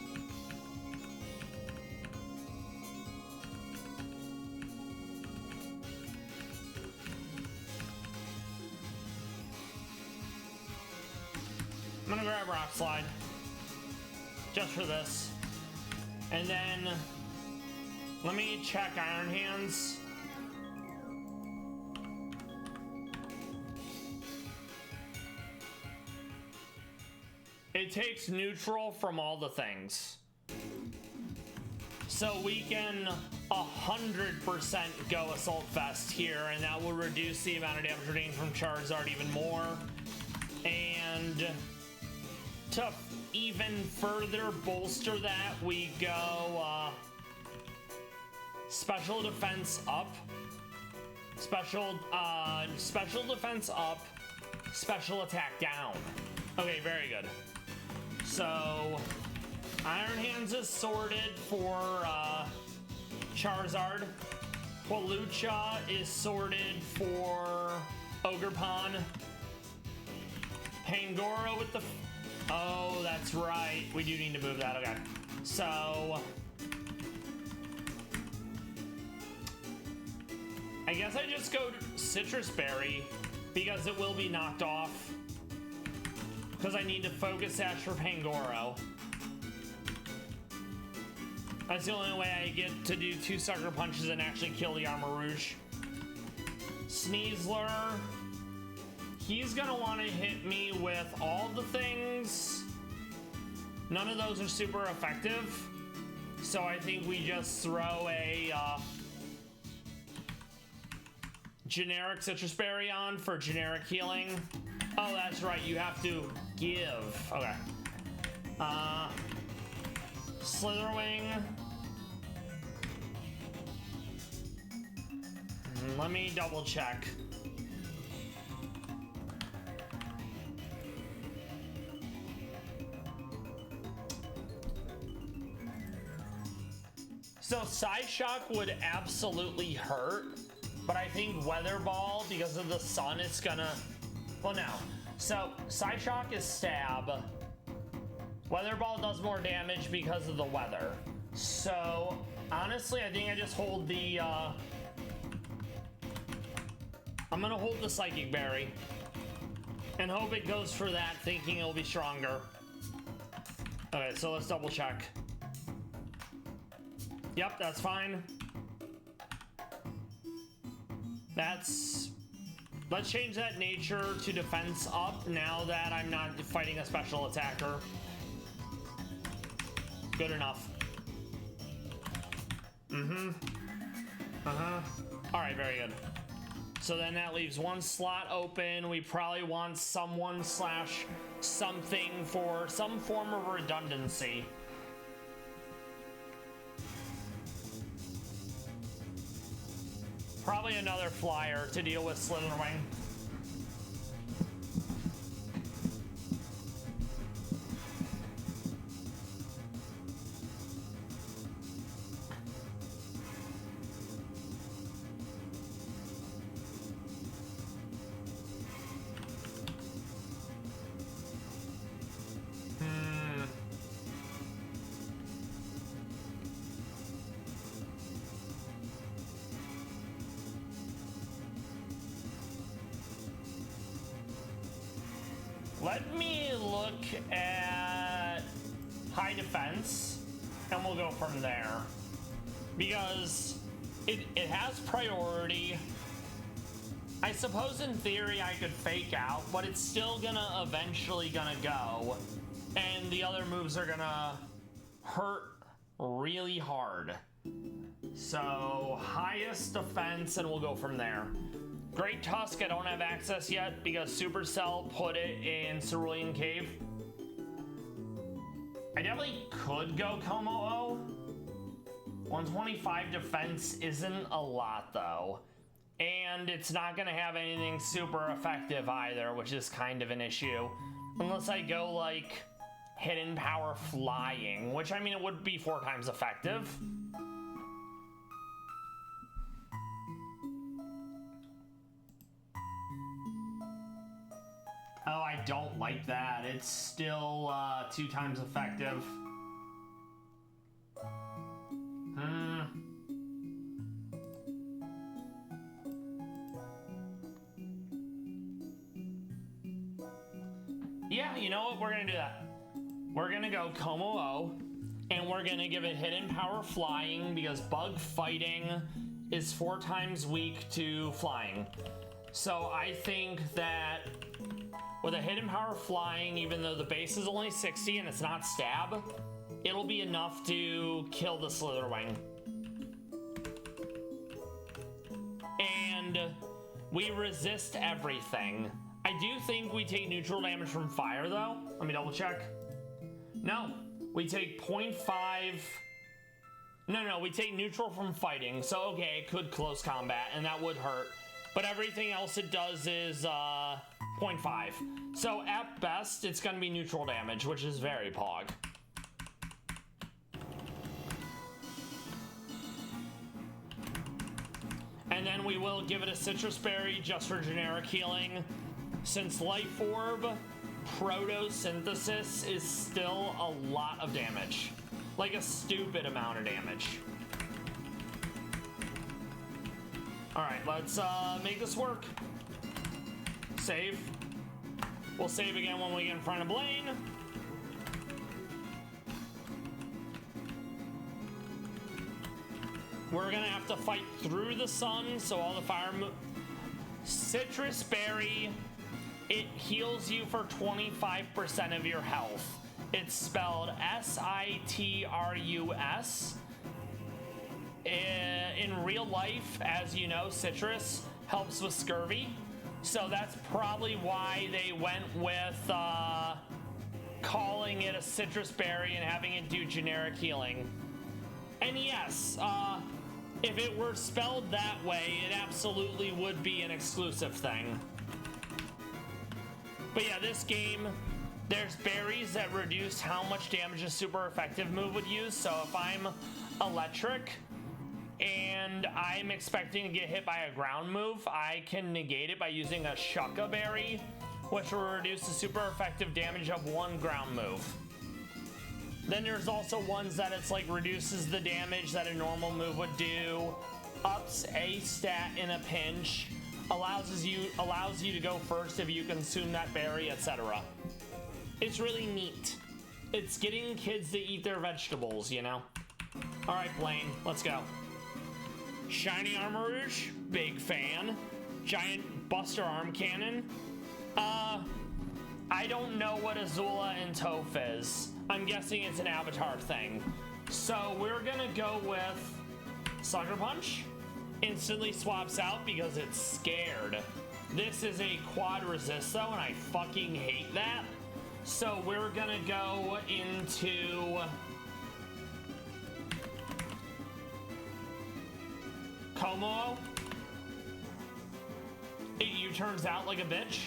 I'm gonna grab Rock Slide just for this. And then let me check Iron Hands. It takes neutral from all the things. So we can 100% go Assault Vest here, and that will reduce the amount of damage we're taking from Charizard even more. And to even further bolster that, we go Special Defense up, Special Defense up, Special Attack down. Okay, very good. So Iron Hands is sorted for Charizard. Walucha is sorted for Ogerpon. Pangoro with the... Oh, that's right. We do need to move that. Okay. So I guess I just go Citrus Berry because it will be knocked off. Because I need to Focus Sash for Pangoro. That's the only way I get to do 2 Sucker Punches and actually kill the Armarouge. Sneasler. He's gonna want to hit me with all the things. None of those are super effective. So I think we just throw a generic Citrus Berry on for generic healing. Oh, that's right. You have to give. Okay. Slitherwing. Let me double check. So Side Shock would absolutely hurt, but I think Weather Ball, because of the sun, it's gonna... Well, no. So Side Shock is stab. Weather Ball does more damage because of the weather. So honestly, I think I just hold the... I'm gonna hold the Psychic Berry and hope it goes for that, thinking it'll be stronger. Okay, so let's double check. Yep, that's fine. Let's change that nature to defense up now that I'm not fighting a special attacker. Good enough. Alright, very good. So then that leaves one slot open. We probably want someone slash something for some form of redundancy. Probably another flyer to deal with Slitherwing. Let me look at high defense, and we'll go from there. Because it has priority. I suppose in theory I could fake out, but it's still gonna eventually gonna go. And the other moves are gonna hurt really hard. So highest defense, and we'll go from there. Great Tusk, I don't have access yet because Supercell put it in Cerulean Cave. I definitely could go Como-O. 125 defense isn't a lot though. And it's not gonna have anything super effective either, which is kind of an issue. Unless I go like Hidden Power Flying, which I mean it would be 4 times effective. Oh, I don't like that. It's still 2 times effective. Yeah, you know what? We're gonna do that. We're gonna go Como-O, and we're gonna give it Hidden Power Flying because Bug Fighting is 4 times weak to flying. So I think that with a Hidden Power Flying, even though the base is only 60 and it's not stab, it'll be enough to kill the Slitherwing. And we resist everything. I do think we take neutral damage from fire though. Let me double check. No, we take 0.5. No, we take neutral from fighting. So okay, it could close combat and that would hurt. But everything else it does is 0.5. So at best, it's gonna be neutral damage, which is very pog. And then we will give it a Citrus Berry just for generic healing. Since Life Orb, Protosynthesis is still a lot of damage. Like a stupid amount of damage. Alright, let's make this work. Save. We'll save again when we get in front of Blaine. We're gonna have to fight through the sun, so all the fire Citrus Berry, it heals you for 25% of your health. It's spelled S-I-T-R-U-S. In real life, as you know, citrus helps with scurvy. So that's probably why they went with calling it a Citrus Berry and having it do generic healing. And yes, If it were spelled that way, it absolutely would be an exclusive thing. But yeah, this game, there's berries that reduce how much damage a super effective move would use. So if I'm electric and I'm expecting to get hit by a ground move, I can negate it by using a Shucka berry, which will reduce the super effective damage of one ground move. Then there's also ones that it's like reduces the damage that a normal move would do, ups a stat in a pinch, allows you to go first if you consume that berry, etc. It's really neat. It's getting kids to eat their vegetables, you know? All right, Blaine, let's go. Shiny Armor Rouge, big fan. Giant Buster Arm Cannon. I don't know what Azula and Toph is. I'm guessing it's an Avatar thing. So we're gonna go with Sucker Punch. Instantly swaps out because it's scared. This is a quad resist though, and I fucking hate that. So we're gonna go into Como. It U-turns out like a bitch.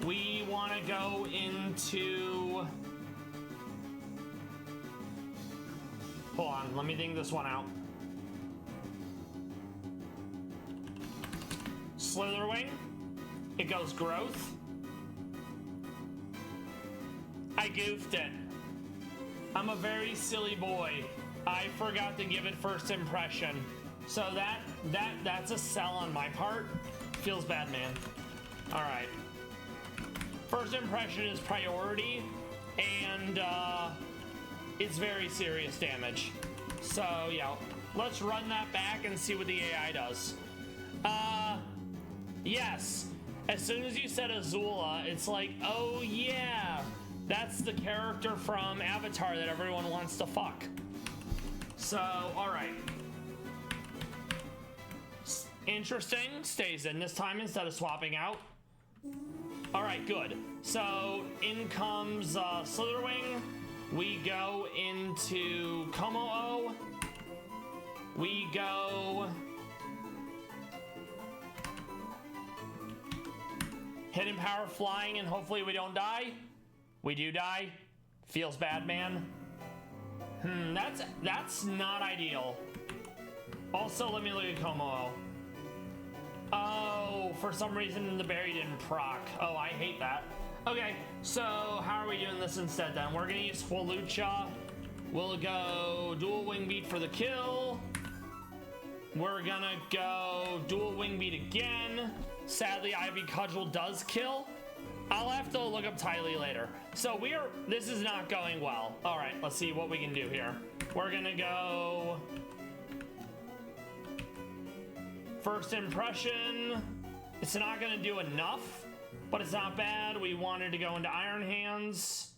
We want to go into... Hold on, let me think this one out. Slitherwing. It goes Growth. I goofed it. I'm a very silly boy. I forgot to give it first impression. So that's a sell on my part. Feels bad, man. All right. First impression is priority, and it's very serious damage. So yeah, let's run that back and see what the AI does. Yes. As soon as you said Azula, it's like, oh yeah, that's the character from Avatar that everyone wants to fuck. So, all right. Interesting, stays in this time instead of swapping out. All right, good. So in comes Slitherwing. We go into Como-O. We go Hidden Power Flying, and hopefully we don't die. We do die. Feels bad, man. That's not ideal. Also, let me look at Como-O. Oh, for some reason the berry didn't proc. Oh, I hate that. Okay, so how are we doing this instead then? We're gonna use Felucha. We'll go dual wing beat for the kill. We're gonna go dual wing beat again. Sadly, Ivy Cudgel does kill. I'll have to look up Tylee later. So this is not going well. All right, let's see what we can do here. We're gonna go first impression. It's not gonna do enough, but it's not bad. We wanted to go into Iron Hands.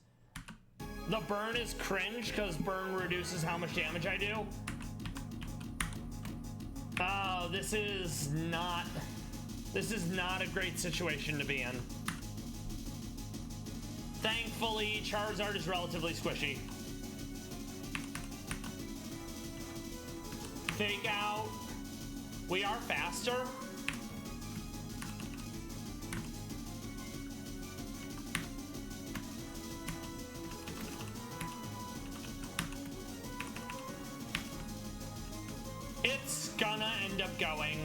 The burn is cringe because burn reduces how much damage I do. Oh, this is not a great situation to be in. Thankfully, Charizard is relatively squishy. Fake out. We are faster. It's gonna end up going,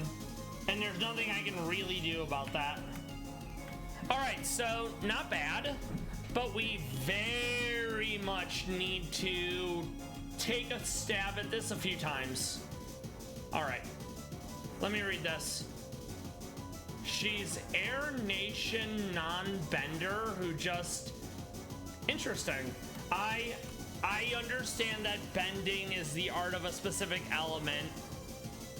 and there's nothing I can really do about that. All right, so not bad, but we very much need to take a stab at this a few times. All right, let me read this. She's Air Nation non-bender who just... Interesting. I understand that bending is the art of a specific element,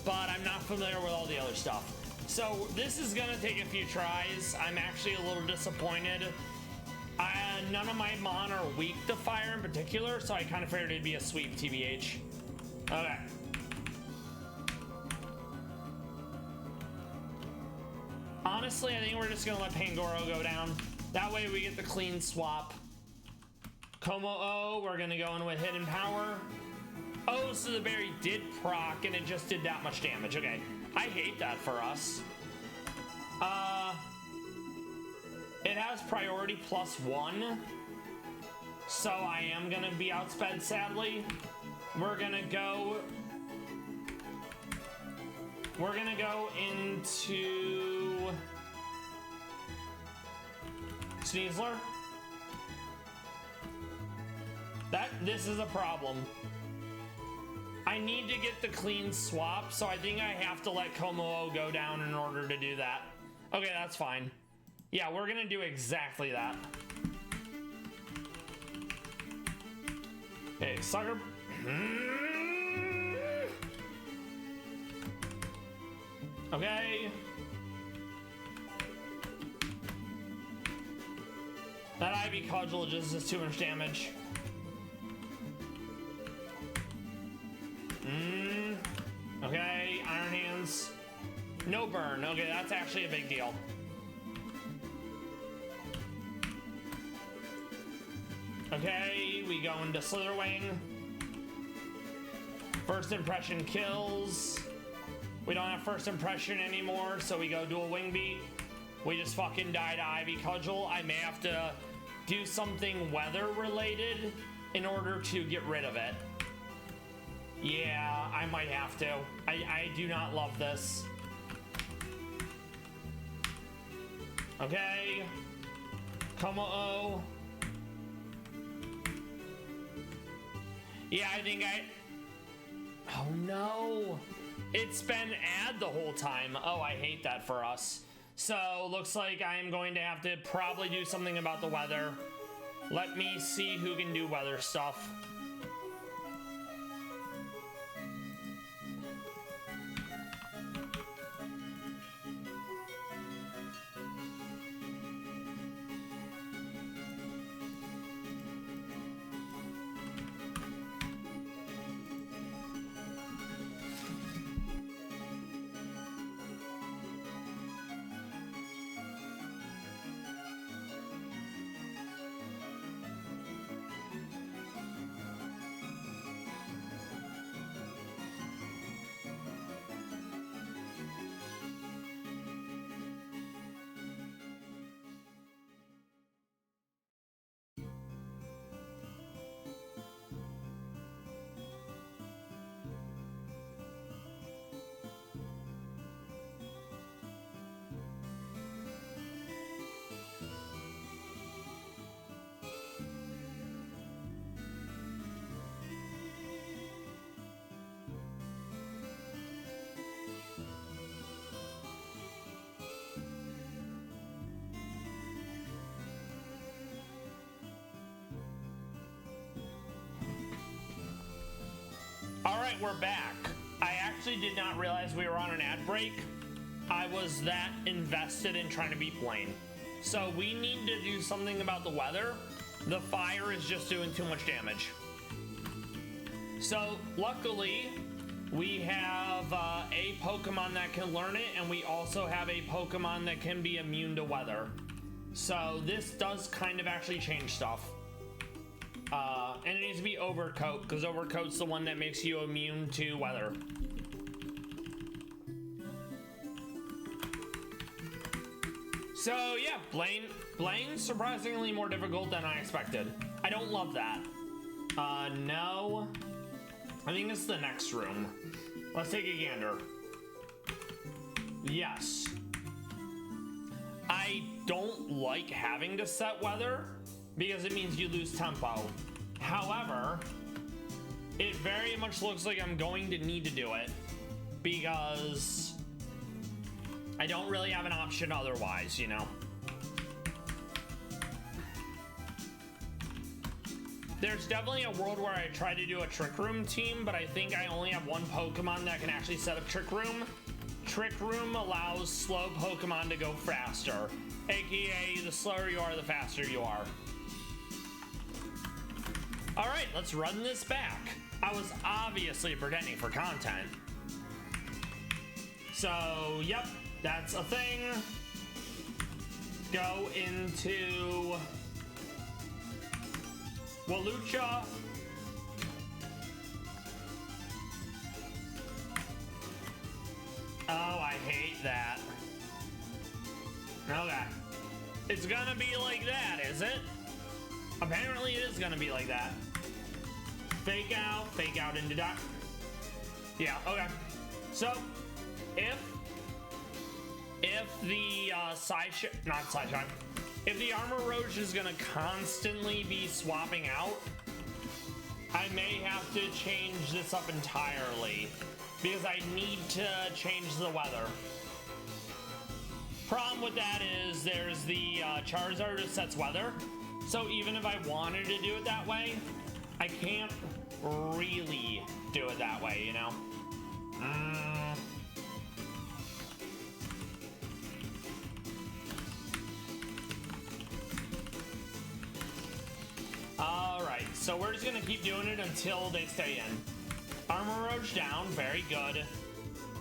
but I'm not familiar with all the other stuff. So this is gonna take a few tries. I'm actually a little disappointed. None of my Mon are weak to fire in particular, so I kind of figured it'd be a sweep, TBH. Okay. Honestly, I think we're just gonna let Pangoro go down. That way we get the clean swap. Como-O, we're gonna go in with Hidden Power. Oh, so the berry did proc and it just did that much damage. Okay. I hate that for us. It has priority +1. So I am gonna be outsped, sadly. We're gonna go into Sneasler. This is a problem. I need to get the clean swap, so I think I have to let Komo go down in order to do that. Okay, that's fine. Yeah, we're gonna do exactly that. Okay, sucker. Okay. That Ivy Cudgel just does too much damage. Okay, Iron Hands. No burn. Okay, that's actually a big deal. Okay, we go into Slitherwing. First impression kills. We don't have first impression anymore, so we go dual wing beat. We just fucking die to Ivy Cudgel. I may have to do something weather related in order to get rid of it. Yeah, I might have to. I do not love this. Okay. Komo-o. Yeah, I think oh no. It's been ad the whole time. Oh, I hate that for us. So, looks like I am going to have to probably do something about the weather. Let me see who can do weather stuff. Alright, we're back. I actually did not realize we were on an ad break. I was that invested in trying to beat Blaine. So we need to do something about the weather. The fire is just doing too much damage. So luckily, we have a Pokemon that can learn it, and we also have a Pokemon that can be immune to weather. So this does kind of actually change stuff. And it needs to be Overcoat, because Overcoat's the one that makes you immune to weather. So yeah, Blaine's surprisingly more difficult than I expected. I don't love that. No. I think it's the next room. Let's take a gander. Yes. I don't like having to set weather because it means you lose tempo. However, it very much looks like I'm going to need to do it because I don't really have an option otherwise, you know. There's definitely a world where I try to do a Trick Room team, but I think I only have one Pokemon that can actually set up Trick Room. Trick Room allows slow Pokemon to go faster, aka the slower you are, the faster you are. Alright, let's run this back. I was obviously pretending for content. So, yep, that's a thing. Go into Walucha. Oh, I hate that. Okay. It's gonna be like that, is it? Apparently it is gonna be like that. Fake out into that. Yeah, okay. So, if the if the armor roach is gonna constantly be swapping out, I may have to change this up entirely because I need to change the weather. Problem with that is there's the Charizard that sets weather, so even if I wanted to do it that way, I can't really do it that way, you know? Alright, so we're just gonna keep doing it until they stay in. Armor Roach down, very good.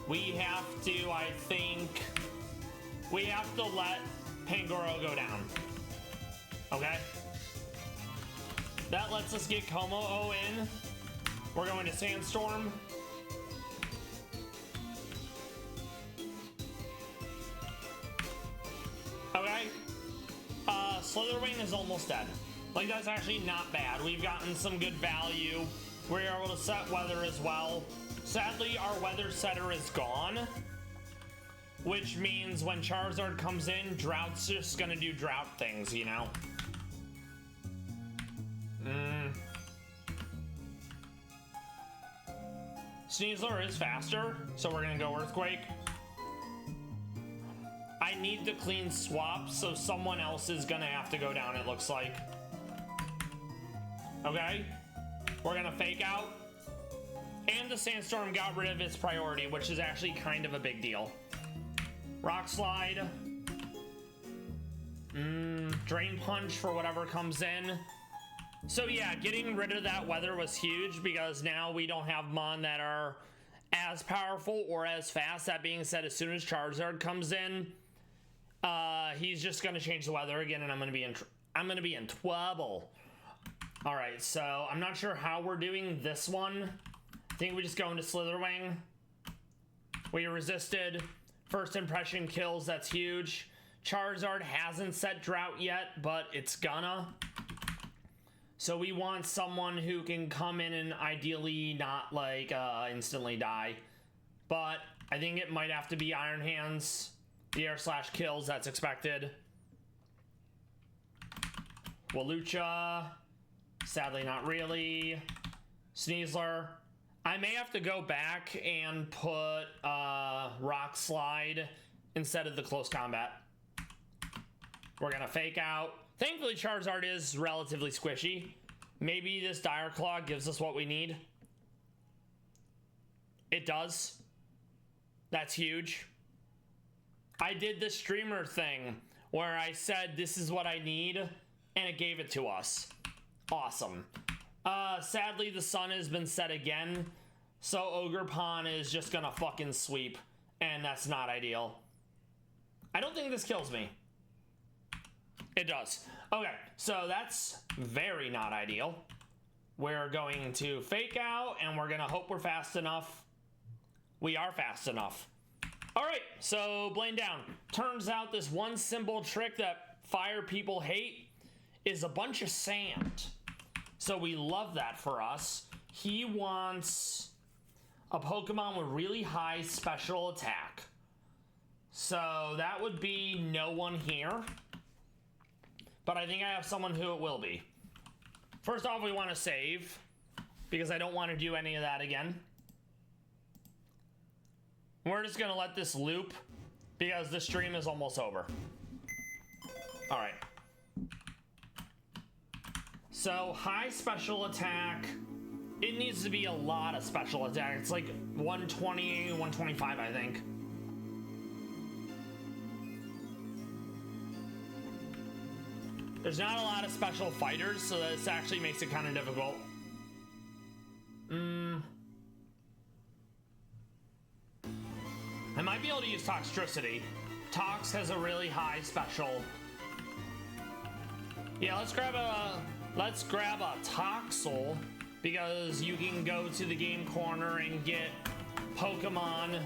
We have to, I think, we have to let Pangoro go down. Okay? That lets us get Como-O in. We're going to Sandstorm. Okay. Slitherwing is almost dead. Like, that's actually not bad. We've gotten some good value. We're able to set weather as well. Sadly, our weather setter is gone, which means when Charizard comes in, Drought's just gonna do Drought things, you know? Sneasler is faster, so we're gonna go Earthquake. I need the clean swap, so someone else is gonna have to go down, it looks like. Okay, we're gonna Fake Out. And the Sandstorm got rid of its priority, which is actually kind of a big deal. Rock Slide. Drain Punch for whatever comes in. So yeah, getting rid of that weather was huge because now we don't have Mon that are as powerful or as fast. That being said, as soon as Charizard comes in, he's just gonna change the weather again, and I'm gonna be in trouble. All right, so I'm not sure how we're doing this one. I think we just go into Slitherwing. We resisted. First impression kills, that's huge. Charizard hasn't set Drought yet, but it's gonna. So we want someone who can come in and ideally not like instantly die. But I think it might have to be Iron Hands. The Air Slash kills, that's expected. Walucha. Sadly, not really. Sneasler. I may have to go back and put Rock Slide instead of the Close Combat. We're gonna Fake Out. Thankfully, Charizard is relatively squishy. Maybe this Dire Claw gives us what we need. It does. That's huge. I did the streamer thing where I said this is what I need, and it gave it to us. Awesome. Sadly, the sun has been set again, so Ogerpon is just gonna fucking sweep, and that's not ideal. I don't think this kills me. It does. Okay, so that's very not ideal. We're going to Fake Out, and we're gonna hope we're fast enough. We are fast enough. All right, so Blaine down. Turns out this one simple trick that fire people hate is a bunch of sand. So we love that for us. He wants a Pokemon with really high special attack. So that would be no one here. But I think I have someone who it will be. First off, we want to save, because I don't want to do any of that again. We're just going to let this loop, because the stream is almost over. Alright. So, high special attack. It needs to be a lot of special attack. It's like 120, 125, I think. There's not a lot of special fighters, so this actually makes it kind of difficult. I might be able to use Toxtricity. Tox has a really high special. Yeah, let's grab a Toxel, because you can go to the game corner and get Pokemon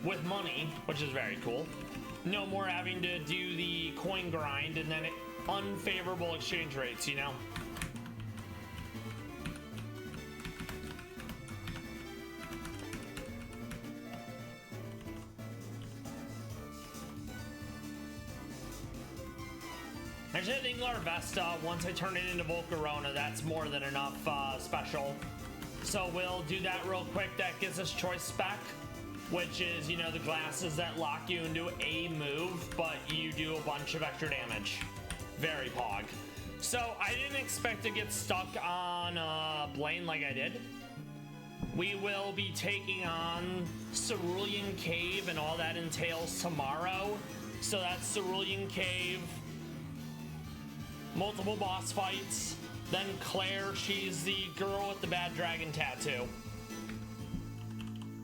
with money, which is very cool. No more having to do the coin grind and then unfavorable exchange rates, you know? Actually, I think Larvesta, once I turn it into Volcarona, that's more than enough special. So we'll do that real quick. That gives us choice spec, which is, you know, the glasses that lock you into a move, but you do a bunch of extra damage. Very pog. So I didn't expect to get stuck on Blaine like I did. We will be taking on Cerulean Cave and all that entails tomorrow. So that's Cerulean Cave, multiple boss fights, then Claire, she's the girl with the bad dragon tattoo.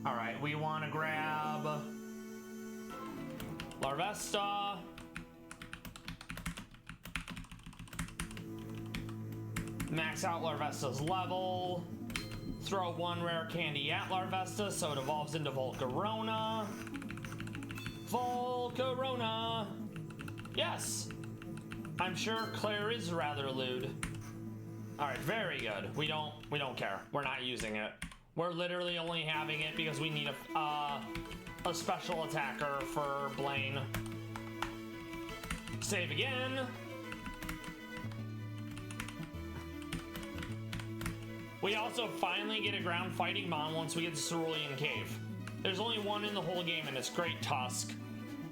All right, we want to grab Larvesta. Max out Larvesta's level. Throw one rare candy at Larvesta so it evolves into Volcarona. Volcarona! Yes! I'm sure Claire is rather lewd. Alright, very good. We don't care. We're not using it. We're literally only having it because we need a special attacker for Blaine. Save again. We also finally get a ground fighting mon once we get to Cerulean Cave. There's only one in the whole game and it's Great Tusk,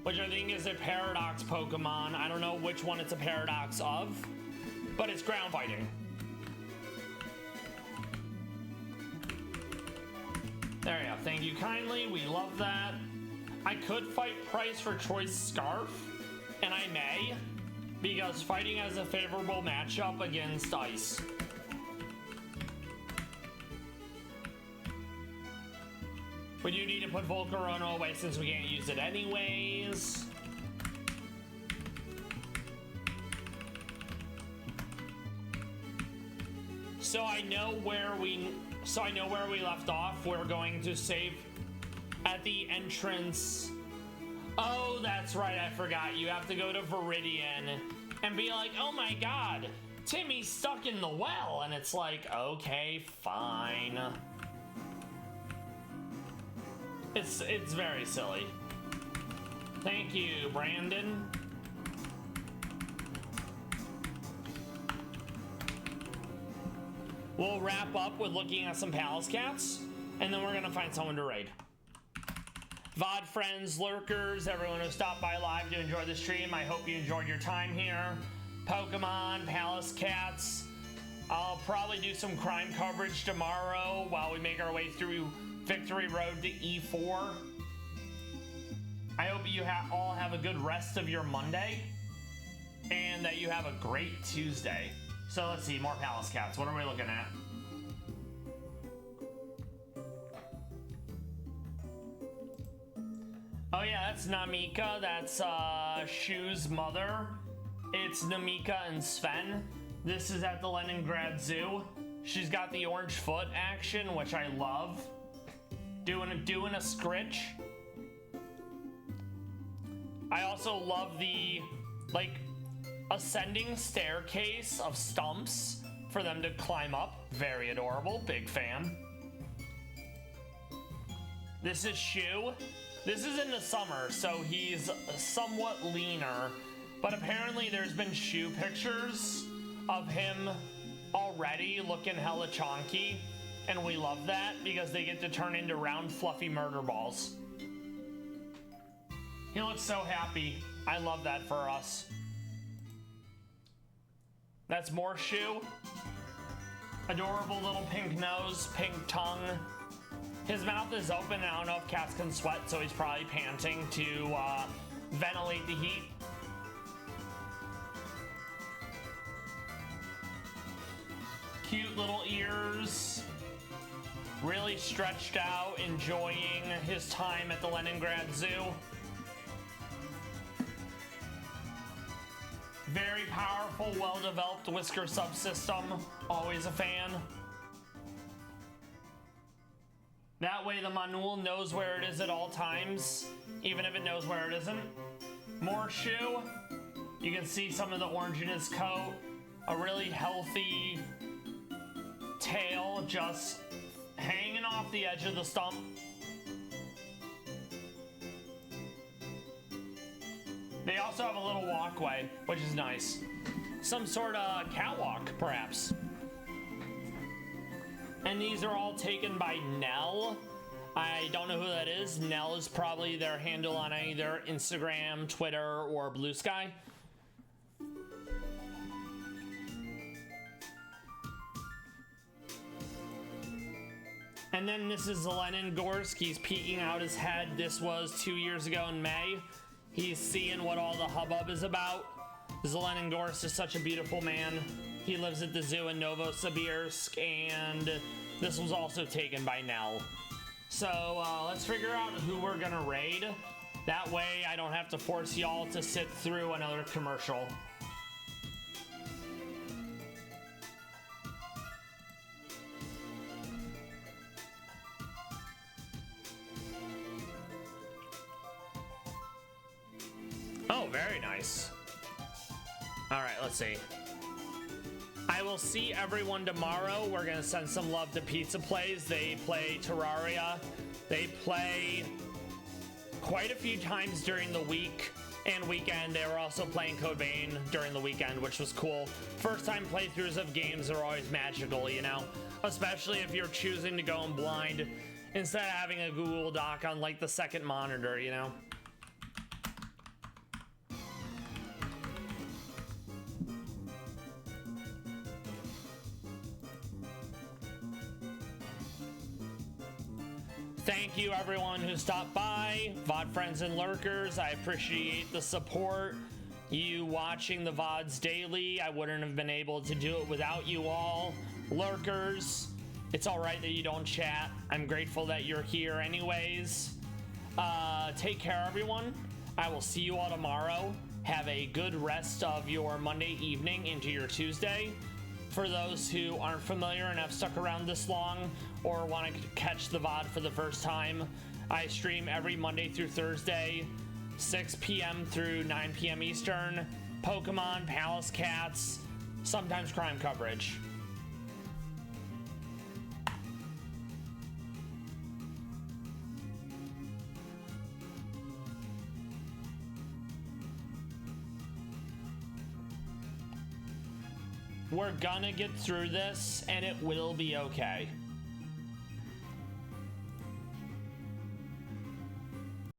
which I think is a Paradox Pokemon. I don't know which one it's a Paradox of, but it's ground fighting. There you go. Thank you kindly. We love that. I could fight Price for Choice Scarf, and I may, because fighting has a favorable matchup against Ice. We do need to put Volcarona away since we can't use it anyways. So I know where we left off. We're going to save at the entrance. Oh, that's right, I forgot. You have to go to Viridian and be like, oh my god, Timmy's stuck in the well. And it's like, okay, fine. It's very silly. Thank you, Brandon. We'll wrap up with looking at some Palace Cats, and then we're gonna find someone to raid. VOD friends, lurkers, everyone who stopped by live to enjoy the stream, I hope you enjoyed your time here. Pokemon, Palace Cats. I'll probably do some crime coverage tomorrow while we make our way through Victory Road to E4. I hope you all have a good rest of your Monday and that you have a great Tuesday. So let's see, more Palace Cats. What are we looking at? Oh yeah, that's Namika. That's Shu's mother. It's Namika and Sven. This is at the Leningrad Zoo. She's got the orange foot action, which I love. Doing a scritch. I also love the, like, ascending staircase of stumps for them to climb up. Very adorable. Big fan. This is Shu. This is in the summer, so he's somewhat leaner. But apparently there's been Shu pictures of him already looking hella chonky. And we love that because they get to turn into round, fluffy murder balls. He looks so happy. I love that for us. That's more Shu. Adorable little pink nose, pink tongue. His mouth is open. I don't know if cats can sweat, so he's probably panting to ventilate the heat. Cute little ears. Really stretched out, enjoying his time at the Leningrad Zoo. Very powerful, well-developed whisker subsystem. Always a fan. That way the Manuel knows where it is at all times, even if it knows where it isn't. More shoe. You can see some of the orange in his coat. A really healthy tail just hanging off the edge of the stump. They also have a little walkway, which is nice. Some sort of catwalk, perhaps. And these are all taken by Nell. I don't know who that is. Nell is probably their handle on either Instagram, Twitter, or Blue Sky. And then this is Zelenin Gorsk. He's peeking out his head. This was 2 years ago in May. He's seeing what all the hubbub is about. Zelenin Gorsk is such a beautiful man. He lives at the zoo in Novosibirsk, and this was also taken by Nell. So let's figure out who we're gonna raid. That way I don't have to force y'all to sit through another commercial. Oh, very nice. All right, let's see. I will see everyone tomorrow. We're gonna send some love to Pizza Plays. They play Terraria. They play quite a few times during the week and weekend. They were also playing Code Vein during the weekend, which was cool. First time playthroughs of games are always magical, you know? Especially if you're choosing to go in blind instead of having a Google Doc on like the second monitor, you know? Thank you everyone who stopped by, VOD friends and lurkers. I appreciate the support. You watching the VODs daily. I wouldn't have been able to do it without you all. Lurkers, it's all right that you don't chat. I'm grateful that you're here anyways. Take care everyone. I will see you all tomorrow. Have a good rest of your Monday evening into your Tuesday. For those who aren't familiar and have stuck around this long or want to catch the VOD for the first time, I stream every Monday through Thursday, 6 p.m. through 9 p.m. Eastern, Pokemon, Palace Cats, sometimes crime coverage. We're gonna get through this, and it will be okay.